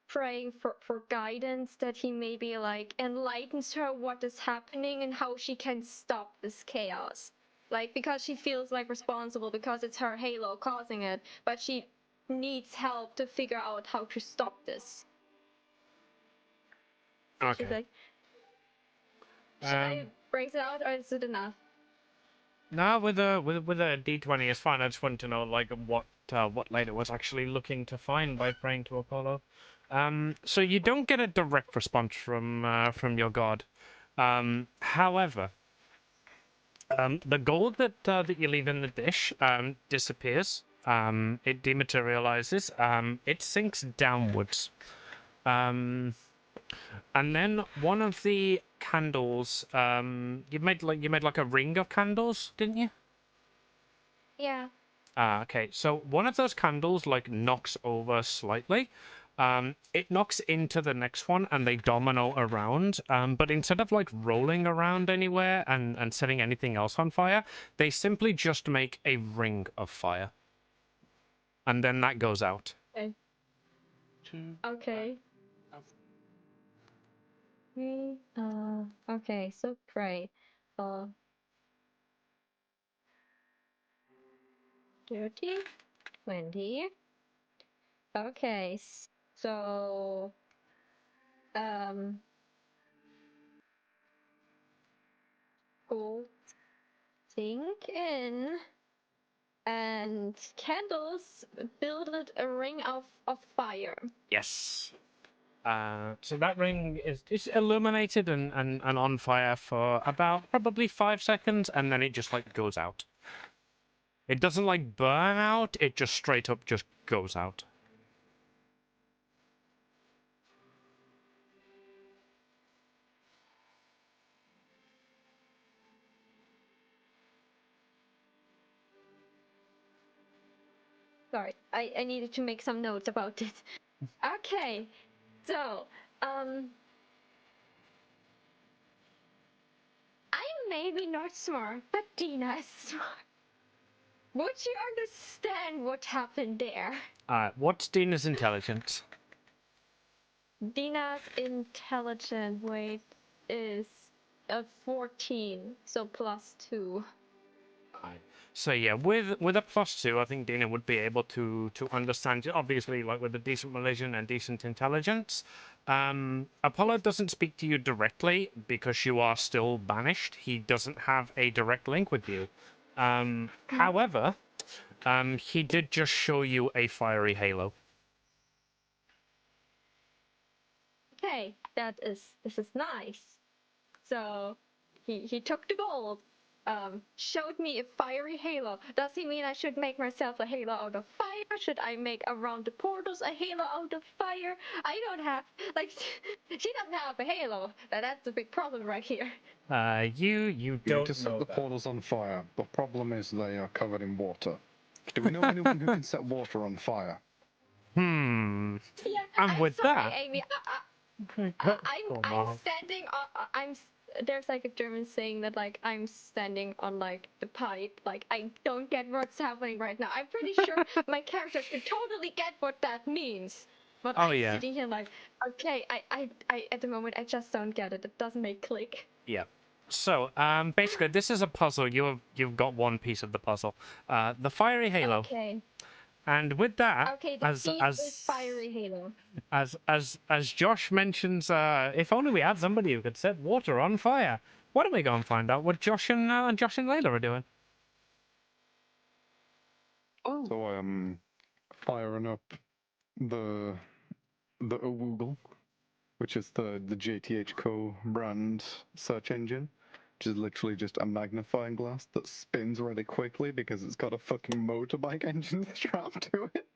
praying for guidance, that he maybe like enlightens her what is happening and how she can stop this chaos. Like, because she feels like responsible because it's her halo causing it, but she needs help to figure out how to stop this. She's Okay. like, should I break it out or is it enough? No, with a D20 is fine. I just want to know like what Leda was actually looking to find by praying to Apollo. So you don't get a direct response from your god. However, the gold that you leave in the dish disappears. It dematerializes. It sinks downwards. Um, and then one of the candles. You made like a ring of candles, didn't you? Yeah. Ah, okay. So one of those candles like knocks over slightly. It knocks into the next one and they domino around. But instead of like rolling around anywhere and setting anything else on fire, they simply just make a ring of fire. And then that goes out. Okay. Two. Okay. Okay, so pray. 30, 20. Okay, so gold sink in, and candles builded a ring of fire. Yes. So that ring is illuminated and on fire for about probably 5 seconds, and then it just like goes out. It doesn't like burn out, it just straight up just goes out. Sorry, I needed to make some notes about it. Okay, so I'm maybe not smart, but Dina is smart. Would you understand what happened there? What's Dina's intelligence? Dina's intelligent weight is a 14, so +2. So yeah, with a +2, I think Dina would be able to understand it. Obviously, like with a decent religion and decent intelligence. Apollo doesn't speak to you directly because you are still banished. He doesn't have a direct link with you. However, he did just show you a fiery halo. Okay, this is nice. So he took the gold. showed me a fiery halo. Does he mean I should make myself a halo out of fire? Should I make around the portals a halo out of fire? I don't have, like, she doesn't have a halo. That's a big problem right here. You You don't just know set the that. portals on fire. The problem is they are covered in water. Do we know anyone who can set water on fire? Hmm. Yeah, And I'm with sorry, that, Amy. I'm standing on. There's like a German saying that like I'm standing on like the pipe. Like I don't get what's happening right now. I'm pretty sure my character should totally get what that means. But Oh, I'm yeah. sitting here like, okay, I at the moment I just don't get it. It doesn't make click. Yeah. So, basically, this is a puzzle. You've got one piece of the puzzle. The fiery halo, Okay. and with that, Okay, the piece is fiery halo. as Josh mentions, if only we had somebody who could set water on fire. Why don't we go and find out what Josh and Layla are doing? So I am firing up the Woogle, which is the JTH Co brand search engine, which is literally just a magnifying glass that spins really quickly because it's got a fucking motorbike engine strapped to it.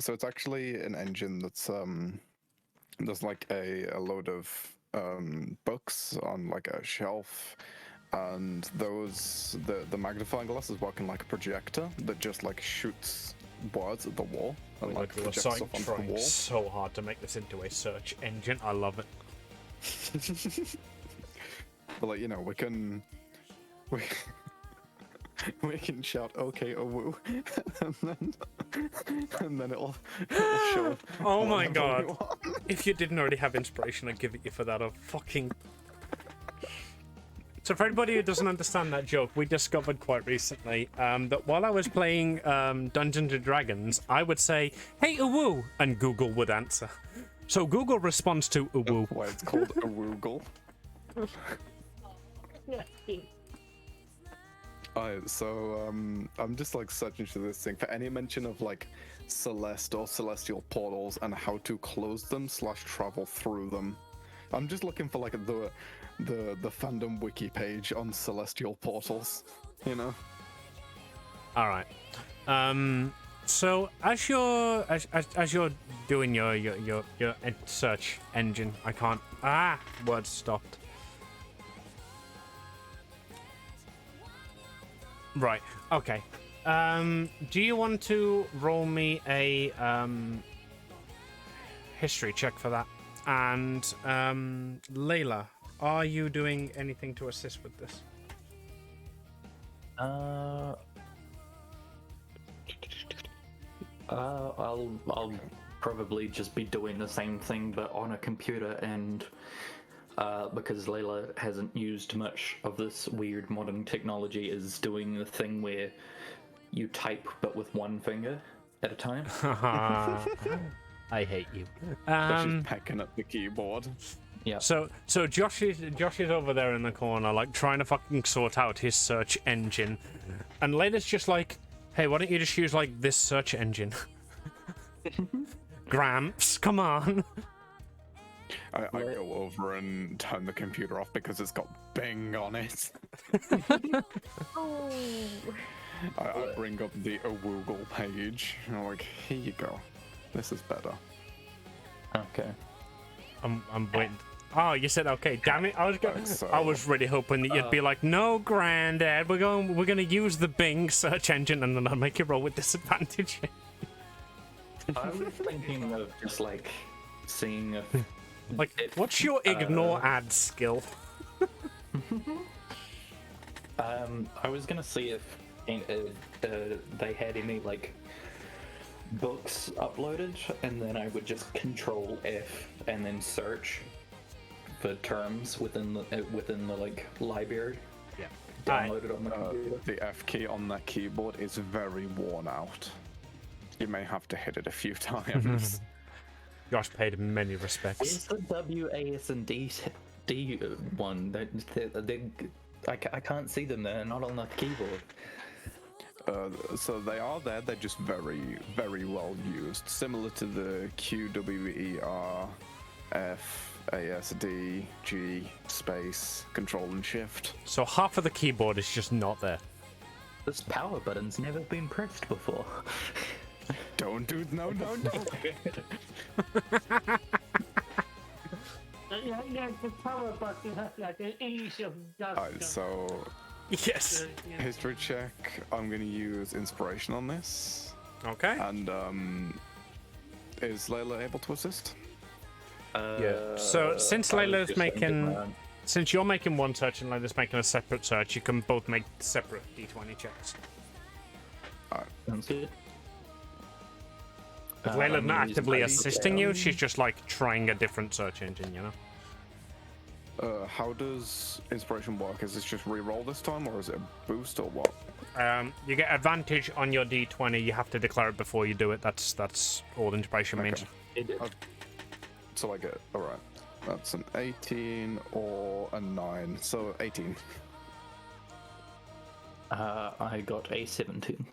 So it's actually an engine that's there's like a load of books on like a shelf, and the magnifying glass is working like a projector that just like shoots words at the wall and like projects stuff onto the wall. So hard to make this into a search engine. I love it. But like, you know, we can shout okay a woo and then it'll show. Oh my whatever we god. want. If you didn't already have inspiration, I'd give it you for that. So for anybody who doesn't understand that joke, we discovered quite recently that while I was playing Dungeons and Dragons, I would say, "Hey, Uwu," and Google would answer. So Google responds to Uwu. Why it's called a woogle. Alright, so I'm just like searching for this thing for any mention of like Celeste or celestial portals and how to close them / travel through them. I'm just looking for like the fandom wiki page on celestial portals, you know. All right. So as you're doing your search engine, I can't. Words stopped. Right. Okay. Do you want to roll me a history check for that? And Layla, are you doing anything to assist with this? I'll probably just be doing the same thing, but on a computer, and because Layla hasn't used much of this weird modern technology, is doing the thing where you type but with one finger at a time. I hate you. She's pecking at the keyboard. Yeah. So Josh is over there in the corner, like trying to fucking sort out his search engine, and Layla's just like, "Hey, why don't you just use like this search engine?" Gramps, come on. I go over and turn the computer off because it's got Bing on it. Oh. I bring up the Woogle page and I'm like, here you go. This is better. Okay. I'm waiting. Oh, you said okay. Damn it! I was really hoping that you'd be like, "No, Granddad, we're gonna use the Bing search engine, and then I'll make you roll with disadvantage." I was thinking of just like seeing if Like, what's your ignore ad skill? I was gonna see if they had any like books uploaded, and then I would just Control F and then search for terms within the like library. Yeah. Downloaded on the computer. The F key on that keyboard is very worn out. You may have to hit it a few times. Josh paid in many respects. Where's the W, A, S, and D one? I can't see them. They're not on the keyboard. So they are there, they're just very, very well used. Similar to the Q, W, E, R, F, ASD, G, space, control and shift. So half of the keyboard is just not there. This power button's never been pressed before. Don't do no. Yeah, the power button has like an ease of dust. Alright, so Yes. history check. I'm gonna use inspiration on this. Okay. And is Layla able to assist? Yeah. So since Layla's since you're making one search and Layla's making a separate search, you can both make separate d20 checks. Sounds good. If Layla's not actively I- assisting you, she's just like trying a different search engine, you know? How does inspiration work? Is this just re-roll this time, or is it a boost, or what? You get advantage on your d20. You have to declare it before you do it. That's all inspiration means. Okay. So I get alright. That's an 18 or a 9. So 18. I got a 17.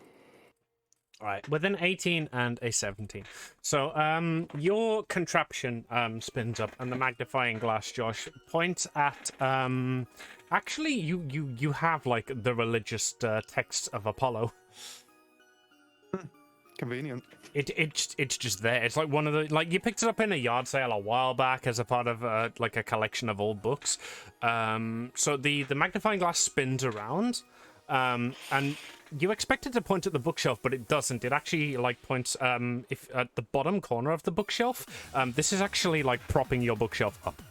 All right, with an 18 and a 17. So your contraption spins up, and the magnifying glass, Josh, points at actually you have like the religious texts of Apollo. Convenient. It's just there. It's like one of the like you picked it up in a yard sale a while back as a part of like a collection of old books. So the magnifying glass spins around, and you expect it to point at the bookshelf, but it doesn't. It actually like points if at the bottom corner of the bookshelf. This is actually like propping your bookshelf up.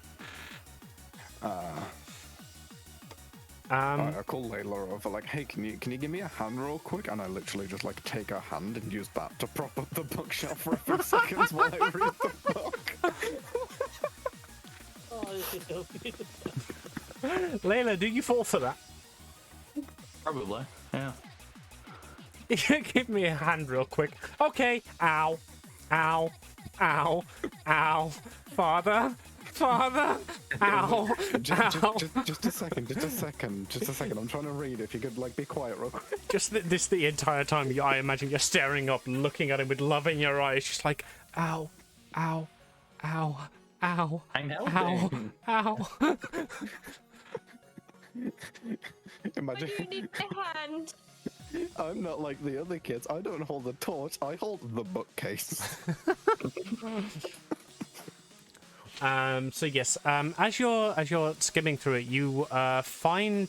I call Layla over, like, hey, can you give me a hand real quick? And I literally just like take her hand and use that to prop up the bookshelf for a few seconds while I read the book. Oh, this is so beautiful. Layla, do you fall for that? Probably, yeah. Give me a hand real quick. Okay. Ow. Ow. Ow. Ow. Father. Ow. Ow. Just a second. I'm trying to read. If you could like be quiet real quick. Just this the entire time. I imagine you're staring up, looking at him with love in your eyes, just like, ow. Ow. Ow. Ow. I'm Ow. helping. Ow. Imagine. You need the hand. I'm not like the other kids. I don't hold the torch. I hold the bookcase. So yes, as you're skimming through it, you find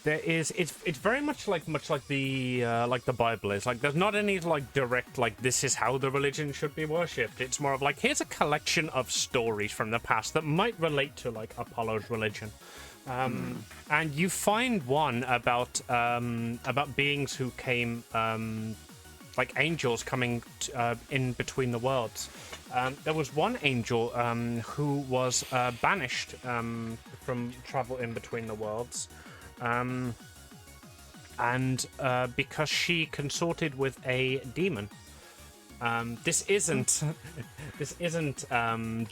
there is it's very much like the Bible is. Like there's not any like direct like this is how the religion should be worshipped. It's more of like here's a collection of stories from the past that might relate to like Apollo's religion. And you find one about beings who came like angels coming in between the worlds. There was one angel who was banished from travel in between the worlds, and because she consorted with a demon. This isn't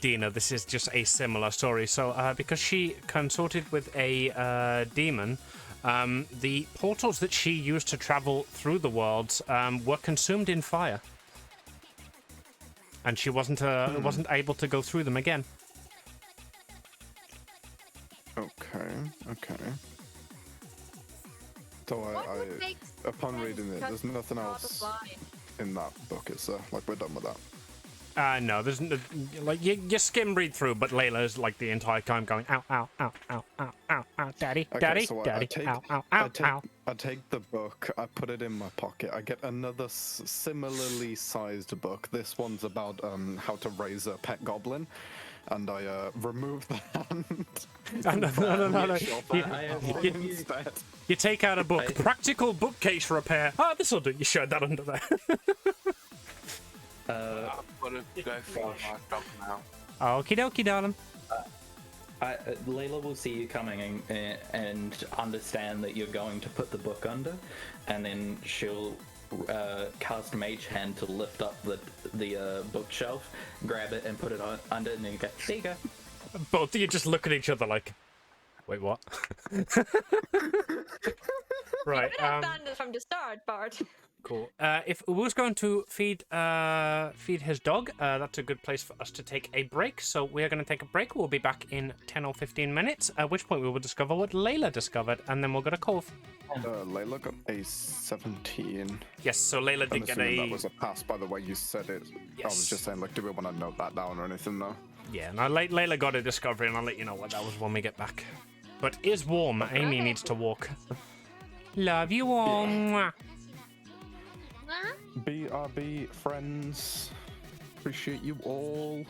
Dina. This is just a similar story. So because she consorted with a demon, the portals that she used to travel through the worlds were consumed in fire. And she wasn't able to go through them again. Okay. So What would make upon sense reading it, because there's nothing it's not else a lie. in that book, is there? Like we're done with that. No, there's like you skim read through, but Layla's like the entire time going ow, ow, ow, ow, ow, ow, ow, daddy, Okay, daddy, so daddy, ow, ow, I ow, take, ow. I take the book, I put it in my pocket. I get another similarly sized book. This one's about how to raise a pet goblin, and I remove the hand. No. Instead. You take out a book, practical bookcase repair. Ah, this'll do. You showed that under there. I'm gonna go for my dog now. Okie dokie, darling. Layla will see you coming and understand that you're going to put the book under, and then she'll cast Mage Hand to lift up the bookshelf, grab it, and put it under, and then go, there you go. Both of you just look at each other like, wait, what? Right. Could have done this from the start, Bart. Cool. If Uwu's going to feed his dog, that's a good place for us to take a break. So we're going to take a break. We'll be back in 10 or 15 minutes, at which point we will discover what Layla discovered, and then we'll go to Cove. Layla got a 17. Yes, so Layla I'm did get assuming a... that was a pass by the way you said it. I was Yes. just saying, like, do we want to note that down or anything, though? Yeah, no, Layla got a discovery, and I'll let you know what that was when we get back. But is warm. Amy needs to walk. Love you all. Mwah. Huh? BRB friends. Appreciate you all.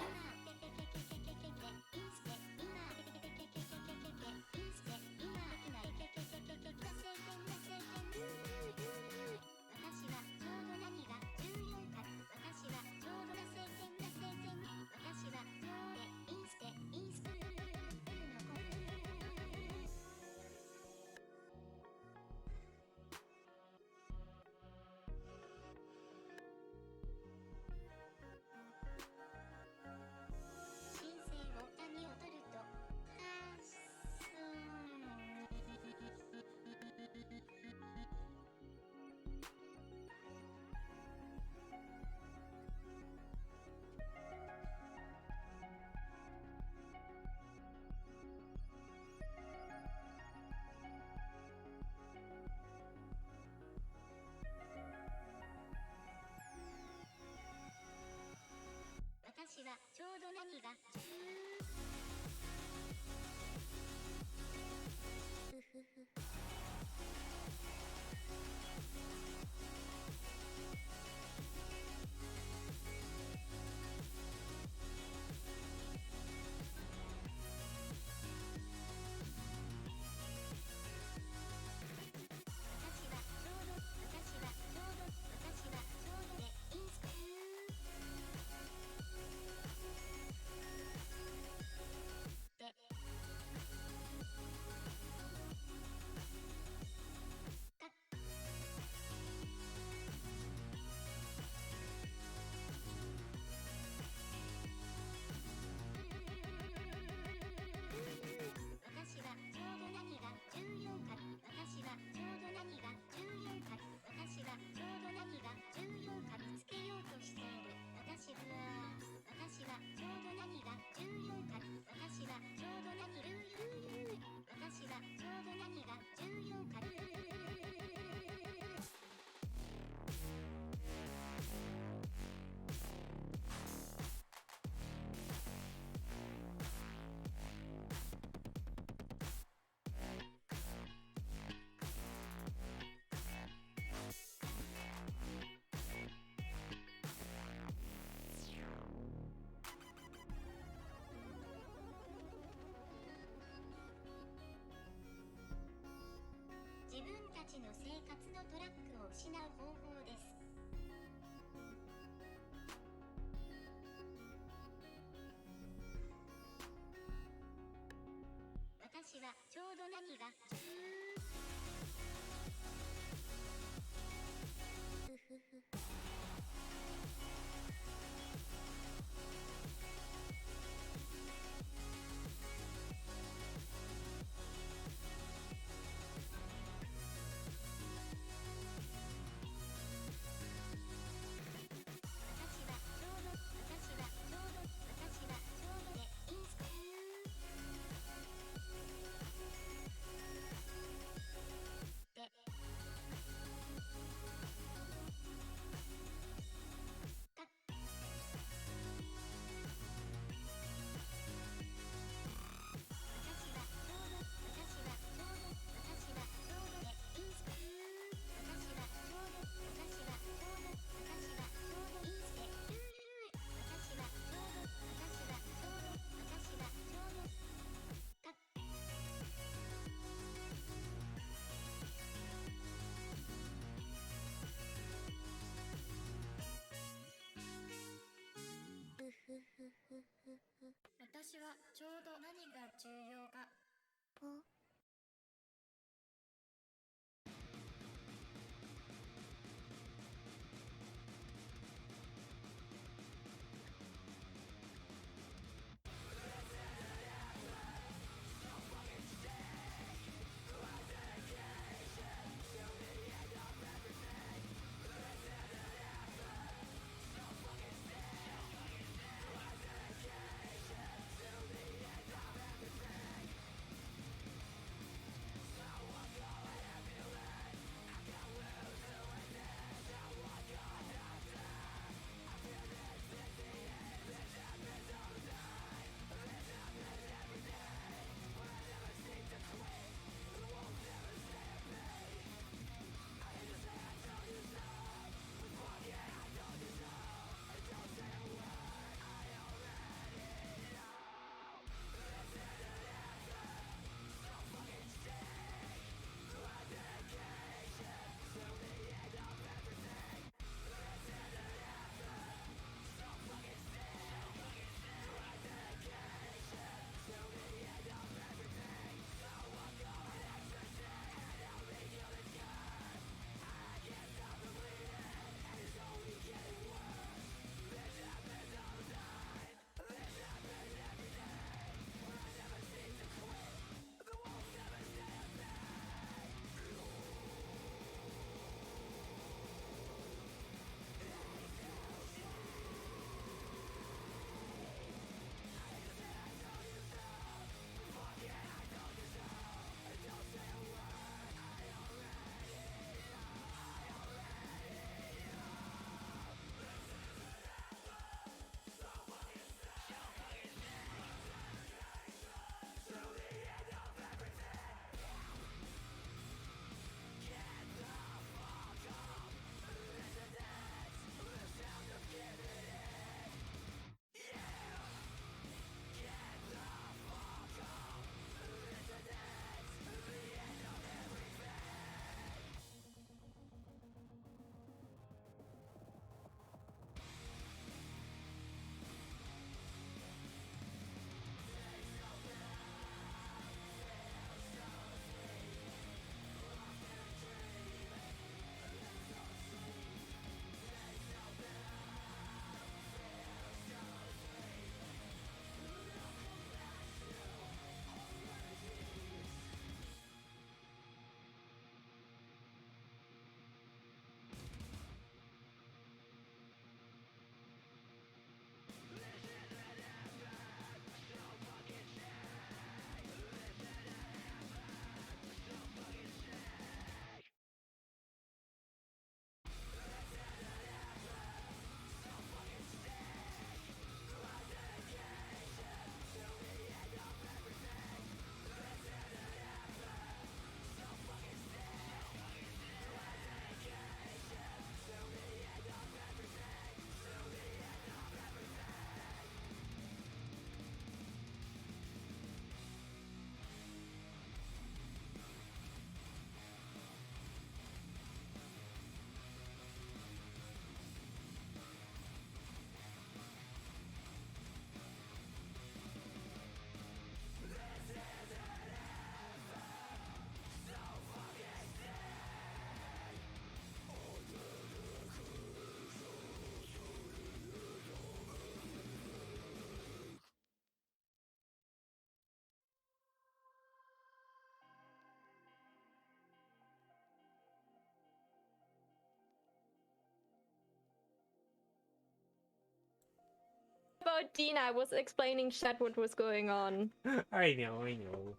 Dina. I was explaining chat what was going on. I know.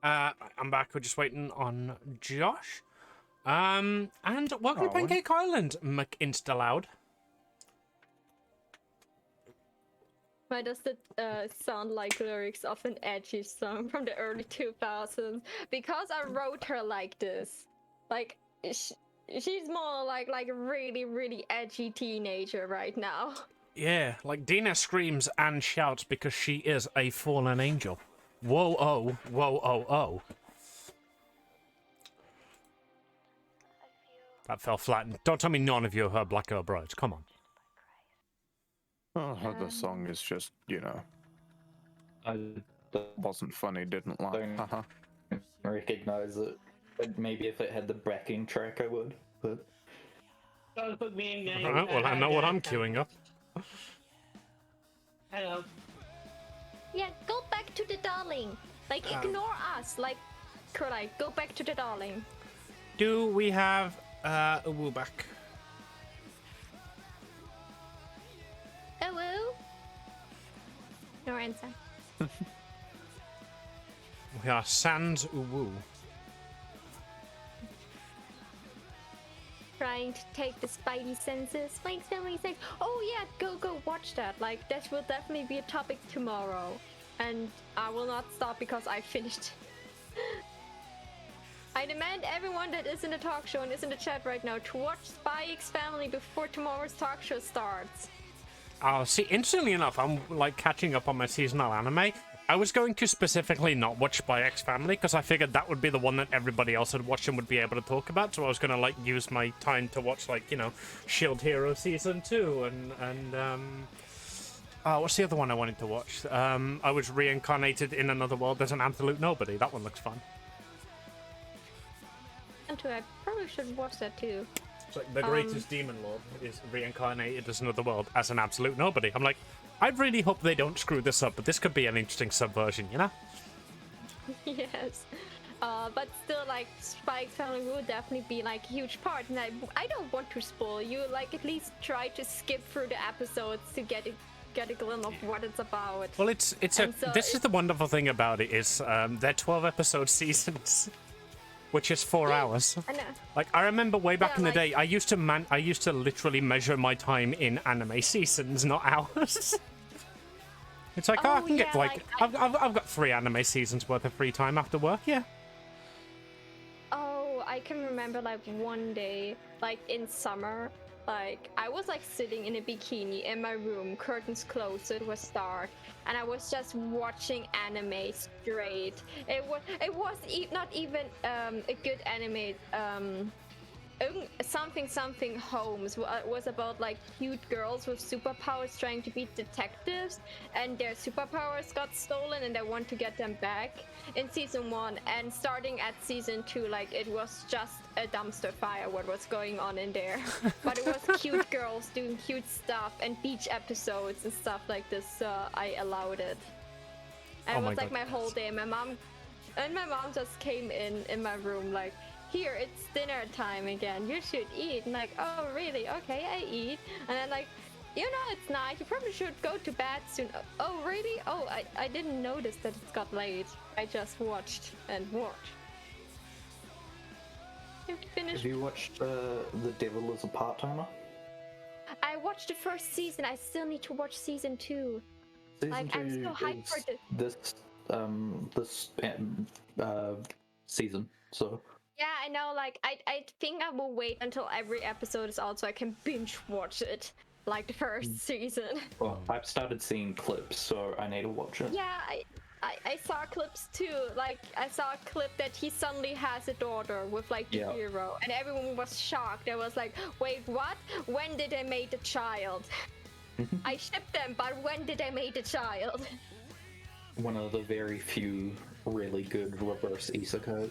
I'm back. We're just waiting on Josh. And welcome to Oh, Pancake Island, McInstaloud. Why does it sound like lyrics of an edgy song from the early 2000s? Because I wrote her like this. Like, she's more like a really, really edgy teenager right now. Yeah, like Dina screams and shouts because she is a fallen angel. Whoa, oh, whoa, oh, oh. That fell flat. Don't tell me none of you heard Black Girl Brides. Come on. Oh, the song is just, you know, I wasn't funny, didn't laugh. don't Haha. recognize it. But maybe if it had the backing track, I would. But Don't put me in there. Alright, well, I know what I'm queuing up. Hello. Yeah, go back to the darling. Like, ignore us. Like, go back to the darling. Do we have Uwu back? Hello? No answer. We are sans Uwu. Trying to take the spidey senses. Like, somebody's like, oh yeah, go watch that. Like, that will definitely be a topic tomorrow. And I will not stop because I finished. I demand everyone that is in the talk show and is in the chat right now to watch Spy X Family before tomorrow's talk show starts. Oh, see, interestingly enough, I'm like catching up on my seasonal anime. I was going to specifically not watch Spy X Family because I figured that would be the one that everybody else had watched and would be able to talk about. So I was going to like use my time to watch like, you know, Shield Hero season 2 and oh, what's the other one I wanted to watch? I was reincarnated in another world as an absolute nobody. That one looks fun. And I probably should watch that too. It's like the greatest demon lord is reincarnated as another world as an absolute nobody. I'm like, I really hope they don't screw this up, but this could be an interesting subversion, you know? Yes. But still, like, Spy X Family will definitely be like a huge part. And I don't want to spoil you. Like, at least try to skip through the episodes to get a glimpse of what it's about. Well, this is the wonderful thing about it is they're 12 episode seasons. Which is 4 hours. I know. Like, I remember way back Yeah, in the like- day, I used to literally measure my time in anime seasons, not hours. It's like, I Oh, can get yeah, like, I've got 3 anime seasons worth of free time after work. Yeah. Oh, I can remember like one day, like in summer, like I was like sitting in a bikini in my room, curtains closed, so it was dark, and I was just watching anime straight. It was not even a good anime. Something Homes was about like cute girls with superpowers trying to be detectives, and their superpowers got stolen and they want to get them back in season 1. And starting at season 2, like it was just a dumpster fire what was going on in there. But it was cute girls doing cute stuff and beach episodes and stuff like this, so I allowed it. And Oh it my was like God. my whole day. My mom just came in my room like, here, it's dinner time again. You should eat. And like, oh, really? Okay, I eat. And then like, you know, it's night. You probably should go to bed soon. Oh, really? Oh, I didn't notice that it got late. I just watched and watched. You finished. have you watched The Devil is a Part-Timer? I watched the first season. I still need to watch season 2. Season Like, I'm 2 so hyped for is this season, so Yeah, I know. Like, I think I will wait until every episode is out so I can binge watch it, like the first season. well, I've started seeing clips, so I need to watch it. Yeah, I saw clips too. Like, I saw a clip that he suddenly has a daughter with like the Yeah. hero, and everyone was shocked. I was like, wait, what? When did they make the child? I shipped them, but when did they make the child? One of the very few really good reverse isekais.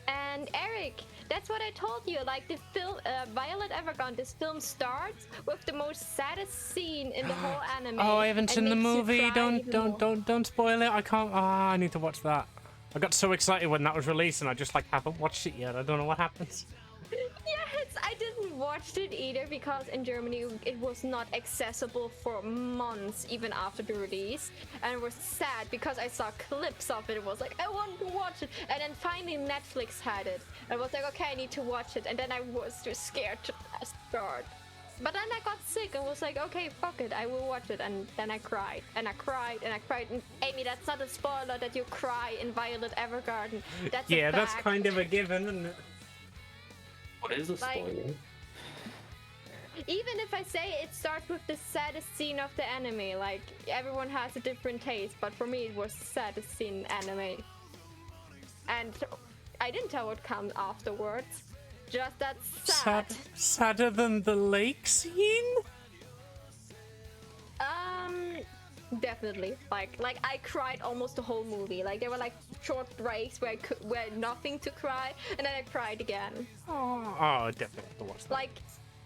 And Eric, that's what I told you. Like the film, Violet Evergarden. This film starts with the most saddest scene in the whole anime. Oh, I haven't and seen the makes you movie. cry even more. Don't spoil it. I can't. I need to watch that. I got so excited when that was released, and I just like haven't watched it yet. I don't know what happens. Yeah, it's I didn't watch it either because in Germany it was not accessible for months even after the release, and it was sad because I saw clips of it. It was like I want to watch it, and then finally Netflix had it. I was like, okay, I need to watch it, and then I was too scared to start. But then I got sick and was like, okay, fuck it, I will watch it. And then I cried, and I cried, and I cried. And Amy, that's not a spoiler that you cry in Violet Evergarden. That's Yeah, a that's fact. kind of a given, isn't it? What is a Like- spoiler? Even if I say it starts with the saddest scene of the anime, like everyone has a different taste, but for me it was the saddest scene in anime. And I didn't tell what comes afterwards. Just that sad. Sadder than the lake scene? Definitely. Like I cried almost the whole movie. Like there were like short breaks where where nothing to cry, and then I cried again. Oh, definitely have to watch that. Like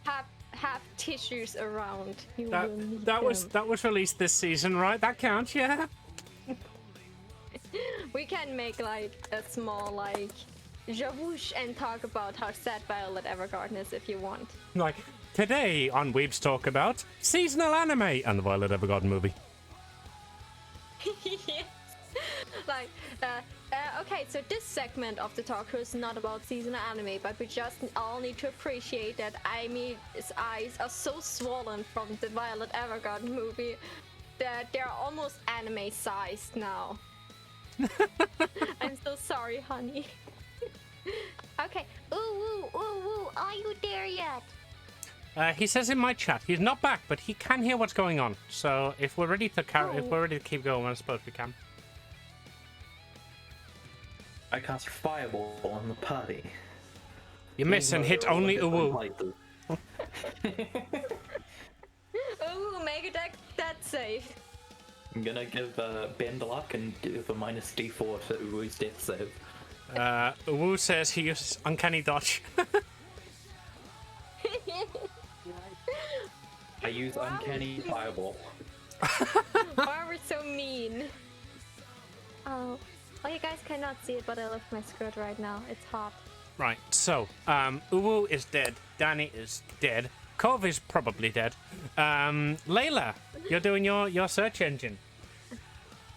have tissues around. You will need That was them. that was released this season, right? That counts, yeah. We can make like a small like javouche and talk about how sad Violet Evergarden is if you want. Like today on Weebs Talk About seasonal anime and the Violet Evergarden movie. Yes. Like, okay, so this segment of the talk is not about seasonal anime, but we just all need to appreciate that Amy's eyes are so swollen from the Violet Evergarden movie that they're almost anime sized now. I'm so sorry, honey. Okay. Ooh, are you there yet? He says in my chat he's not back, but he can hear what's going on. So if we're ready to if we're ready to keep going, I suppose we can. I cast Fireball on the party. You miss and hit only Uwu. Ooh, make it that safe. I'm gonna give Ben the luck and give a minus D4 to Uwu's death save. Uwu says he uses Uncanny Dodge. I use Uncanny Fireball. Why are we so mean? Oh, you guys cannot see it, but I lift my skirt right now. It's hot. Right, so, Uwu is dead. Danny is dead. Kov is probably dead. Layla, you're doing your search engine.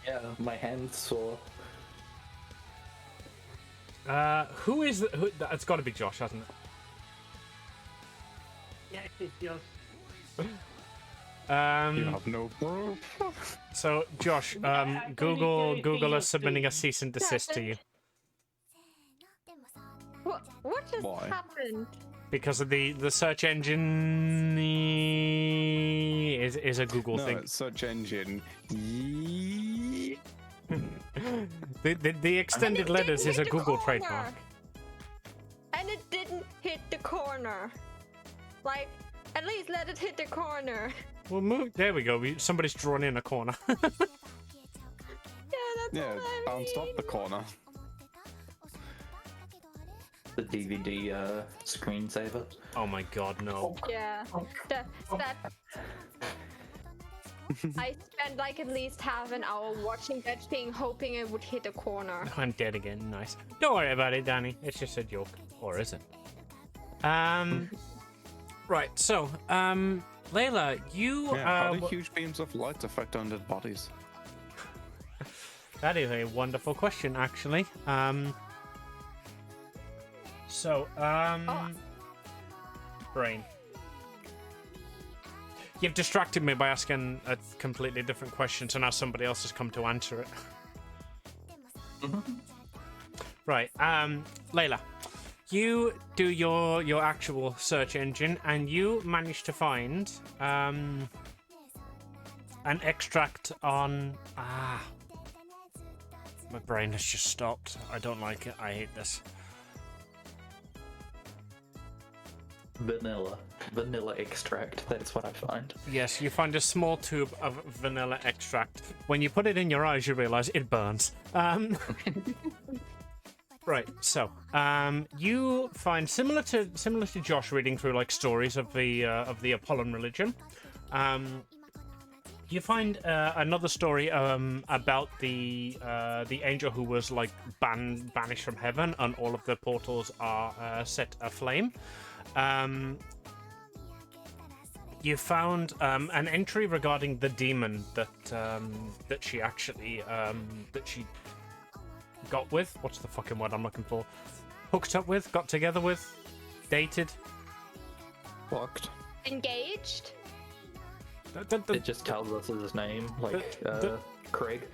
Yeah, my hand's sore. Who is... it's got to be Josh, hasn't it? Yeah, it's yours. You have no proof. So, Josh, Google is submitting a cease and desist to you. What just Why? happened? Because of the search engine is a Google No, thing. it's search engine. Yee. The extended And it letters didn't is a hit the Google corner. trademark. And it didn't hit the corner. Like, at least let it hit the corner. Well, move. There we go. Somebody's drawn in a corner. Yeah, that's Yeah, what I bounced off mean. the corner. The DVD screensaver. Oh my god, no. Yeah, that. I spent like at least half an hour watching that thing, hoping it would hit a corner. I'm dead again. Nice. Don't worry about it, Danny. It's just a joke. Or is it? Right, so, Layla, you... Yeah, how do huge beams of light affect undead bodies? That is a wonderful question, actually. Brain. You've distracted me by asking a completely different question, so now somebody else has come to answer it. Right, Layla, you do your actual search engine, and you manage to find an extract on... my brain has just stopped. I don't like it. I hate this. Vanilla extract, that's what I find. Yes, you find a small tube of vanilla extract. When you put it in your eyes, you realize it burns. Right, so you find similar to Josh reading through like stories of the Apollon religion. You find another story about the angel who was like banished from heaven, and all of the portals are set aflame. You found an entry regarding the demon that that she actually that she got with. What's the fucking word I'm looking for? Hooked up with, got together with, dated. Fucked. Engaged? It just tells us his name, like Craig.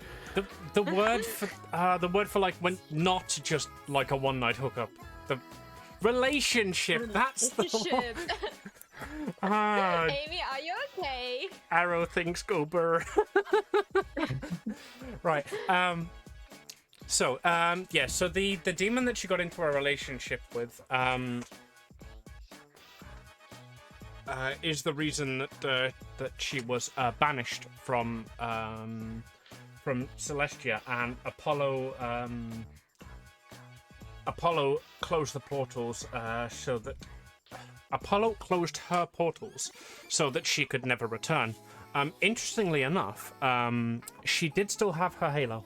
The word for like when not just like a one night hookup. The relationship. That's the one. Amy, are you okay? Arrow thinks go burr. Right. So the demon that she got into a relationship with is the reason that she was banished from Celestia, and Apollo closed the portals so that Apollo closed her portals so that she could never return. Interestingly enough, she did still have her halo.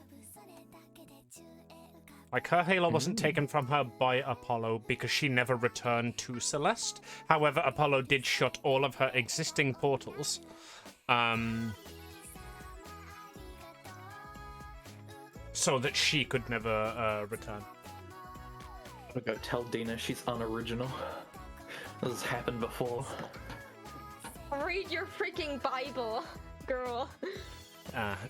Like, her halo wasn't taken from her by Apollo because she never returned to Celeste. However, Apollo did shut all of her existing portals. So that she could never return. I'm gonna go tell Dina she's unoriginal. This has happened before. Read your freaking Bible, girl.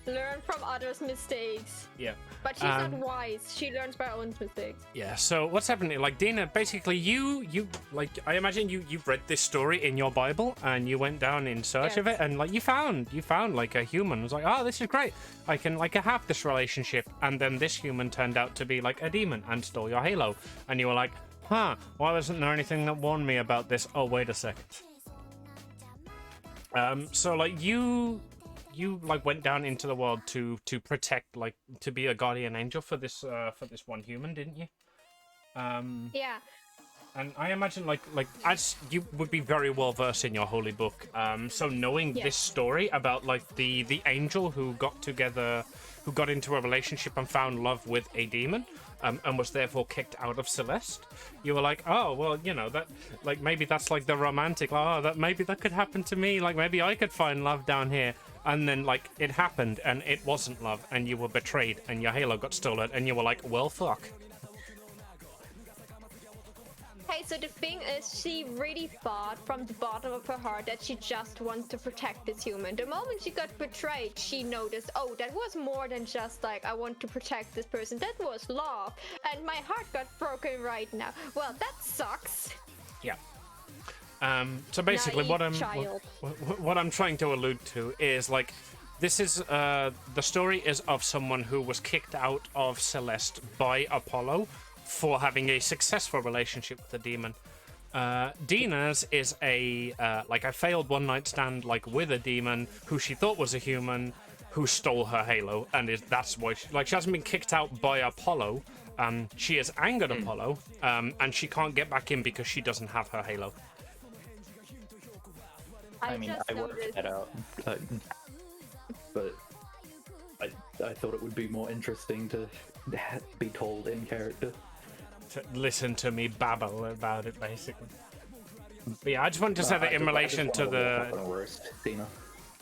Learn from others' mistakes. Yeah. But she's not wise. She learns by her own mistakes. Yeah, so what's happening? Like, Dina, basically you like, I imagine you've read this story in your Bible and you went down in search of it, and like you found like a human. It was like, oh, this is great. I can like have this relationship, and then this human turned out to be like a demon and stole your halo, and you were like, huh, why wasn't there anything that warned me about this? Oh, wait a second. So like you like went down into the world to protect, like, to be a guardian angel for this one human, didn't you? Yeah. And I imagine like as you would be very well versed in your holy book, so knowing this story about like the angel who got into a relationship and found love with a demon, and was therefore kicked out of Celeste, you were like, oh well, you know, that like maybe that's like the romantic, oh, that maybe that could happen to me, like maybe I could find love down here. And then like it happened and it wasn't love, and you were betrayed and your halo got stolen, and you were like, well, fuck. Hey, so the thing is, she really thought from the bottom of her heart that she just wants to protect this human. The moment she got betrayed, she noticed, oh, that was more than just like, I want to protect this person. That was love. And my heart got broken right now. Well, that sucks. Yeah. So basically what I'm trying to allude to is like, this is the story is of someone who was kicked out of Celeste by Apollo for having a successful relationship with the demon. Dina's is a failed one night stand like with a demon who she thought was a human who stole her halo, and that's why she hasn't been kicked out by Apollo. She has angered Apollo, and she can't get back in because she doesn't have her halo. I mean, I worked that out, but I thought it would be more interesting to be told in character. To listen to me babble about it, basically. But yeah, I just wanted to say that in relation to the...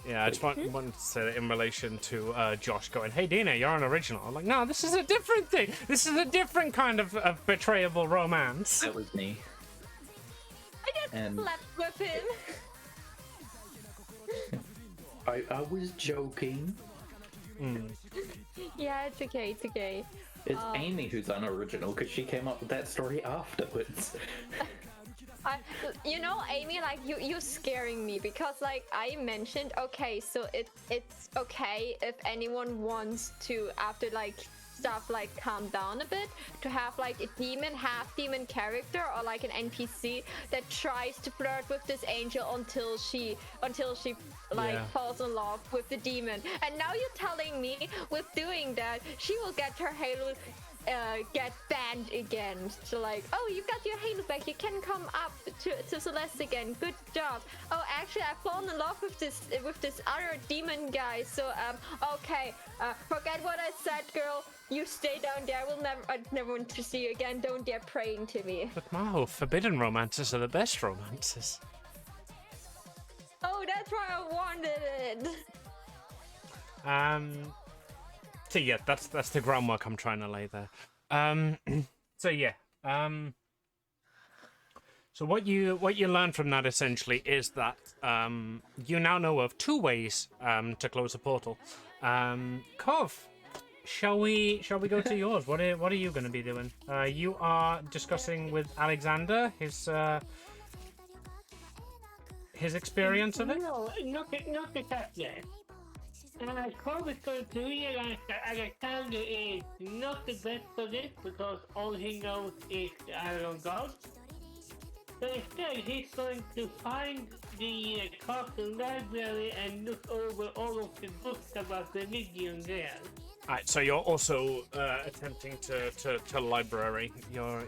Yeah, I just wanted to say that in relation to Josh going, hey, Dina, you're an original. I'm like, no, this is a different thing. This is a different kind of betrayable romance. That was me. I just slept with him. I was joking. Yeah, it's okay, it's okay. It's Amy who's unoriginal because she came up with that story afterwards. You know, Amy, like you're scaring me because, like I mentioned, okay, so it's okay if anyone wants to, after like stuff like calm down a bit, to have like a demon, half demon character or like an NPC that tries to flirt with this angel until she falls in love with the demon. And now you're telling me with doing that she will get her halo get banned again. So like, oh, you got your halo back, you can come up to Celeste again, good job. Oh, actually I've fallen in love with this other demon guy, so okay, forget what I said, girl, girl, you stay down there. I never want to see you again. Don't dare praying to me. But Maho, forbidden romances are the best romances. Oh, that's why I wanted it. So yeah, that's the groundwork I'm trying to lay there. So yeah. So what you learn from that essentially is that you now know of 2 ways to close a portal. Kov, shall we go to yours? What are you going to be doing? You are discussing with Alexander his experience of it. No, not exactly. Cole is going to realize that Alexander is not the best for this because all he knows is the Iron God. So instead, he's going to find the castle library and look over all of the books about religion there. Alright, so you're also attempting to library. You're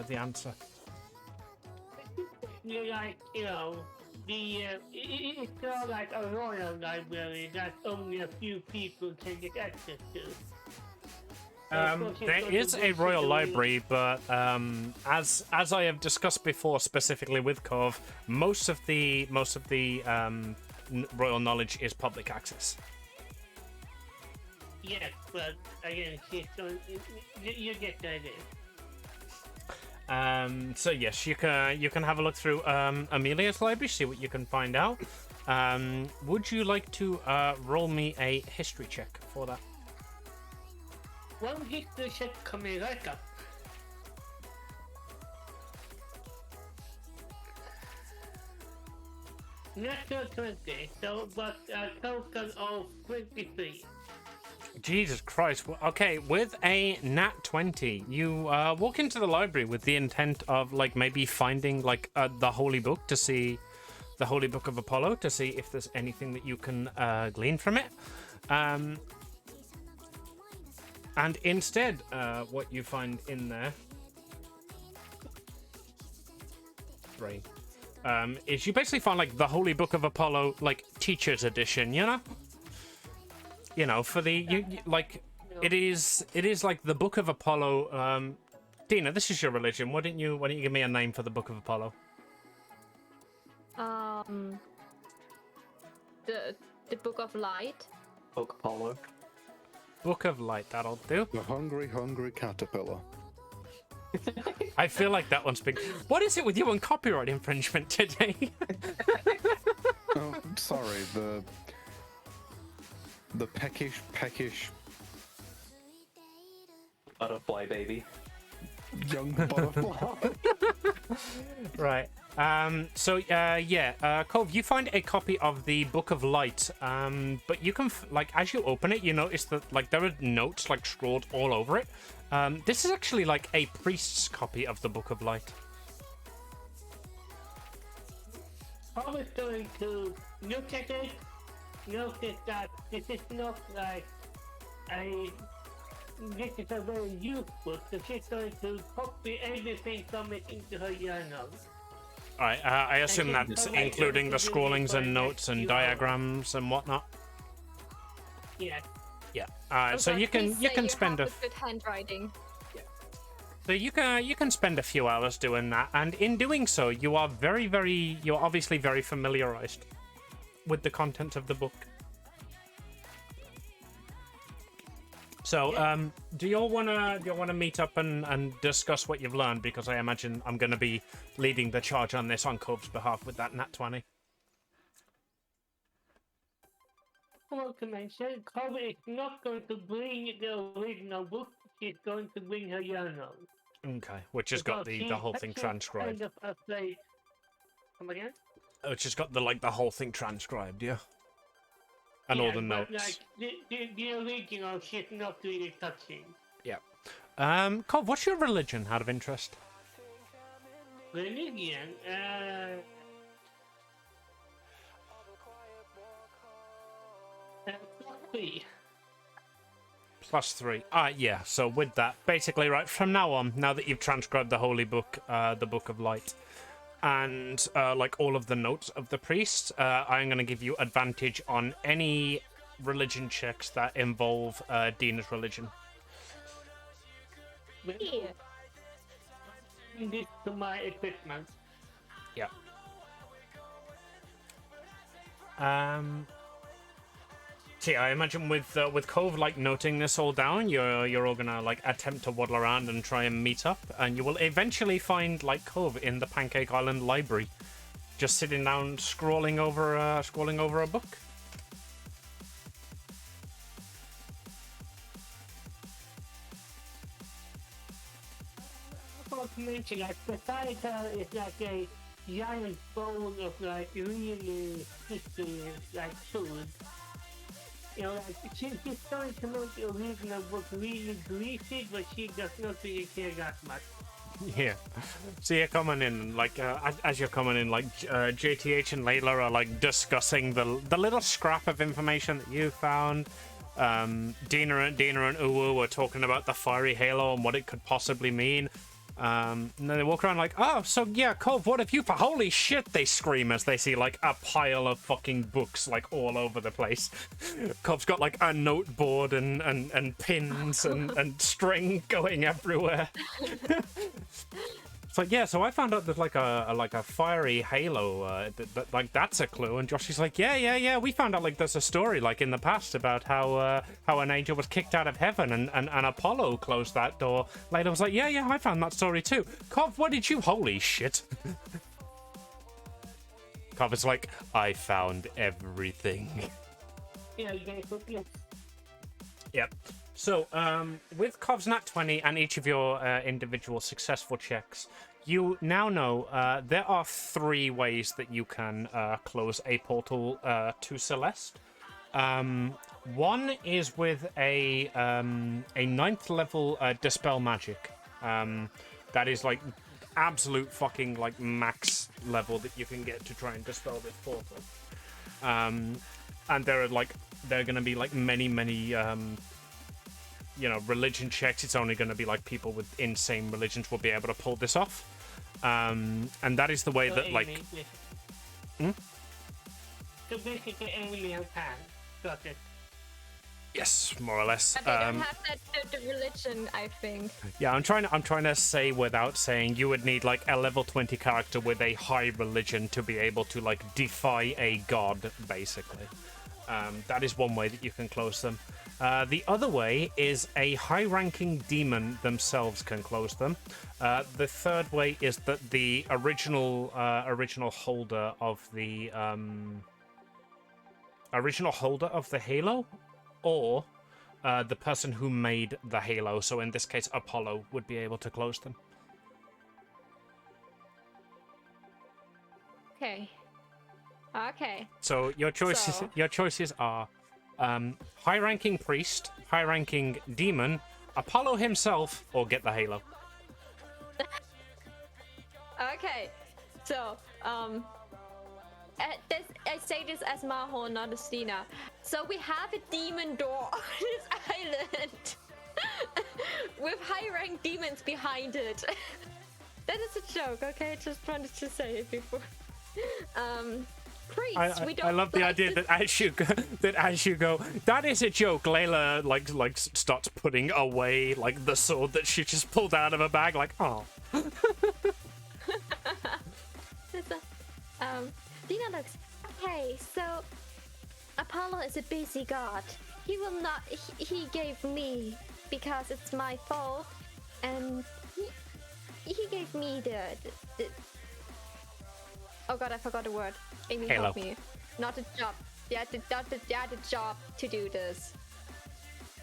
the answer. You're like, you know, it's not like a royal library that only a few people can get access to. There is a royal library, but as I have discussed before, specifically with Kov, most of the royal knowledge is public access. Yes, but again, you get the idea. So yes, you can have a look through Amelia's library, see what you can find out. Would you like to roll me a history check for that? One history check coming right up. Natural 20, so but a total of 23. Jesus Christ. Okay, with a nat 20, you walk into the library with the intent of, like, maybe finding, like, the Holy Book to see... the Holy Book of Apollo, to see if there's anything that you can glean from it. And instead, what you find in there... Right. Is you basically find, like, the Holy Book of Apollo, like, Teacher's Edition, you know? You know, for the it is like the Book of Apollo. Dina, this is your religion. Why don't you give me a name for the Book of Apollo? The Book of Light. Book Apollo. Book of Light, that'll do. The hungry, hungry caterpillar. I feel like that one's big. What is it with you on copyright infringement today? Oh, sorry. The peckish Butterfly baby. young butterfly. Right. Cove, you find a copy of the Book of Light, but you can, like, as you open it, you notice that, like, there are notes, like, scrawled all over it. This is actually, like, a priest's copy of the Book of Light. I was going to look at it, notice that this is not like this is a very useful, so she's going to copy everything from it into her journal. Alright, I assume that's including the scrawlings and notes and diagrams and whatnot. Yes. Yeah. So you can spend a good handwriting. so you can spend a few hours doing that, and in doing so, you're obviously very familiarized with the content of the book. So, do you all wanna meet up and discuss what you've learned? Because I imagine I'm gonna be leading the charge on this on Cove's behalf with that nat 20. I want to mention, Kobe is not going to bring the original book. She's going to bring her journal. Okay, which has got the whole thing transcribed. Kind of afraid. Come again? Which has got the whole thing transcribed, yeah. And all the notes. Like the original, she's not really touching. Yeah. Cove, what's your religion, out of interest? Religion? +3. +3. Yeah, so with that, basically, right, from now on, now that you've transcribed the Holy Book, the Book of Light, and, like, all of the notes of the priest, I'm going to give you advantage on any religion checks that involve Dina's religion. Yeah. Bring this to my equipment. Yeah. See, I imagine with Cove like noting this all down, you're all gonna like attempt to waddle around and try and meet up, and you will eventually find like Cove in the Pancake Island library, just sitting down scrolling over a book. I want to mention, like, beside her is like a giant bowl of like really sticky like food. You know, like she's starting to make the original book really greasy, but she does not really care that much. Yeah. So you're coming in, like, as you're coming in, like, JTH and Layla are, like, discussing the little scrap of information that you found. Dina and Uwu were talking about the fiery halo and what it could possibly mean. And then they walk around like, oh, so yeah, Cove, what have you found? Holy shit, they scream as they see, like, a pile of fucking books, like, all over the place. Cove's got, like, a noteboard and pins and string going everywhere. It's like, yeah, so I found out there's like a fiery halo, like that's a clue. And Josh is like, yeah, we found out like there's a story like in the past about how an angel was kicked out of heaven and Apollo closed that door. Later was like, yeah, I found that story too. Cov, what did you? Holy shit. Cov is like, I found everything. Yeah, basically. Yep. So, with Cov's Nat 20 and each of your individual successful checks, you now know there are 3 ways that you can close a portal to Celeste. One is with a 9th level Dispel Magic. That is like absolute fucking like max level that you can get to try and dispel this portal. And there are going to be like many religion checks. It's only going to be like people with insane religions will be able to pull this off. And that is the way So that, like... Amy, So basically alien can. Got it. Yes, more or less. But they don't have that the religion, I think. Yeah, I'm trying to say without saying you would need, like, a level 20 character with a high religion to be able to, like, defy a god, basically. That is one way that you can close them. The other way is a high-ranking demon themselves can close them. The third way is that the original holder of the halo, or the person who made the halo. So in this case, Apollo would be able to close them. Okay. So your choices are high-ranking priest, high-ranking demon, Apollo himself, or get the halo. Okay. So, I say this as Maho, not as Stina. So we have a demon door on this island with high-ranked demons behind it. That is a joke, okay? Just wanted to say it before. Priests, we don't. I love the idea that as you go, that is a joke. Layla like starts putting away like the sword that she just pulled out of her bag, like, oh. Dina looks. Okay, so Apollo is a busy god. He will not. He gave me because it's my fault, and he gave me the oh god, I forgot the word. Amy, halo. help me. Not a job. Yeah, the job to do this.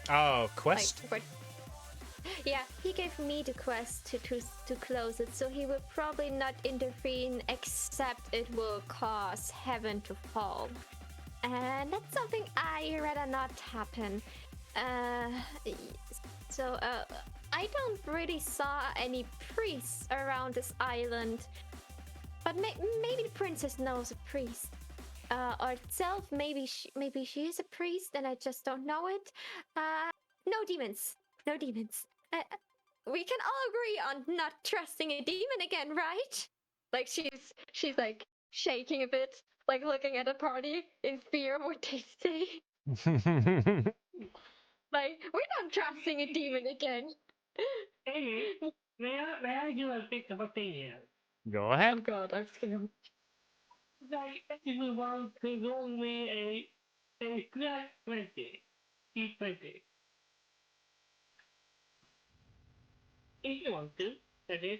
Oh, quest. Like, yeah, he gave me the quest to close it, so he will probably not intervene except it will cause heaven to fall. And that's something I rather not happen. So I don't really saw any priests around this island. But maybe the princess knows a priest. Or itself, maybe she is a priest and I just don't know it. No demons. No demons. We can all agree on not trusting a demon again, right? Like she's like shaking a bit, like looking at the party in fear of what they say. Like, we're not trusting a demon again. Anyway, may I do a bit of a thing here? Go ahead. God, I'm scared. Like, if we want to roll me a flat 20, D20. If you want to, that is.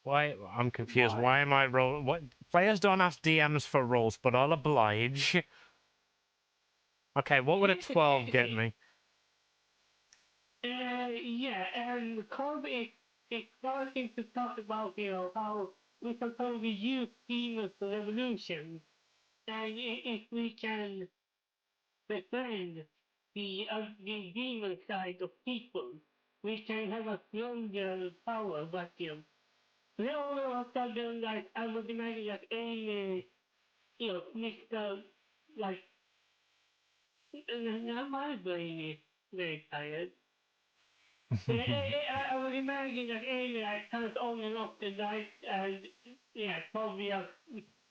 Why? I'm confused. Why? Why am I roll? What? Players don't ask DMs for rolls, but I'll oblige. Okay, what would a 12 get me? Yeah, and Kobe is starting to talk about, how we can probably use demons for revolution. And if we can befriend the demon side of people, we can have a stronger power vacuum. The only one sudden, like, I would imagine that any, Mr. Like, now my brain is very tired. I would imagine that any, like, turns on and off the light, and, yeah, probably a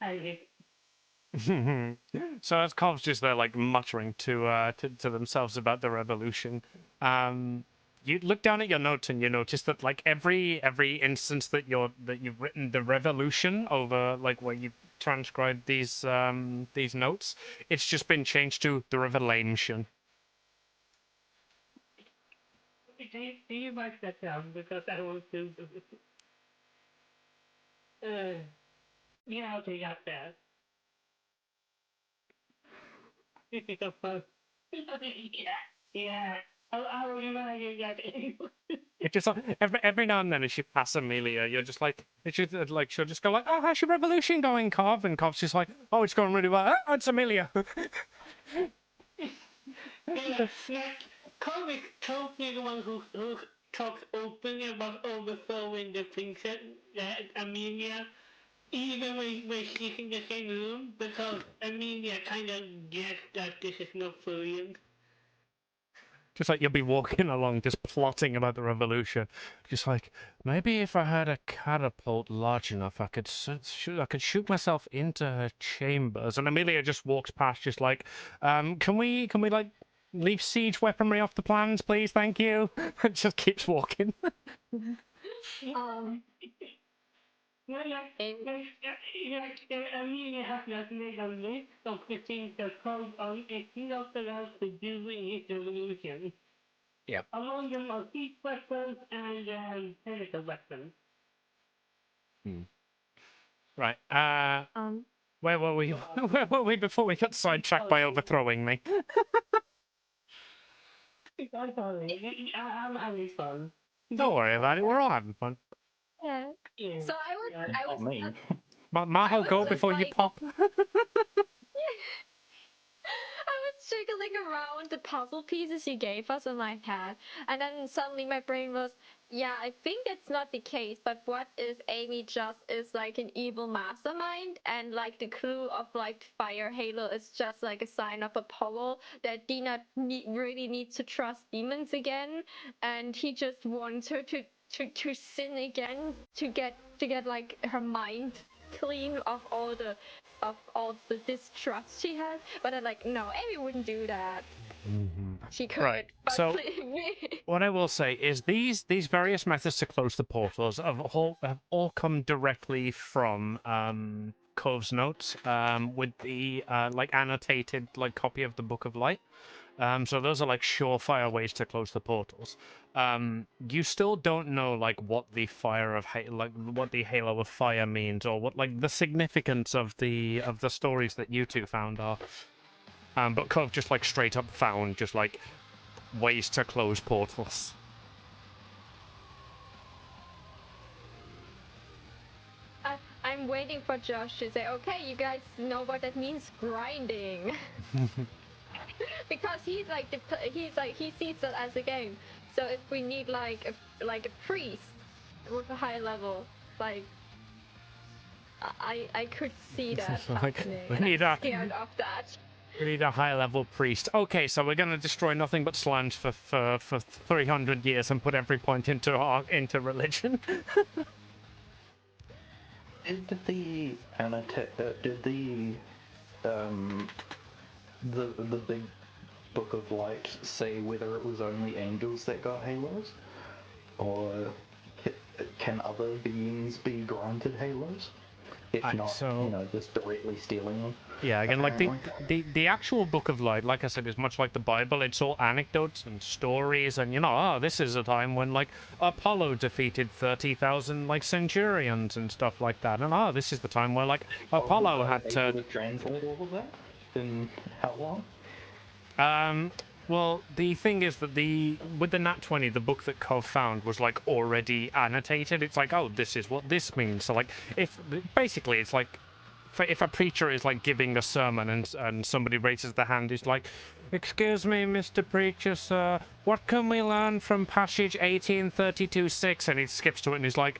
tired. So as Cov's just there, like muttering to themselves about the revolution, you look down at your notes and you notice that like every instance that you've written the revolution over, like where you transcribed these notes, it's just been changed to the revelation. Do you write that down? Because I want to. Yeah, okay, got that. This is a fun. Yeah. I would imagine that. It just every now and then as you pass Amelia, you're just like it's just like she'll just go like, "Oh, how's your revolution going, Cov?" And Cov's just like, "Oh, it's going really well. Oh, it's Amelia." Like, comic totally the one who talks openly about overthrowing the princess, Amelia, even when she's in the same room, because Amelia kind of gets that this is not for real. Just like you'll be walking along, just plotting about the revolution. Just like maybe if I had a catapult large enough, I could shoot myself into her chambers. And Amelia just walks past, just like, can we like leave siege weaponry off the plans, please? Thank you. And just keeps walking. Amelia has not made a list of the things that called on is not allowed to do in his revolution. Yep. Among them are heat weapons and chemical weapons. Right. Where were we? Where were we before we got sidetracked by overthrowing me? I'm sorry. I'm having fun. Don't worry about it. We're all having fun. Yeah. Yeah. So I Not was me. Maho, was go just before you like- pop. I was jiggling around the puzzle pieces you gave us in my head, and then suddenly my brain was, yeah, I think that's not the case, but what if Amy just is like an evil mastermind, and like the clue of like Fire Halo is just like a sign of Apollo that Dina really needs to trust demons again, and he just wants her to sin again to get like her mind clean of all the distrust she has. But I'm like, no, Amy wouldn't do that. She could, Right, but so- What I will say is these various methods to close the portals have all come directly from Cove's notes with the like annotated like copy of the Book of Light. So those are like surefire ways to close the portals. You still don't know like what the fire of what the Halo of Fire means, or what like the significance of the stories that you two found are. But Cove just like straight up found just like ways to close portals. I'm waiting for Josh to say, okay, you guys know what that means, grinding. Because he's like he sees it as a game. So if we need like a priest with a high level, like I could see that Like, happening. we And need I'm a- scared of that. We need a high-level priest. Okay, so we're gonna destroy nothing but slams for 300 years and put every point into religion. Did the the big Book of Light say whether it was only angels that got halos? or can other beings be granted halos? If not, so just directly stealing them. yeah, again, like Apparently. the actual Book of Light, like I said, is much like the Bible. It's all anecdotes and stories, and this is a time when like Apollo defeated 30,000 like centurions and stuff like that, and this is the time where like Apollo had able to. to translate all of that in how long? Well, the thing is that with the Nat 20, the book that Cov found was like already annotated. It's like, oh, this is what this means. So like, if basically it's like, if a preacher is like giving a sermon and somebody raises their hand, he's like, "Excuse me, Mr. Preacher, sir, what can we learn from passage 1832:6?" And he skips to it and he's like,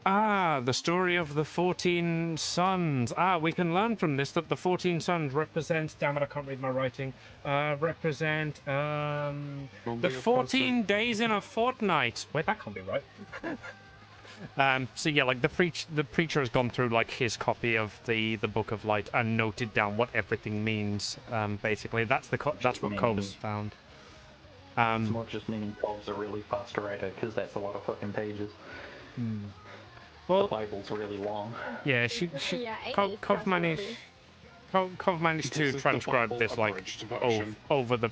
the story of the 14 sons. We can learn from this that the 14 sons represent, damn it, I can't read my writing, represent, the 14 days in a fortnight. Wait, that can't be right. So yeah, like the preacher has gone through like his copy of the Book of Light and noted down what everything means. Basically, that's what Cobb's found. It's not just meaning Cov's a really fast writer, because that's a lot of fucking pages. Well, the Bible's really long. yeah, Yeah, Cov managed. Cov managed to transcribe this like over the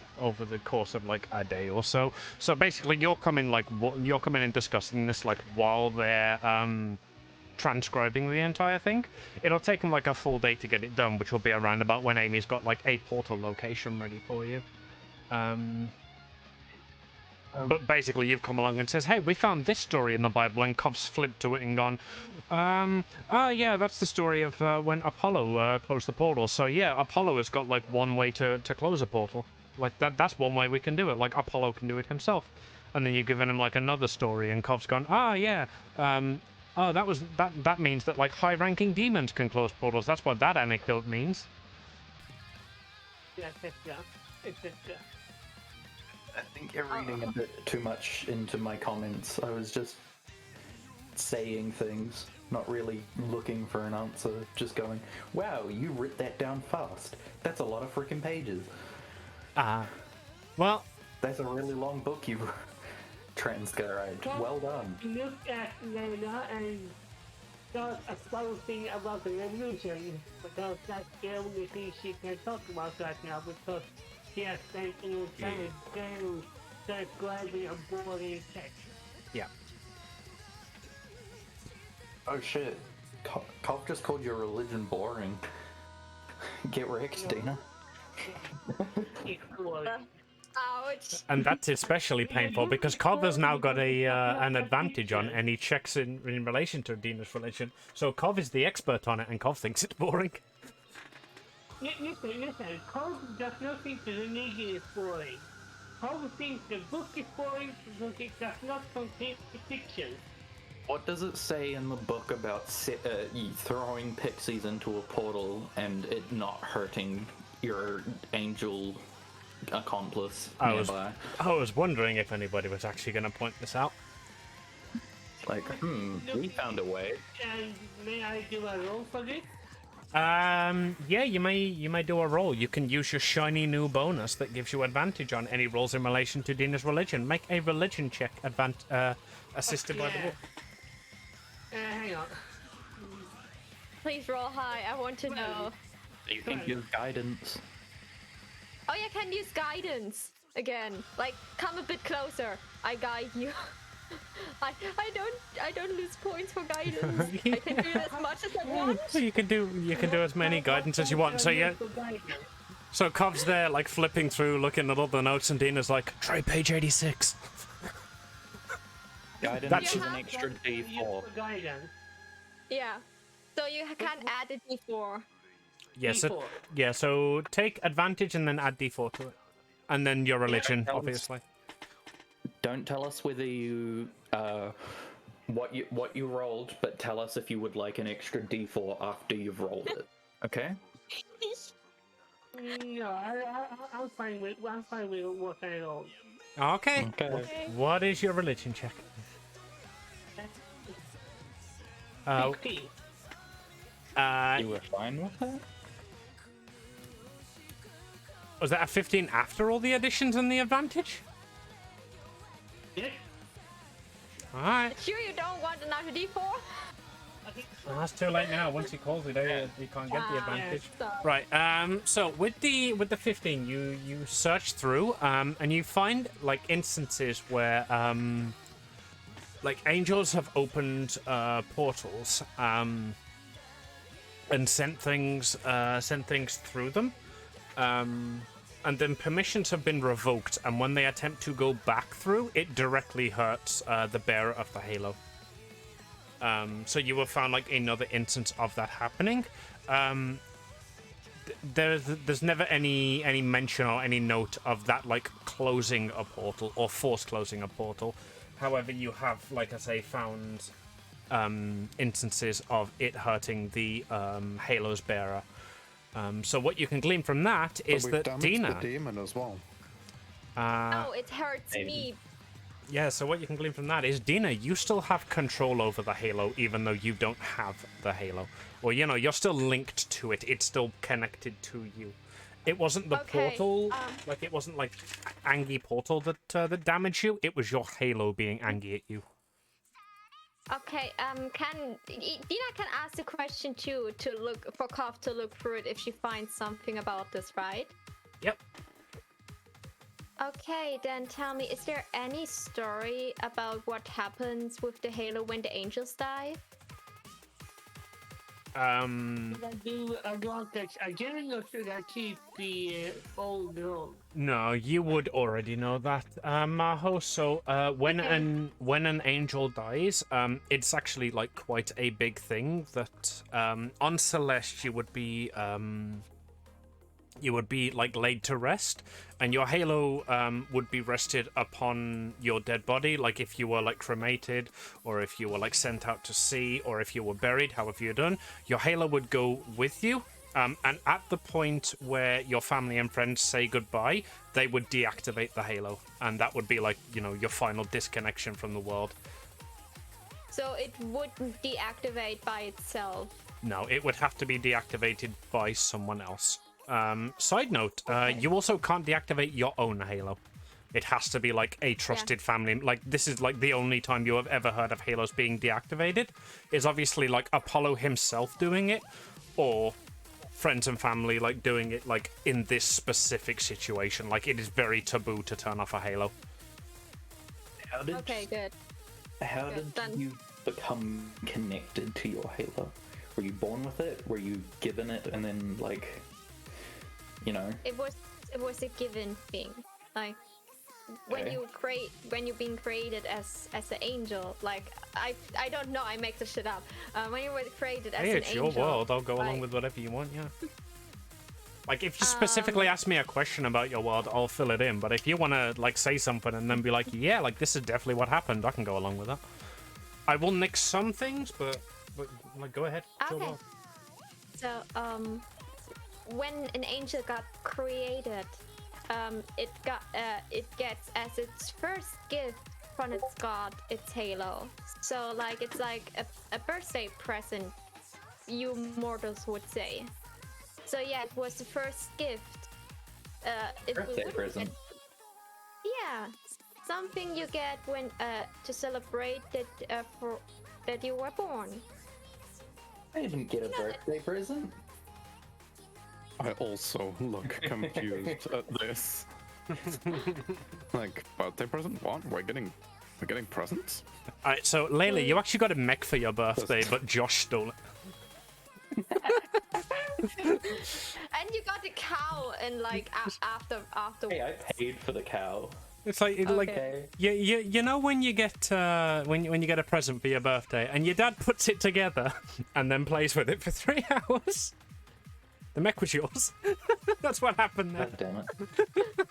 course of like a day or so. So basically, you're coming and discussing this like while they're transcribing the entire thing. It'll take them like a full day to get it done, which will be around about when Amy's got like a portal location ready for you. But basically, you've come along and says, "Hey, we found this story in the Bible," and Cov's flipped to it and gone, yeah, that's the story of when Apollo closed the portal. So yeah, Apollo has got like one way to close a portal. Like that's one way we can do it. Like Apollo can do it himself." And then you've given him like another story, and Cov's gone, yeah, that means that like high-ranking demons can close portals. That's what that anecdote means. Yeah, I think you're reading a bit too much into my comments. I was just saying things, not really looking for an answer, just going, wow, you writ that down fast. That's a lot of freaking pages. Well, that's a really long book you've transcribed. Well done. Look at Layla and start exposing about the revolution, because that's the only thing she can talk about right now, because she has spent time transcribing a boring text. Yeah. Oh shit. Cop just called your religion boring. Get wrecked, Dina. It's boring. Ouch. And that's especially painful because Cov has now got an advantage on any checks in relation to Dina's religion. So Cov is the expert on it, and Cov thinks it's boring. Listen. Cole does not think the religion is boring. Cole thinks the book is boring because it does not contain fiction. What does it say in the book about throwing pixies into a portal and it not hurting your angel accomplice nearby? I was wondering if anybody was actually going to point this out. Like, we found a way. And may I do a roll for this? Yeah, you may do a roll. You can use your shiny new bonus that gives you advantage on any rolls in relation to Dina's religion. Make a religion check, assisted by the book. Hang on. Please roll high. I want to know. You can use guidance. Oh, yeah, I can use guidance again. Like, come a bit closer. I guide you. I don't lose points for guidance. I can do as much as I want. You can do as many guidance as you want. So yeah. So Cov's there, like flipping through, looking at all the notes, and Dina's like, "Try page 86." Guidance is an extra D4. Yeah. So you can add a D4. Yes. Yeah. So take advantage and then add D4 to it, and then your religion, obviously. Don't tell us whether you what you rolled, but tell us if you would like an extra D4 after you've rolled it. Okay? No, I'm fine with what I rolled. Okay. What is your religion check? 15. You were fine with that? Was that a 15 after all the additions and the advantage? Yes. All right. Sure you don't want another D4? I think Well, that's too late now. Once he calls it, you can't get the advantage. So, Right. So with the 15, you search through, and you find like instances where like angels have opened portals, and sent things through them, and then permissions have been revoked. And when they attempt to go back through, it directly hurts the bearer of the halo. So you will find like another instance of that happening. There's never any mention or any note of that like closing a portal or force closing a portal. However, you have, like I say, found instances of it hurting the Halo's bearer. So what you can glean from that is we've that damaged Dina. the demon as well. oh, it hurts me. Yeah, so what you can glean from that is, Dina, you still have control over the Halo, even though you don't have the Halo. Or, you know, you're still linked to it. It's still connected to you. It wasn't the portal, like, it wasn't, like, Angie portal that damaged you. It was your Halo being Angie at you. Okay, Dina can ask the question too, to look, for Koff to look through it if she finds something about this, right? Yep. Okay, then tell me, is there any story about what happens with the Halo when the angels die? should I do advantage again, or should I keep the old roll? No, you would already know that, Maho. So, when an angel dies, it's actually like quite a big thing that on Celeste you would be like laid to rest, and your Halo would be rested upon your dead body, like if you were like cremated, or if you were like sent out to sea, or if you were buried, however you're done, your Halo would go with you. And at the point where your family and friends say goodbye, they would deactivate the Halo, and that would be like, you know, your final disconnection from the world. So it wouldn't deactivate by itself. No, it would have to be deactivated by someone else. Side note, you also can't deactivate your own Halo. It has to be like a trusted family. Like, this is like the only time you have ever heard of Halos being deactivated, is obviously like Apollo himself doing it, or friends and family like doing it like in this specific situation. Like, it is very taboo to turn off a Halo. Okay, good. How Good, did done. you become connected to your Halo? Were you born with it? Were you given it and then, like, you know? It was a given thing. Like when Okay. when you're being created as an angel. Like I don't know. I make this shit up. When you were created as Hey, an it's angel. your world. I'll go along like- with whatever you want, yeah. Like, if you specifically ask me a question about your world, I'll fill it in. But if you want to, like, say something and then be like, yeah, like, this is definitely what happened, I can go along with that. I will nix some things, but like, go ahead. It's your Okay. world. So when an angel got created, it gets as its first gift from its god its halo. So like it's like a birthday present, you mortals would say. So yeah, it was the first gift. It Birthday would- present. Yeah, something you get when to celebrate that for that you were born. I didn't get a birthday present. I also look confused at this. Like, birthday present? What? We're getting presents? Alright, so Layla, you actually got a mech for your birthday, but Josh stole it. And you got a cow and like after. Hey, I paid for the cow. It's like, Okay. you know when you get when you get a present for your birthday and your dad puts it together and then plays with it for 3 hours. The mech was yours. That's what happened there. God damn it.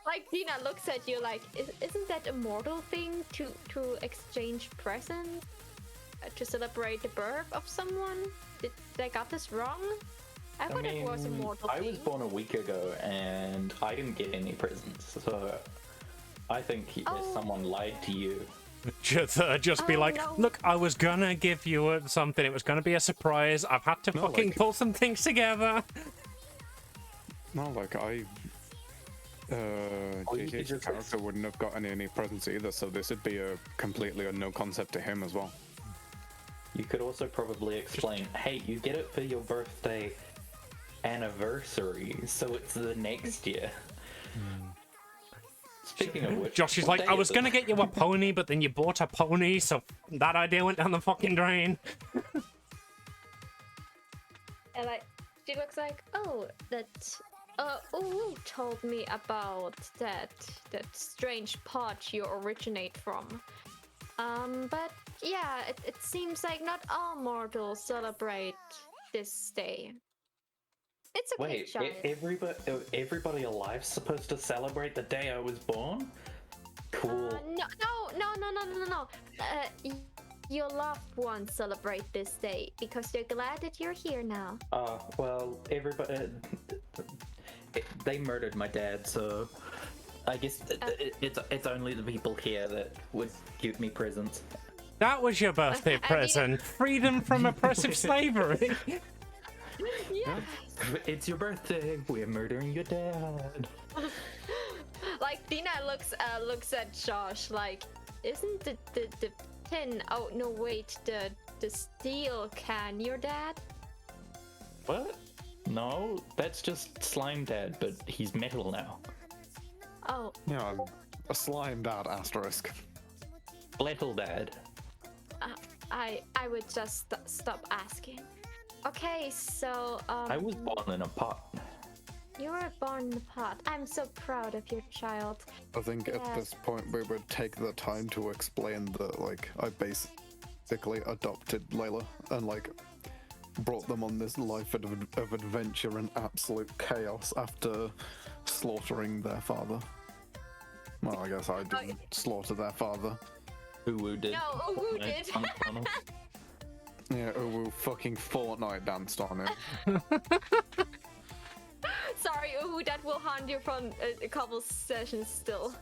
Like Dina looks at you like, isn't that a mortal thing to exchange presents to celebrate the birth of someone? Did they got this wrong? I thought it was a mortal I thing. was born a week ago and I didn't get any presents, so I think someone lied to you. Just be Oh, like, no. look, I was gonna give you something. It was gonna be a surprise. I've had to No, fucking like- pull some things together. No, like, you could JTH's just character wouldn't have gotten any presents either, so this would be a completely unknown concept to him as well. You could also probably explain, hey, you get it for your birthday anniversary, so it's the next year. Speaking of which, Josh is what like, day I was is it?" gonna get you a pony, but then you bought a pony, so that idea went down the fucking drain. And like, she looks like, oh, that, Uwu told me about that strange pod you originate from. But yeah, it seems like not all mortals celebrate this day. It's okay, Wait, child. everybody alive's supposed to celebrate the day I was born? Cool. No. Your loved ones celebrate this day because they're glad that you're here now. Well, everybody... they murdered my dad, so... I guess it's only the people here that would give me presents. That was your birthday present. Freedom from oppressive slavery. Yeah. It's your birthday. We're murdering your dad. Like Dina looks at Josh like, isn't the tin? Oh no, wait, the steel can your dad? What? No, that's just Slime Dad, but he's metal now. Oh, Yeah, I'm a slime dad asterisk. Metal Dad. I would just stop asking. Okay, so I was born in a pot. you were born in the pot. I'm so proud of your child. I think at Yes. this point we would take the time to explain that, like, I basically adopted Layla and, like, brought them on this life of adventure and absolute chaos after slaughtering their father. Well, I guess I didn't slaughter their father. Uwu did. No, Uwu did. Yeah, Uwu fucking Fortnite danced on him. Sorry, Uwu, that will haunt you from a couple sessions still.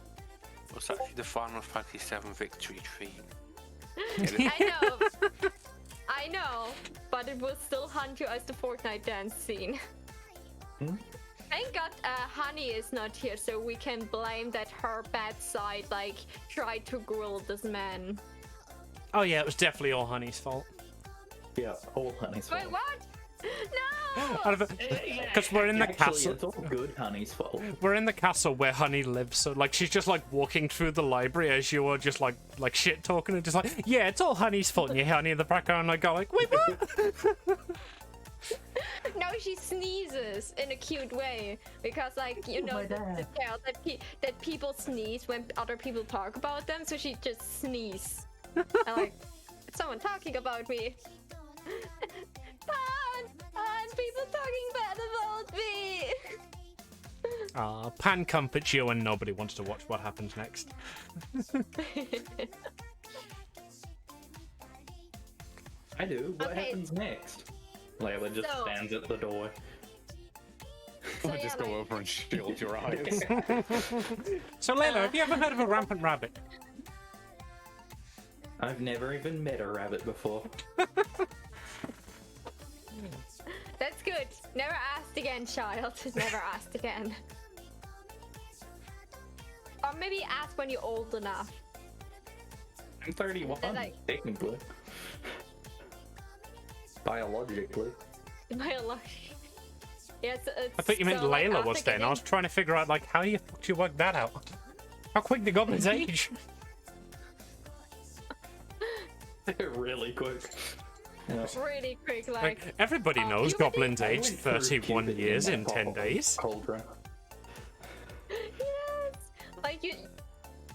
What's actually the Final Fantasy VII Victory tree? I know, but it will still haunt you as the Fortnite dance scene. Thank God Honey is not here, so we can blame that her bad side, like, tried to grill this man. Oh yeah, it was definitely all Honey's fault. Yeah, all Honey's fault. Wait, what? No! Because we're in the Actually, castle. it's all good Honey's fault. We're in the castle where Honey lives, so like she's just like walking through the library as you are just like shit talking and just like, yeah, it's all Honey's fault. And you hear Honey in the background like go like, wait, what? No, she sneezes in a cute way because, like, you know, the tale that people sneeze when other people talk about them, so she just sneezes. And like, someone talking about me. Pan, people talking bad about me. Pan comforts you and nobody wants to watch what happens next. I do. What Okay. happens next? Layla just So- stands at the door. So, I just yeah, go like- over and shield your eyes. So Layla, have you ever heard of a rampant rabbit? I've never even met a rabbit before. That's good. Never asked again, child. Never asked again. Or maybe ask when you're old enough. I'm 31, They're like- technically. Biologically. Yes, I thought you meant so, like, Layla after was then. I was getting- trying to figure out like how you fucked you work that out. How quick the goblins age? Really quick. Yeah. really quick, Like everybody knows puberty- goblins I age went through 31 puberty years that in 10 days. Cauldron. Yes,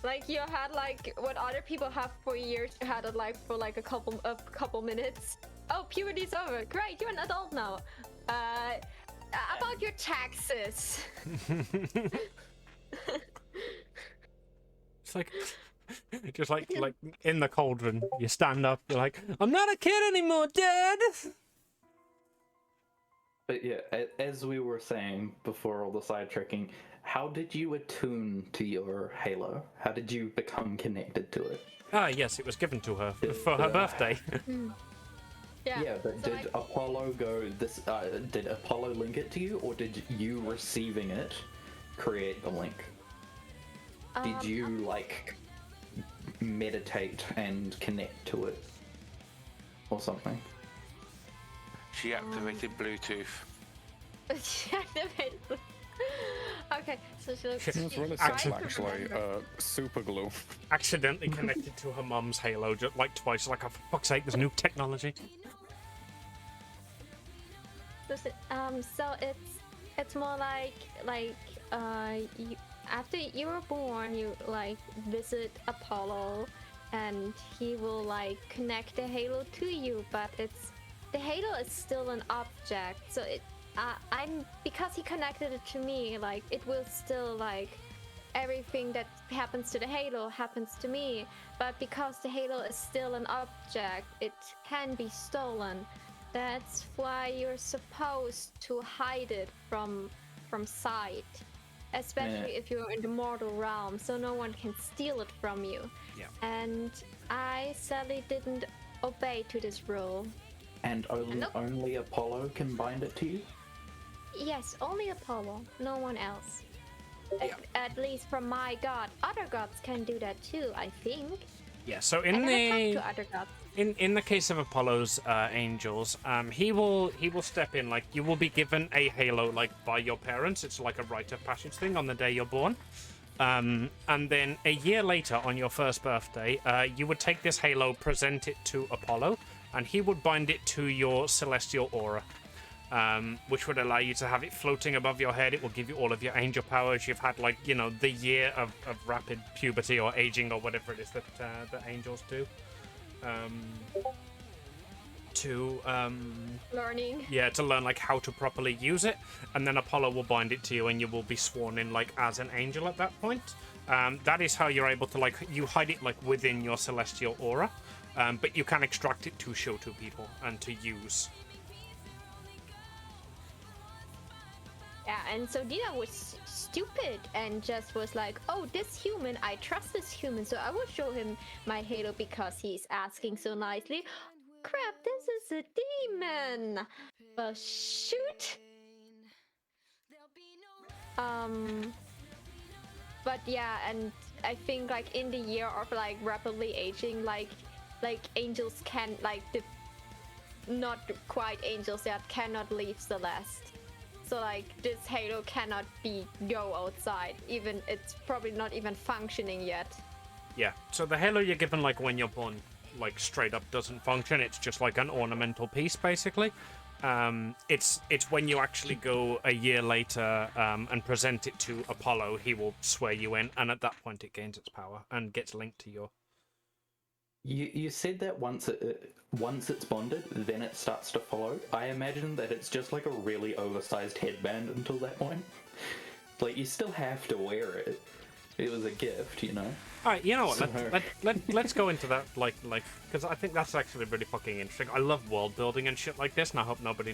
like you had like what other people have for years. You had it like for like a couple minutes. Oh, puberty's over. Great, you're an adult now. About your taxes. It's like just like in the cauldron, you stand up, you're like, I'm not a kid anymore, Dad. But yeah, as we were saying before all the sidetracking, how did you attune to your Halo? How did you become connected to it? Ah, yes, it was given to her for her birthday. Yeah. But so, did like, Apollo go this? Did Apollo link it to you, or did you receiving it create the link? Did Um, you like meditate and connect to it or something? She activated Bluetooth. Okay, so she looks. It's It's really tried simple, to actually. remember. Super glue. Accidentally connected to her mum's Halo just like twice. Like, oh, for fuck's sake, there's new technology. So it's more like you, after you were born, you like visit Apollo, and he will like connect the Halo to you, but the Halo is still an object. So I'm because he connected it to me, like it will still like everything that happens to the Halo happens to me, but because the Halo is still an object, it can be stolen. That's why you're supposed to hide it from sight, especially if you're in the mortal realm, so no one can steal it from you. Yeah. And I sadly didn't obey to this rule. And only Apollo can bind it to you? Yes, only Apollo, no one else. At least from my god. Other gods can do that too, I think. Yeah. So I never talked to other gods. in the case of Apollo's angels, he will step in. Like, you will be given a halo like by your parents. It's like a rite of passage thing on the day you're born. And then a year later, on your first birthday, you would take this halo, present it to Apollo, and he would bind it to your celestial aura, which would allow you to have it floating above your head. It will give you all of your angel powers. You've had, like, you know, the year of rapid puberty or aging or whatever it is that angels do. Learning. Yeah, to learn like how to properly use it, and then Apollo will bind it to you, and you will be sworn in like as an angel at that point. That is how you're able to like you hide it like within your celestial aura, but you can extract it to show to people and to use. Yeah, and so Dina was stupid and just was like, oh, this human, I trust this human, so I will show him my halo because he's asking so nicely. Crap, this is a demon! Well, shoot! But yeah, and I think like in the year of like rapidly aging, like angels can, like the not quite angels that cannot leave Celeste. So like this halo cannot go outside, even it's probably not even functioning yet. Yeah, so the halo you're given like when you're born, like straight up doesn't function. It's just like an ornamental piece, basically. It's when you actually go a year later and present it to Apollo, he will swear you in, and at that point it gains its power and gets linked to your. You said that once it's bonded, then it starts to follow. I imagine that it's just like a really oversized headband until that point. Like, you still have to wear it. It was a gift, you know? Alright, you know what, let's go into that, like, because I think that's actually really fucking interesting. I love world building and shit like this, and I hope nobody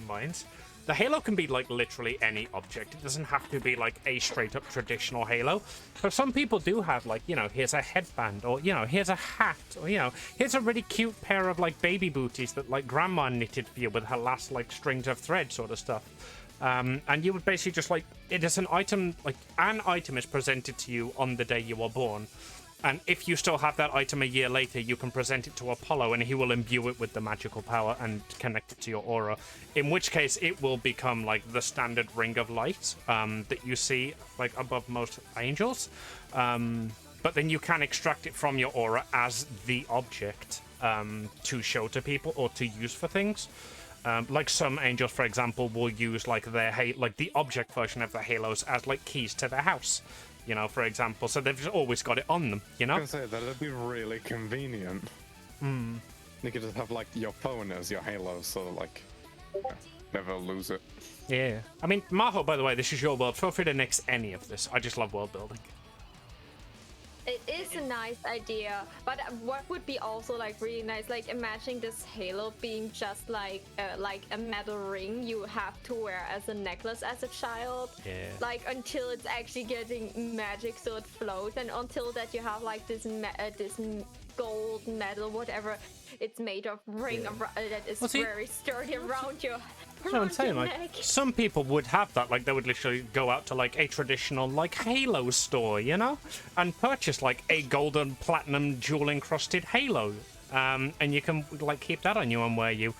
minds. The halo can be, like, literally any object. It doesn't have to be, like, a straight-up traditional halo. But some people do have, like, you know, here's a headband, or, you know, here's a hat, or, you know, here's a really cute pair of, like, baby booties that, like, grandma knitted for you with her last, like, strings of thread sort of stuff. And you would basically just, like, it is an item, like, an item is presented to you on the day you were born. And if you still have that item a year later, you can present it to Apollo, and he will imbue it with the magical power and connect it to your aura. In which case, it will become, like, the standard ring of light that you see, like, above most angels. But then you can extract it from your aura as the object to show to people or to use for things. Like some angels, for example, will use like their like the object version of their halos as like keys to their house, you know, for example. So they've just always got it on them, you know. I was gonna say that'd be really convenient. You could just have like your phone as your halo, so like never lose it. Yeah. I mean, Maho, by the way, this is your world. Feel free to nix any of this. I just love world building. It is a nice idea, but what would be also like really nice, like imagining this halo being just like a metal ring you have to wear as a necklace as a child. Yeah. Like until it's actually getting magic, so it floats, and until that you have like this gold metal, whatever it's made of ring that is very sturdy around your That's what I'm saying. Around Like, your neck. some people would have that. Like, they would literally go out to like a traditional like Halo store, you know, and purchase like a golden, platinum, jewel encrusted Halo, and you can like keep that on you and wear you.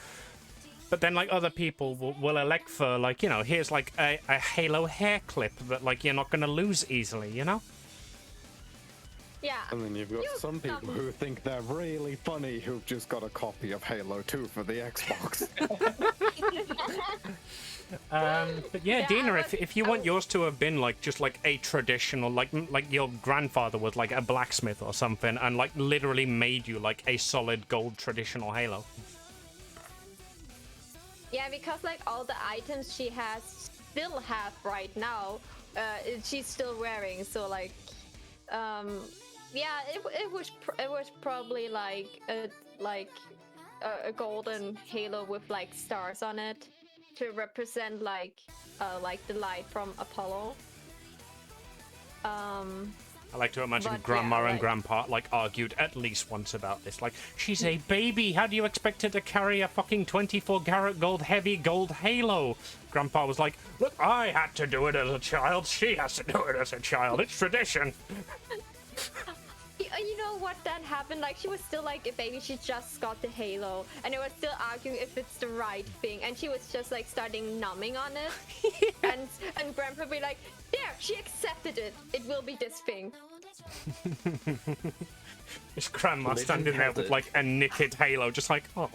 But then like other people will elect for like, you know, here's like a Halo hair clip that like you're not gonna lose easily, you know. Yeah. And then you've got You some people stop. who think they're really funny who've just got a copy of Halo 2 for the Xbox. But yeah, Yeah, Dina, I if you want yours to have been like just like a traditional, like your grandfather was like a blacksmith or something, and like literally made you like a solid gold traditional Halo. Yeah, because like all the items she still have right now, she's still wearing. So like, yeah, it was probably like a golden halo with like stars on it to represent like the light from Apollo. I like to imagine But, Grandma yeah, and like- Grandpa like argued at least once about this. Like, she's a baby. How do you expect her to carry a fucking 24-karat gold heavy gold halo? Grandpa was like, look, I had to do it as a child. She has to do it as a child. It's tradition. You know what then happened? Like she was still like a baby. She just got the halo, and they were still arguing if it's the right thing. And she was just like starting numbing on it, and Grandpa be like, "There, she accepted it. It will be this thing." This Grandma Legend standing there has with it. like a knitted halo, just like, oh.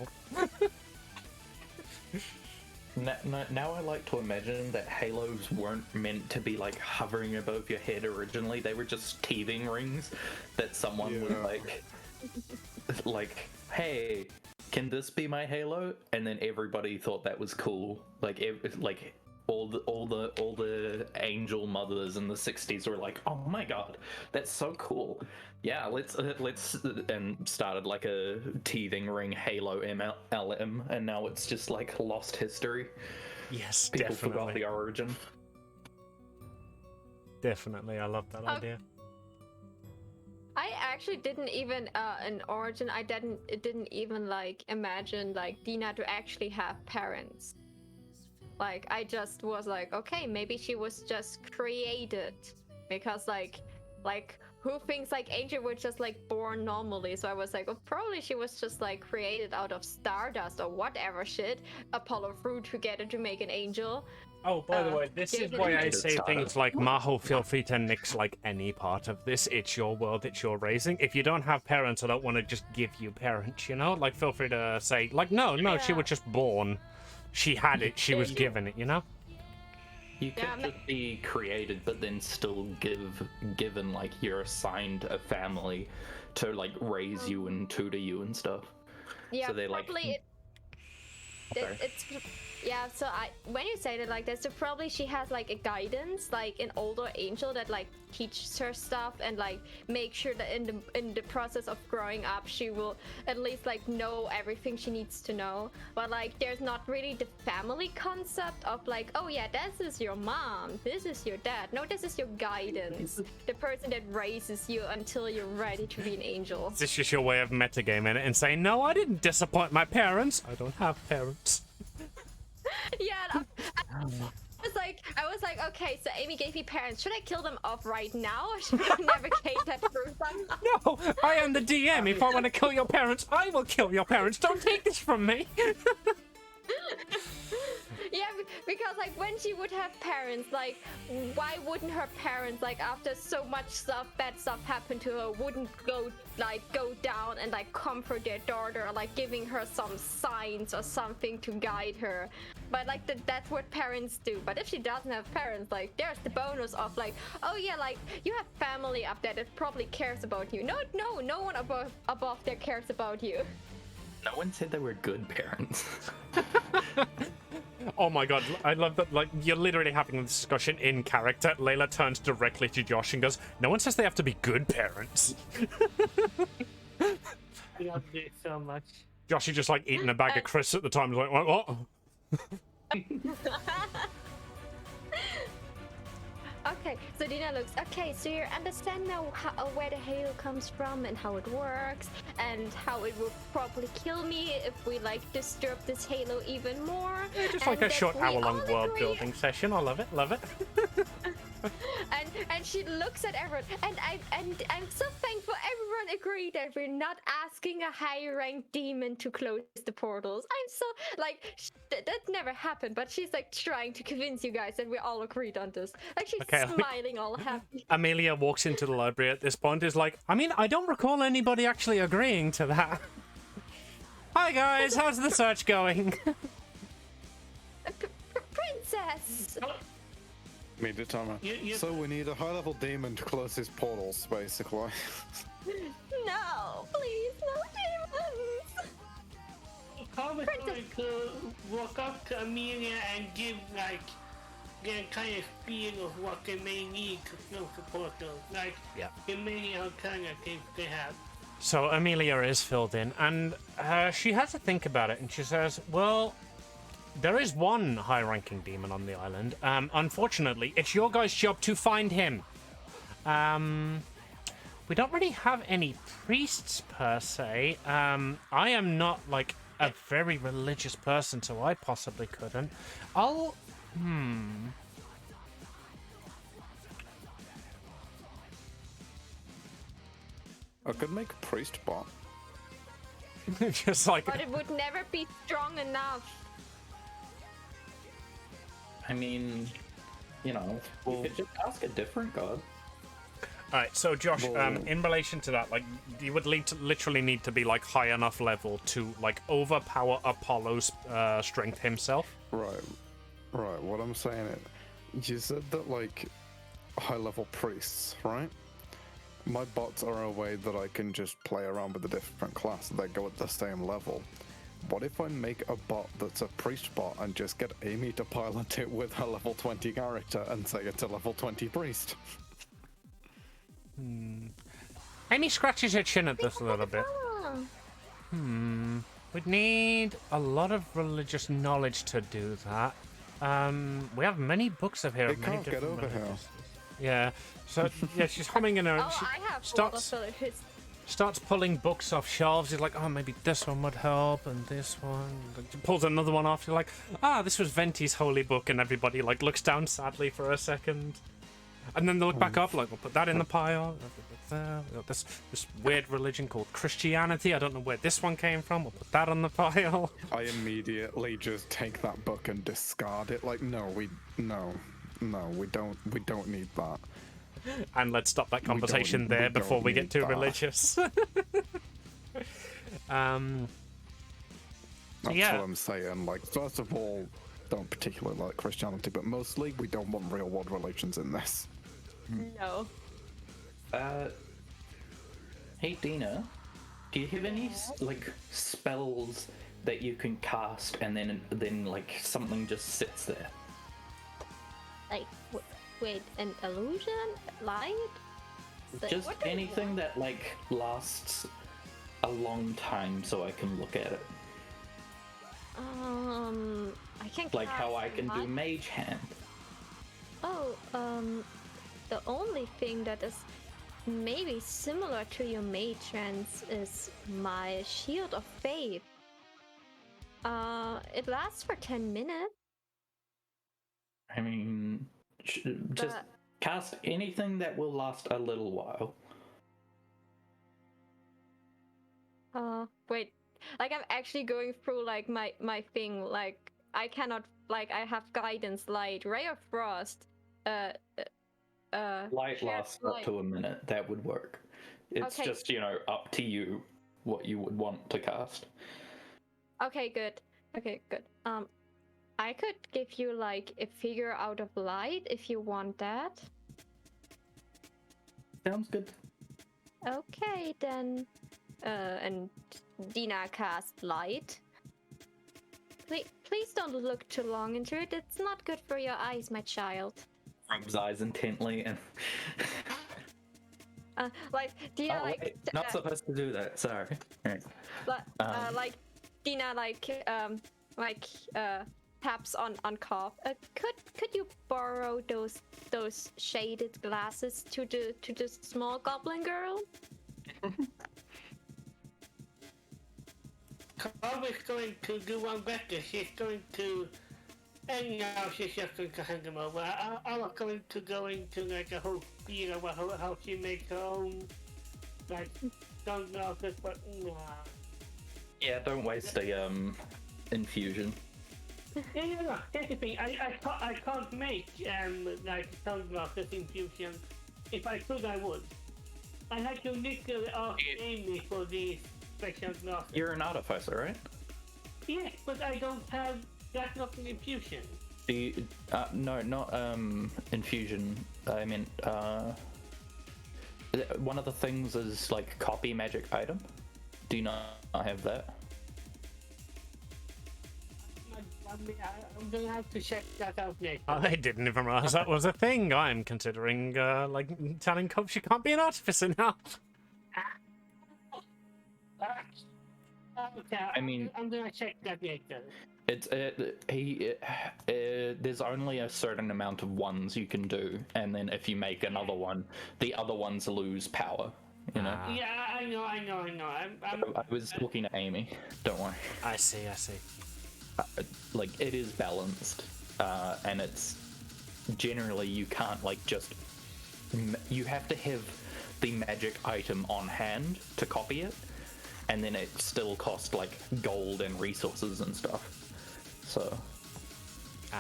Now I like to imagine that halos weren't meant to be like hovering above your head originally. They were just teething rings that someone would like, hey, can this be my halo? And then everybody thought that was cool. Like, all the angel mothers in the 60s were like, oh my god, that's so cool. Yeah, let's and started like a teething ring Halo MLM, and now it's just like lost history. Yes, People forgot definitely. the origin. Definitely, I love that idea. I actually didn't even in Origin. I didn't even like imagine like Dina to actually have parents. Like I just was like, okay, maybe she was just created because like who thinks like Angel was just like born normally? So I was like, oh, probably she was just like created out of stardust or whatever shit Apollo threw together to make an angel. Oh, by the way, this is why I say things like, Maho, feel free to nix like any part of this. It's your world, it's your raising. If you don't have parents, I don't want to just give you parents, you know? Like, feel free to say, like, no, she was just born. She had it, she was given it, you know? You could Yeah, just be created, but then still given like you're assigned a family to like raise you and tutor you and stuff. Yeah, So they, like- probably Sorry. it's yeah. So when you say that like this, so probably she has like a guidance, like an older angel that like teaches her stuff and like make sure that in the process of growing up, she will at least like know everything she needs to know. But like, there's not really the family concept of like, oh yeah, this is your mom, this is your dad. No, this is your guidance, the person that raises you until you're ready to be an angel. Is this just your way of metagaming it and saying, no, I didn't disappoint my parents. I don't have parents. Yeah, I was like, okay, so Amy gave me parents. Should I kill them off right now, or should I navigate that through them? No, I am the DM. If I want to kill your parents, I will kill your parents. Don't take this from me. Yeah, because like when she would have parents, like why wouldn't her parents, like after so much bad stuff happened to her, wouldn't go down and like comfort their daughter, or like giving her some signs or something to guide her? But like that's what parents do. But if she doesn't have parents, like there's the bonus of like, oh yeah, like you have family up there that probably cares about you. No one above there cares about you. No one said they were good parents. Oh my god, I love that, like, you're literally having a discussion in character. Layla turns directly to Josh and goes, no one says they have to be good parents. We love it so much. Josh is just, like, eating a bag of crisps at the time. He's like, what? Okay, so Dina looks. Okay, so you understand now where the halo comes from and how it works, and how it will probably kill me if we like disturb this halo even more. Yeah, just and like a that short we hour-long all world agree- building session. I love it. Love it. and she looks at everyone, and I'm so thankful everyone agreed that we're not asking a high-ranked demon to close the portals. I'm so like that never happened, but she's like trying to convince you guys that we all agreed on this. Like she's Okay, like- smiling all happy. Amelia walks into the library at this point. Is like, I mean, I don't recall anybody actually agreeing to that. Hi guys, how's the search going? Princess. Made it, Tama. You- So we need a high-level demon to close his portals, basically. No, please, no demons. Thomas Princess- going to walk up to Amelia and give like their kind of feel of what they may need to close the portal. Like Yeah. the many alternatives they have. So Amelia is filled in, and she has to think about it, and she says, well, there is one high-ranking demon on the island. Unfortunately, it's your guys' job to find him. We don't really have any priests, per se. I am not, like, a very religious person, so I possibly couldn't. I could make a priest bot. Just like... But it would never be strong enough. I mean, you know, you could just ask a different god. Alright, so Josh, Well- in relation to that, like, you would literally need to be, like, high enough level to, like, overpower Apollo's strength himself. Right. What I'm saying is, you said that like high-level priests, right? My bots are a way that I can just play around with a different class that go at the same level. What if I make a bot that's a priest bot and just get Amy to pilot it with her level 20 character and say it's a level 20 priest? Amy scratches her chin at this a little bit. Oh. We'd need a lot of religious knowledge to do that. We have many books of here. They of many can't get different over here. religions. Yeah. So yeah, she's humming in her. Oh, she I have starts starts pulling books off shelves. She's like, oh, maybe this one would help, and this one. She pulls another one off. She's like, this was Venti's holy book, and everybody like looks down sadly for a second, and then they look back up like, we'll put that in the pile. We got this weird religion called Christianity. I don't know where this one came from. We'll put that on the pile. I immediately just take that book and discard it. Like, no, we don't need that. And let's stop that conversation we there don't before we get need too that. religious. That's Yeah. what I'm saying. Like, first of all, don't particularly like Christianity, but mostly we don't want real world religions in this. No. Hey Dina, do you have any like spells that you can cast and then like something just sits there? Like, wait, an illusion? Light? Like, Just what do you anything want? that like lasts a long time so I can look at it. I can Like how I cast can do light. Mage Hand. Oh, the only thing that is maybe similar to your mage hands is my Shield of Faith. It lasts for 10 minutes. I mean, just But- cast anything that will last a little while. Wait, like I'm actually going through like my thing. Like I cannot, like I have guidance, light, ray of frost, Light shared lasts up light. to a minute. That would work. It's Okay. just, up to you what you would want to cast. Okay, good. Okay, good. I could give you like a figure out of light if you want that. Sounds good. Okay, then. And Dina cast light. Please don't look too long into it. It's not good for your eyes, my child. Rubs eyes intently and. Like Dina, Oh, like wait, not supposed to do that. Sorry. Alright. like Dina, like taps on Cobb. Could you borrow those shaded glasses to the small goblin girl? Cobb is going to do one better. She's going to, and now she's just going to hand them over. I'm not going to go into like a whole spiel about how she makes her own like sunglasses, but nah. Yeah, don't waste a infusion. Yeah, here's the thing. I can't make like sunglasses infusion. If I could, I would. I had to literally ask Amy for these special glasses. You're an artificer, right? Yes, but I don't have. That's not an infusion. Do you, no, not infusion. I mean, one of the things is like copy magic item. Do you not have that? I'm gonna have to check that out later. I didn't even realize that was a thing. I'm considering, like, telling Cobb she can't be an artificer now. Okay, I mean- I'm gonna check that later. It's there's only a certain amount of ones you can do, and then if you make another one, the other ones lose power. You know. Yeah, I know. I was talking to Amy. Don't worry. I see. Like it is balanced, and it's generally you can't like just. You have to have the magic item on hand to copy it, and then it still costs like gold and resources and stuff. So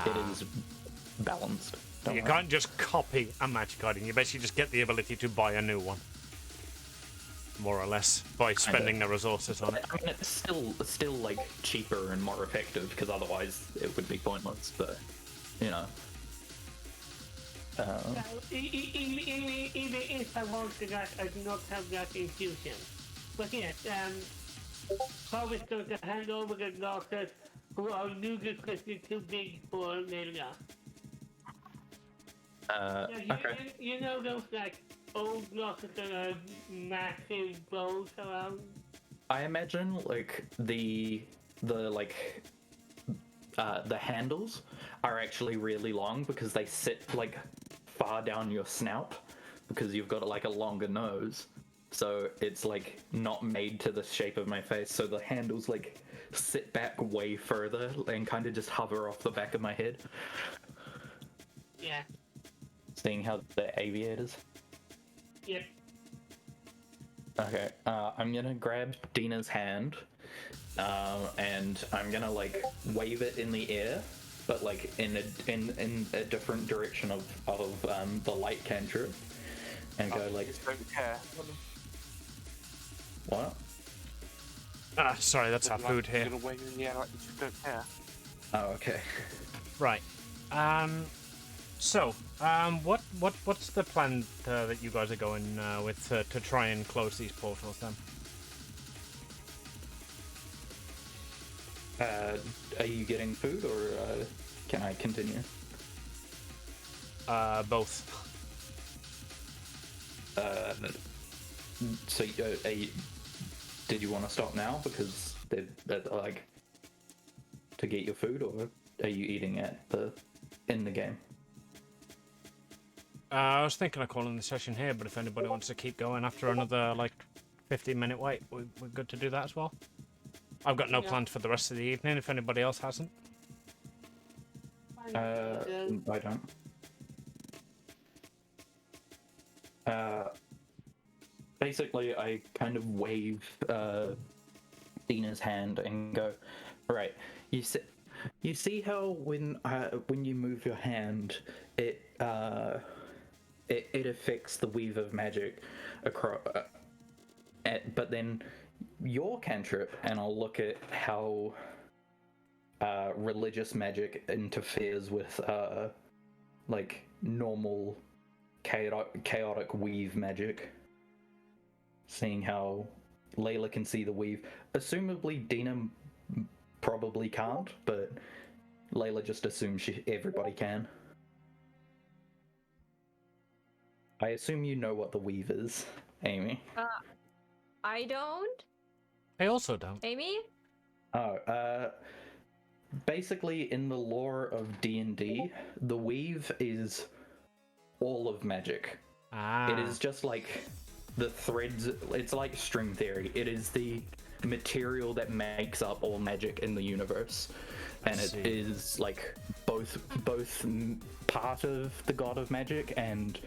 it is balanced. Don't You worry. can't just copy a magic item. You basically just get the ability to buy a new one. More or less, by spending the resources on it. I mean, it's still like cheaper and more effective because otherwise it would be pointless. But you know, Even if I wanted that, I do not have that infusion. But yes, Cobb is going to hand over the glasses who are ludicrously too big for Nelia. okay. You know those like old glasses that have massive bows around? I imagine like the handles are actually really long because they sit like far down your snout because you've got like a longer nose. So it's like not made to the shape of my face. So the handles like sit back way further and kind of just hover off the back of my head. Yeah. Seeing how the aviators. Yep. Okay, I'm gonna grab Dina's hand, and I'm gonna like wave it in the air, but like in a different direction of the light cantrip, and go like. Just don't care. What? Sorry, that's our food here. You're gonna wave in the air like you just don't care. Oh, okay. Right. So, what's the plan that you guys are going with to try and close these portals then? Are you getting food, or can I continue? Both. So, did you want to stop now because they're like to get your food, or are you eating in the game? I was thinking of calling the session here, but if anybody wants to keep going after another like 15-minute wait, we're good to do that as well. I've got no plans for the rest of the evening. If anybody else hasn't. I don't. Basically, I kind of wave Dina's hand and go, right. You see how when you move your hand, it affects the weave of magic across. But then your cantrip, and I'll look at how religious magic interferes with like normal chaotic weave magic. Seeing how Layla can see the weave. Assumably Dina probably can't, but Layla just assumes everybody can. I assume you know what the weave is, Amy. I don't. I also don't. Amy? Oh, basically in the lore of D&D, the weave is all of magic. It is just like the threads. It's like string theory. It is the material that makes up all magic in the universe, and it is like both part of the god of magic and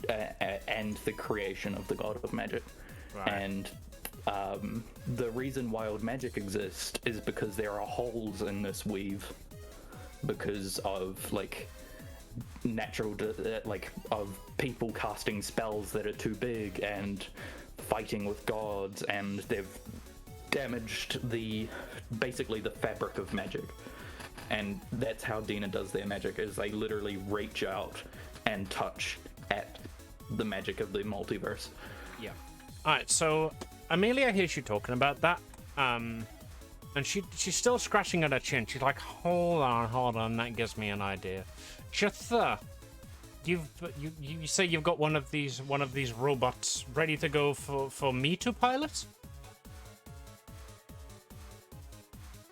the creation of the god of magic. Right. And the reason wild magic exists is because there are holes in this weave because of like natural of people casting spells that are too big and fighting with gods, and they've damaged basically the fabric of magic. And that's how Dina does their magic, is they literally reach out and touch at the magic of the multiverse. Yeah. Alright, so Amelia hears you talking about that. And she's still scratching at her chin. She's like, hold on, that gives me an idea. Shatha, you say you've got one of these robots ready to go for me to pilot?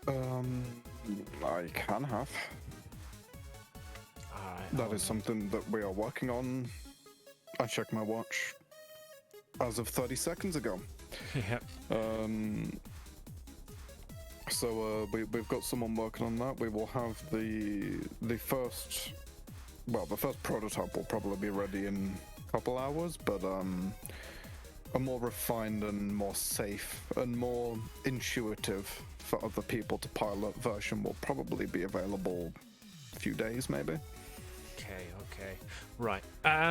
I can have. Alright. That is something that we are working on. I checked my watch as of 30 seconds ago. Yep. So we've got someone working on that. We will have the first prototype will probably be ready in a couple hours, but a more refined and more safe and more intuitive for other people to pilot version will probably be available a few days maybe. Okay. Right.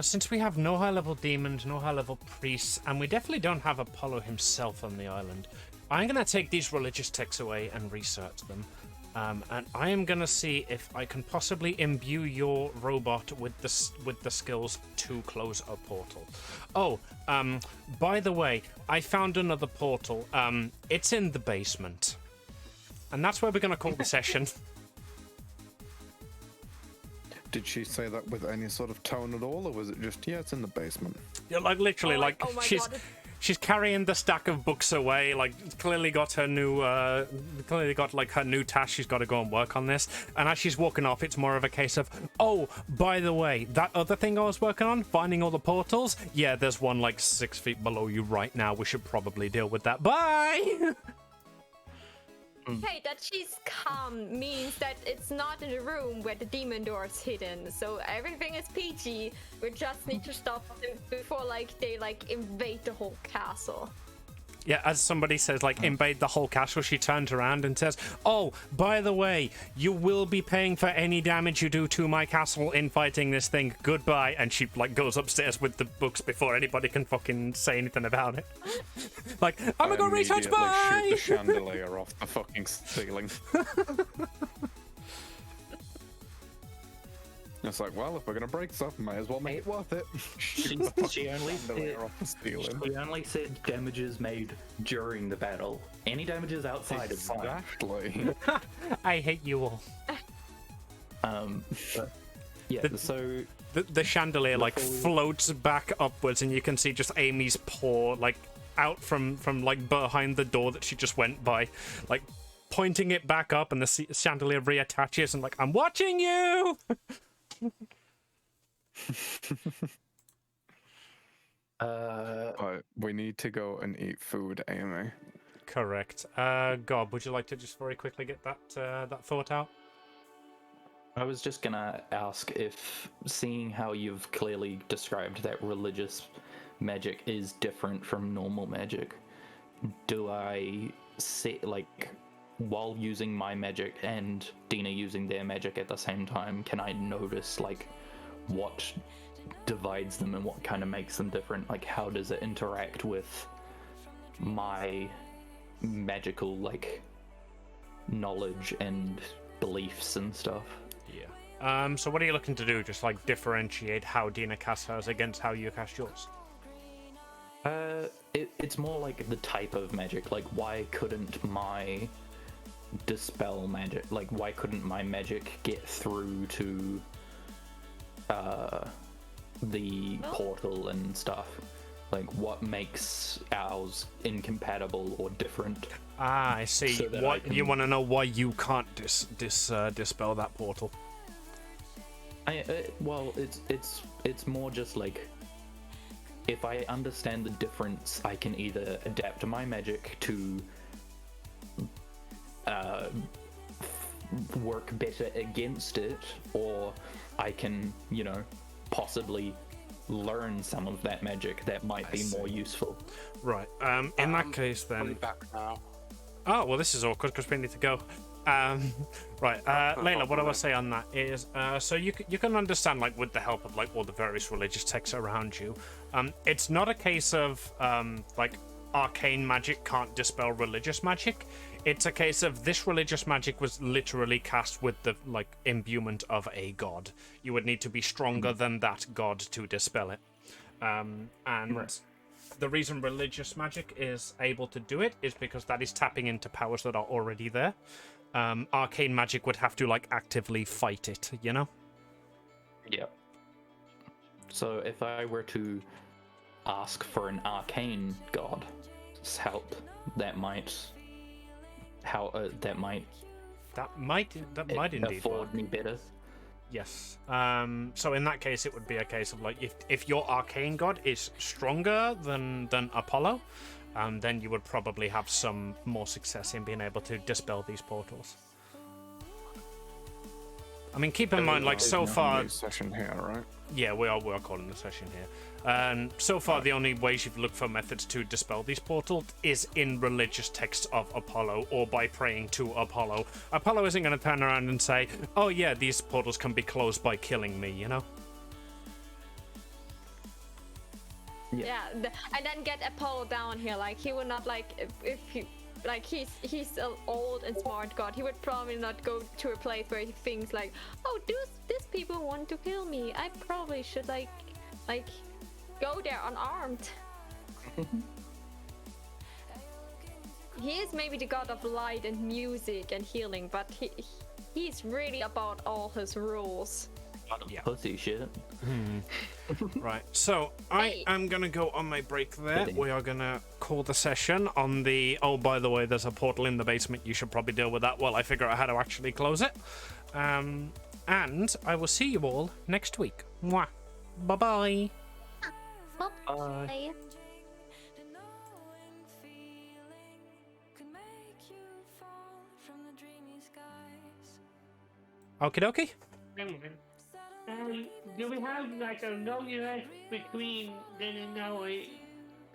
Since we have no high-level demons, no high-level priests, and we definitely don't have Apollo himself on the island, I'm going to take these religious texts away and research them. And I am going to see if I can possibly imbue your robot with the skills to close a portal. Oh, by the way, I found another portal. It's in the basement. And that's where we're going to call the session. Did she say that with any sort of tone at all, or was it just, yeah, it's in the basement? Yeah, like literally, Oh, like oh my she's God. she's carrying the stack of books away. Like clearly got her new her new task. She's got to go and work on this. And as she's walking off, it's more of a case of, oh, by the way, that other thing I was working on, finding all the portals. Yeah, there's one like 6 feet below you right now. We should probably deal with that. Bye. Hey, that she's calm means that it's not in the room where the demon door is hidden. So everything is PG. We just need to stop them before they invade the whole castle. Yeah, as somebody says, invade the whole castle, she turns around and says, oh, by the way, you will be paying for any damage you do to my castle in fighting this thing. Goodbye. And she, goes upstairs with the books before anybody can fucking say anything about it. I'm gonna go research, bye! Shoot the chandelier off the fucking ceiling. It's like, well, if we're gonna break stuff, may as well make it worth it. She only said damages made during the battle. Any damages outside is fine. Exactly. I hate you all. But, yeah. So the chandelier floats back upwards, and you can see just Amy's paw out from behind the door that she just went by, pointing it back up, and the chandelier reattaches, and I'm watching you. We need to go and eat food, Amy. Correct. Gob, would you like to just very quickly get that thought out? I was just gonna ask if, seeing how you've clearly described that religious magic is different from normal magic, do I see, while using my magic and Dina using their magic at the same time, can I notice what divides them and what kind of makes them different? How does it interact with my magical knowledge and beliefs and stuff? Yeah. So what are you looking to do? Just differentiate how Dina casts hers against how you cast yours? It's more the type of magic. Why couldn't my dispel magic, why couldn't my magic get through to the portal and stuff? like what makes ours incompatible or different. Ah, I see. So that What I you can- want to know why you can't dispel that portal? Well, it's more just like if I understand the difference, I can either adapt my magic to work better against it, or I can, possibly learn some of that magic that might be more useful. Right. In that case, I'm then. back now. Oh well, this is awkward because we need to go. Right, Layla, what I will say on that is, so you can understand, like, with the help of like all the various religious texts around you, it's not a case of like arcane magic can't dispel religious magic. It's a case of this religious magic was literally cast with the like imbuement of a god. You would need to be stronger than that god to dispel it, and. Right. The reason religious magic is able to do it is because that is tapping into powers that are already there. Arcane magic would have to like actively fight it, you know? Yep. So if I were to ask for an arcane god's help, that might That might indeed afford work. me better. Yes. So in that case, it would be a case of like if your arcane god is stronger than Apollo, then you would probably have some more success in being able to dispel these portals. I mean, keep in mind, like so far. Session here, right? Yeah, we are calling the session here. And so far, the only ways you've looked for methods to dispel these portals is in religious texts of Apollo or by praying to Apollo. Apollo isn't going to turn around and say, "Oh yeah, these portals can be closed by killing me," you know? Yeah, and then get Apollo down here. Like he would not like if he like he's an old and smart god. He would probably not go to a place where he thinks like, oh, these people want to kill me. I probably should like go there unarmed. He is maybe the god of light and music and healing, but he's really about all his rules. Yeah. Pussy shit. Right, so I am going to go on my break there. We are going to call the session on the... Oh, by the way, there's a portal in the basement. You should probably deal with that while I figure out how to actually close it. And I will see you all next week. Mwah. Bye-bye. Bye. Okie dokie. Do we have like a long rest between then and now?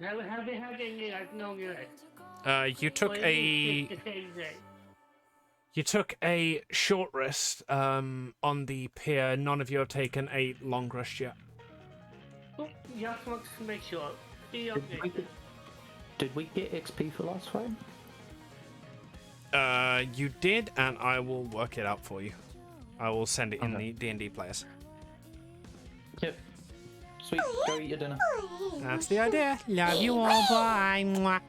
Have we had any like long rest? You took Or is it a... just the same day? You took a short rest on the pier. None of you have taken a long rest yet. Oh, just want to make sure. See you updated. Did we get XP for last fight? You did, and I will work it out for you. I will send it in the D&D players. Yep. Sweet. Go eat your dinner. That's the idea. Love you all. Bye. Mwah.